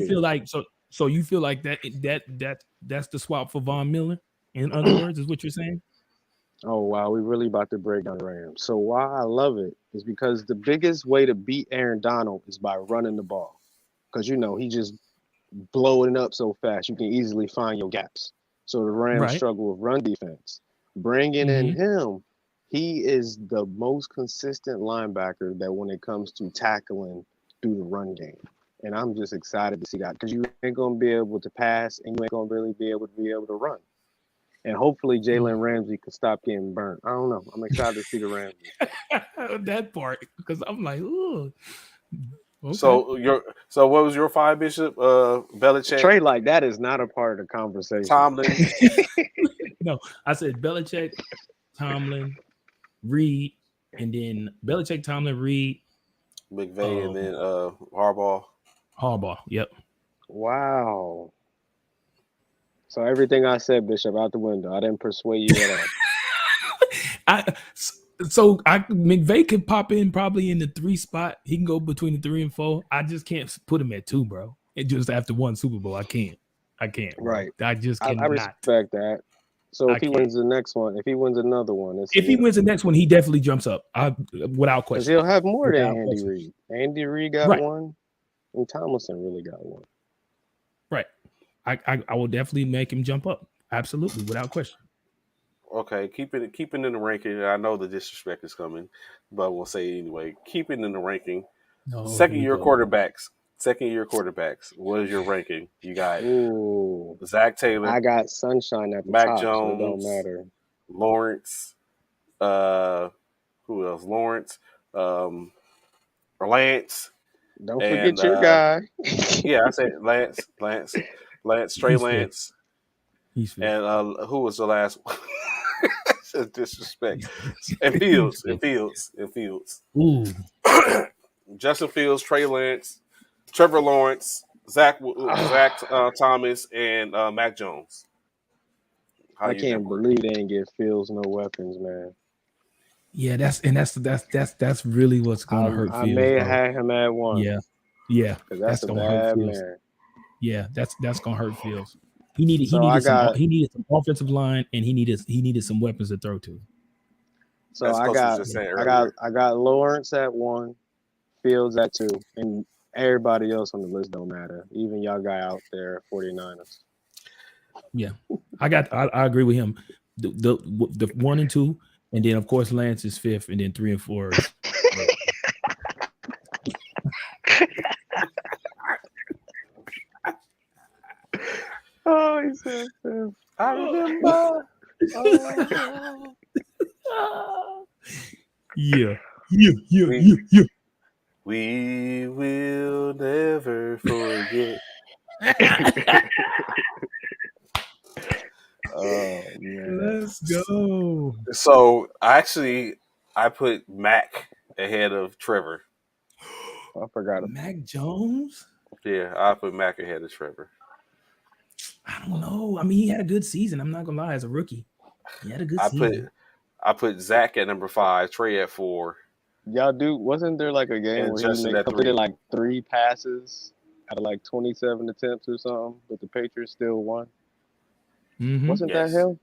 So you feel like that's the swap for Von Miller? In other words, is what you're saying? Oh wow, we really about to break down the Rams. So why I love it is because the biggest way to beat Aaron Donald is by running the ball, because he just blowing it up so fast you can easily find your gaps. So the Rams struggle with run defense. Bringing in him, he is the most consistent linebacker that when it comes to tackling through the run game. And I'm just excited to see that because you ain't gonna be able to pass and you ain't gonna really be able to run. And hopefully Jalen Ramsey can stop getting burnt. I don't know. I'm excited to see the Rams. That part, because I'm like, ooh. Okay. So what was your 5, Bishop? Belichick. Trey, like that is not a part of the conversation. Tomlin. No, I said Belichick, Tomlin, Reed, and then Belichick, Tomlin, Reed, McVay, and then Harbaugh. Harbaugh. Yep. Wow. So everything I said, Bishop, out the window. I didn't persuade you at all. McVay could pop in probably in the 3 spot. He can go between the 3 and 4. I just can't put him at 2, bro. It just after one Super Bowl, I can't. Bro. Right. I just cannot. I respect that. So if he wins the next one, if he wins another one, if he wins the next one, he definitely jumps up. Without question. Because he'll have more than Andy Reid. Andy Reid got one, and Tomlinson really got one. Right. I will definitely make him jump up. Absolutely, without question. Okay, keeping in the ranking. I know the disrespect is coming, but we'll say it anyway. Keeping in the ranking. Second year quarterbacks. What is your ranking? You got Zach Taylor. I got Sunshine at the Mac top, Jones, so it don't matter. Lawrence. Who else? Lawrence. Lance. Don't forget your guy. Yeah, I said Lance, Trey Lance. And who was the last one? Disrespect. And Fields. Ooh. Justin Fields, Trey Lance, Trevor Lawrence, Zach Thomas, and Mac Jones. I can't believe they didn't give Fields no weapons, man. Yeah, that's really what's going to hurt Fields. I may have had him at 1. Yeah, that's going to hurt Fields. Man. Yeah, that's going to hurt Fields. He needed some offensive line, and he needed some weapons to throw to. So I got Lawrence at 1, Fields at 2, and everybody else on the list don't matter. Even y'all guy out there, 49ers. Yeah, I agree with him. The 1 and 2, and then of course Lance is 5th, and then 3 and 4 is. Oh, he said, I remember. Yeah. We will never forget. Oh man, let's go. So I put Mac ahead of Trevor. I forgot Mac Jones. Yeah, I put Mac ahead of Trevor. I don't know. I mean, he had a good season. I'm not gonna lie, as a rookie, he had a good season. I put Zach at number 5, Trey at 4. Y'all wasn't there like a game where he completed like 3 passes out of like 27 attempts or something, but the Patriots still won? Mm-hmm. Wasn't that Yes. him?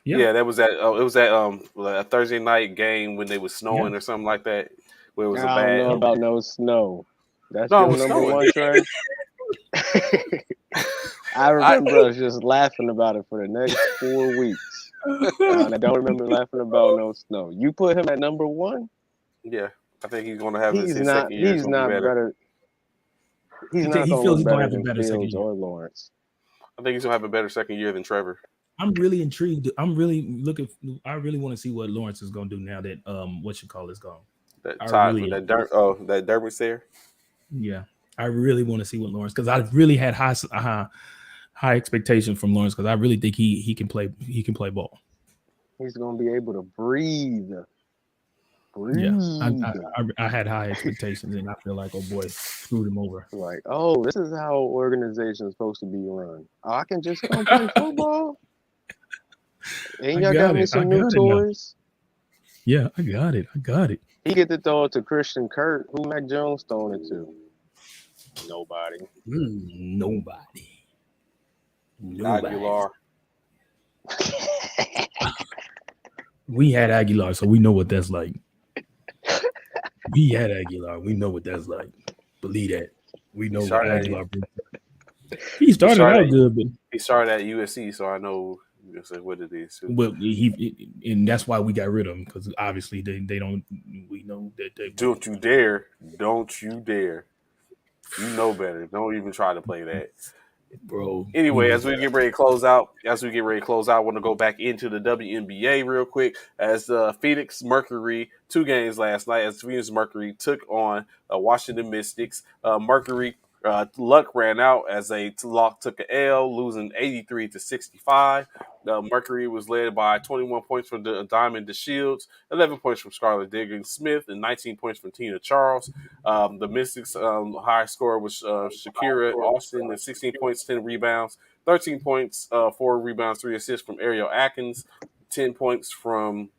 Yeah. Yeah, that was that. It was that a Thursday night game when they was Yeah. snowing or something like that, where it was a I don't bad. know about no snow. That's No, it your was number snowing. one, Trey. I I remember us just laughing about it for the next 4 weeks. And I don't remember laughing about no snow. You put him at number one. yeah, I think he's gonna have He's his not. second year is He's gonna be not better. better. He's not He gonna feels look he's gonna better have a than better second Fields year. or Lawrence. I think he's gonna have a better second year than Trevor. I'm really intrigued. I'm really looking. I really want to see what Lawrence is going to do now that what you call is gone. That I Todd, really, that Dermot's there. yeah, I really want to see what Lawrence, because I really had high expectations from Lawrence, because I really think he can play. He can play ball. He's gonna be able to breathe. Yeah, Breathe. I had high expectations, and I feel like, oh boy, screwed him over. Like, oh, this is how organizations supposed to be run. Oh, I can just come play football. And I y'all got got me it. I some new got it now. toys. Yeah, I got it. I got it. He get to throw it to Christian Kirk. Who Mac Jones throwing it to? Nobody. Nobody. Aguilar. We had Aguilar, so we know what that's like. We had Aguilar. We know what that's like. Believe that. We know what Aguilar. He started out good, but he started at USC, so I know what it is. well, and that's why we got rid of him, because obviously they don't. We know that they Don't you dare! Don't you dare! You know better. Don't even try to play that. bro. Anyway, as we get ready to close out, I want to go back into the WNBA real quick. As Phoenix Mercury, 2 games last night, as Phoenix Mercury took on Washington Mystics. Mercury luck ran out as they took an L, losing 83-65. Mercury was led by 21 points from Diamond DeShields, 11 points from Scarlett Diggins Smith, and 19 points from Tina Charles. The Mystics' high score was Shakira Austin at 16 points, 10 rebounds, 13 points, 4 rebounds, 3 assists from Ariel Atkins, 10 points from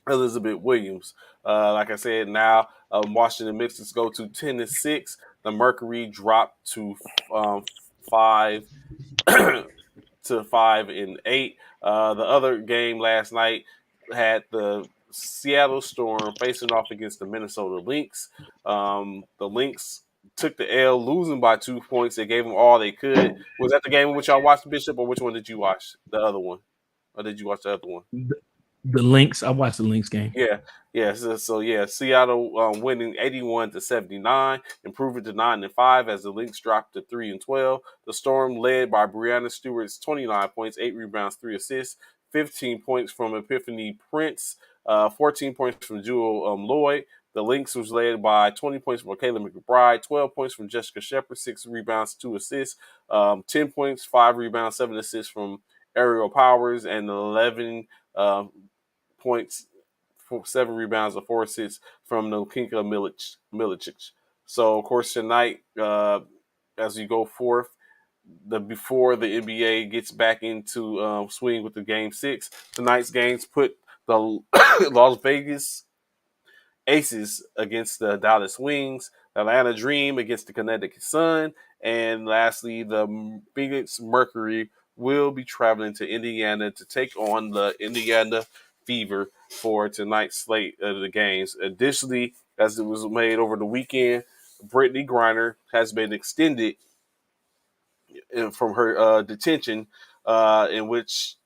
Elizabeth Williams. Like I said, now Washington Mystics go to 10-6. The Mercury dropped to 5 to 5-8. The other game last night had the Seattle Storm facing off against the Minnesota Lynx. The Lynx took the L, losing by 2 points. They gave them all they could. Was that the game in which y'all watched, Bishop, or which one did you watch? The other one, or did you watch the other one? The Lynx. I watched the Lynx game. Yeah. So Seattle winning 81-79, improving to 9-5 as the Lynx dropped to 3-12. The Storm, led by Brianna Stewart's 29 points, 8 rebounds, 3 assists, 15 points from Epiphany Prince, 14 points from Jewel Lloyd. The Lynx was led by 20 points from Kayla McBride, 12 points from Jessica Shepard, 6 rebounds, 2 assists, 10 points, 5 rebounds, 7 assists from Ariel Powers, and 11 points, 7 rebounds, and 4 assists from Nokinka Milicic. So, of course, tonight, as we go forth, before the NBA gets back into swing with the Game 6, tonight's games put the Las Vegas Aces against the Dallas Wings, Atlanta Dream against the Connecticut Sun, and lastly, the Phoenix Mercury will be traveling to Indiana to take on the Indiana Fever for tonight's slate of the games. Additionally, as it was made over the weekend, Brittany Griner has been extended from her detention, in which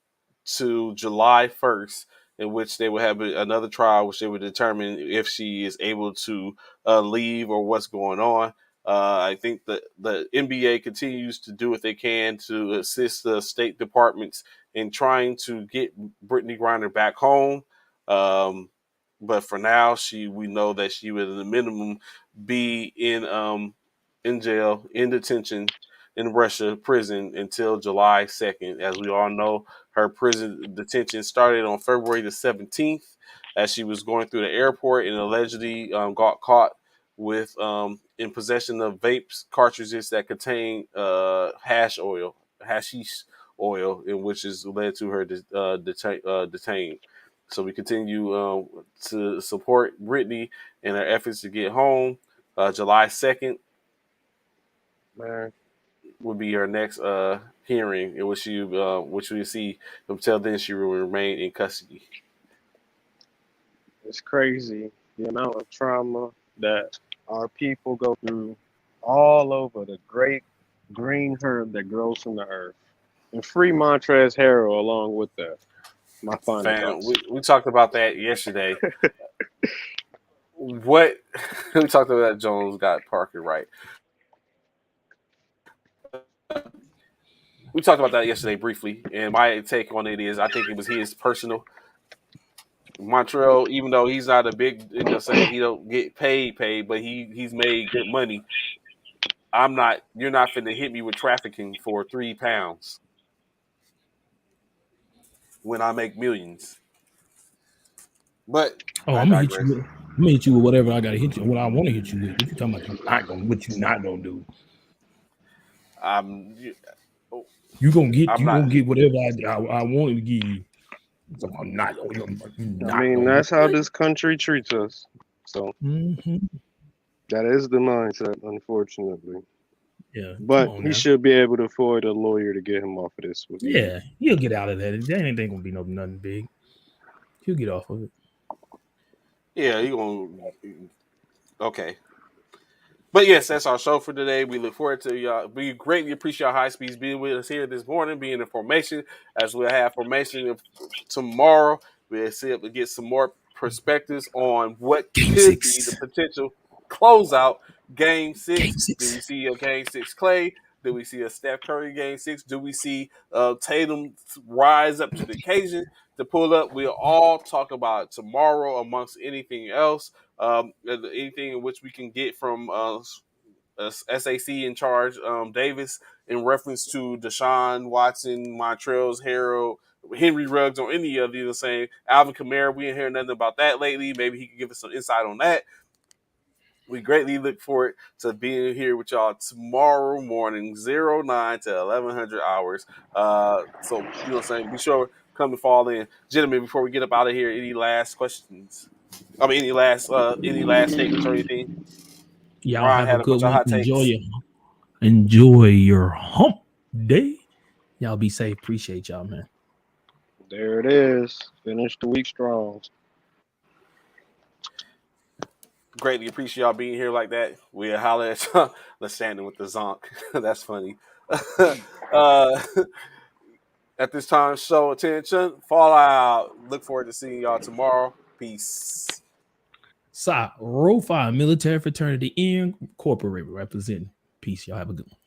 to July 1st, in which they will have another trial, which they will determine if she is able to leave or what's going on. I think that the NBA continues to do what they can to assist the state departments in trying to get Brittany Griner back home. But for now, we know that she would, at the minimum, be in jail, in detention, in Russia prison until July 2nd. As we all know, her prison detention started on February the 17th as she was going through the airport and allegedly got caught with in possession of vapes cartridges that contain hashish oil, in which is led to her detained. So we continue to support Brittany in her efforts to get home. July 2nd. Man, would be her next hearing, in which you see. Until then, she will remain in custody. It's crazy the amount of trauma that our people go through all over the great green herb that grows from the earth. And free Montrez Harrell along with that. My final Fam, thoughts. we talked about that yesterday. What we talked about that Jones got Parker right. We talked about that yesterday briefly, and my take on it is I think it was his personal. Montreal, even though he's not a big, saying he don't get paid, but he's made good money. I'm not. You're not finna hit me with trafficking for £3 when I make millions. But I I'm gonna hit digress. you. I'm gonna hit you with whatever I gotta hit you. What I want to hit you with. What you talking about? What you not gonna do? I'm. You gonna get. I'm You not. gonna get whatever I wanted to give you. So I'm not. You're I not mean, gonna. that's how this country treats us. So Mm-hmm. that is the mindset, unfortunately. Yeah. Come But on he now. should be able to afford a lawyer to get him off of this. Yeah, he'll get out of that. That ain't gonna be nothing big. He'll get off of it. Yeah, you gonna. Okay. But yes, that's our show for today. We look forward to y'all. We greatly appreciate High Speeds being with us here this morning, being in formation, as we'll have formation tomorrow. We'll see if we get some more perspectives on what Game could be the 6. potential closeout Game Game 6. Do 6. we see a Game 6 Clay? Do we see a Steph Curry Game 6? Do we see Tatum rise up to the occasion to pull up? We'll all talk about it tomorrow amongst anything else. Anything in which we can get from SAC in charge, Davis, in reference to Deshaun Watson, Montrezl Harrell, Henry Ruggs, or any of these. Saying Alvin Kamara, we ain't heard nothing about that lately. Maybe he could give us some insight on that. We greatly look forward to being here with y'all tomorrow morning, 09 to 1100 hours. So, be sure come to fall in. Gentlemen, before we get up out of here, any last questions? I mean, any last statements or anything? Y'all Ryan have a had a good bunch of one. hot takes. Enjoy your hump day. Y'all be safe. Appreciate y'all, man. There it is. Finish the week strong. Greatly appreciate y'all being here like that. We'll holler at y'all. Let's stand with the zonk. That's funny. uh, at this time, show attention. Fallout. Look forward to seeing y'all tomorrow. Peace. Row 5 Military Fraternity Incorporated representing. Peace. Y'all have a good one.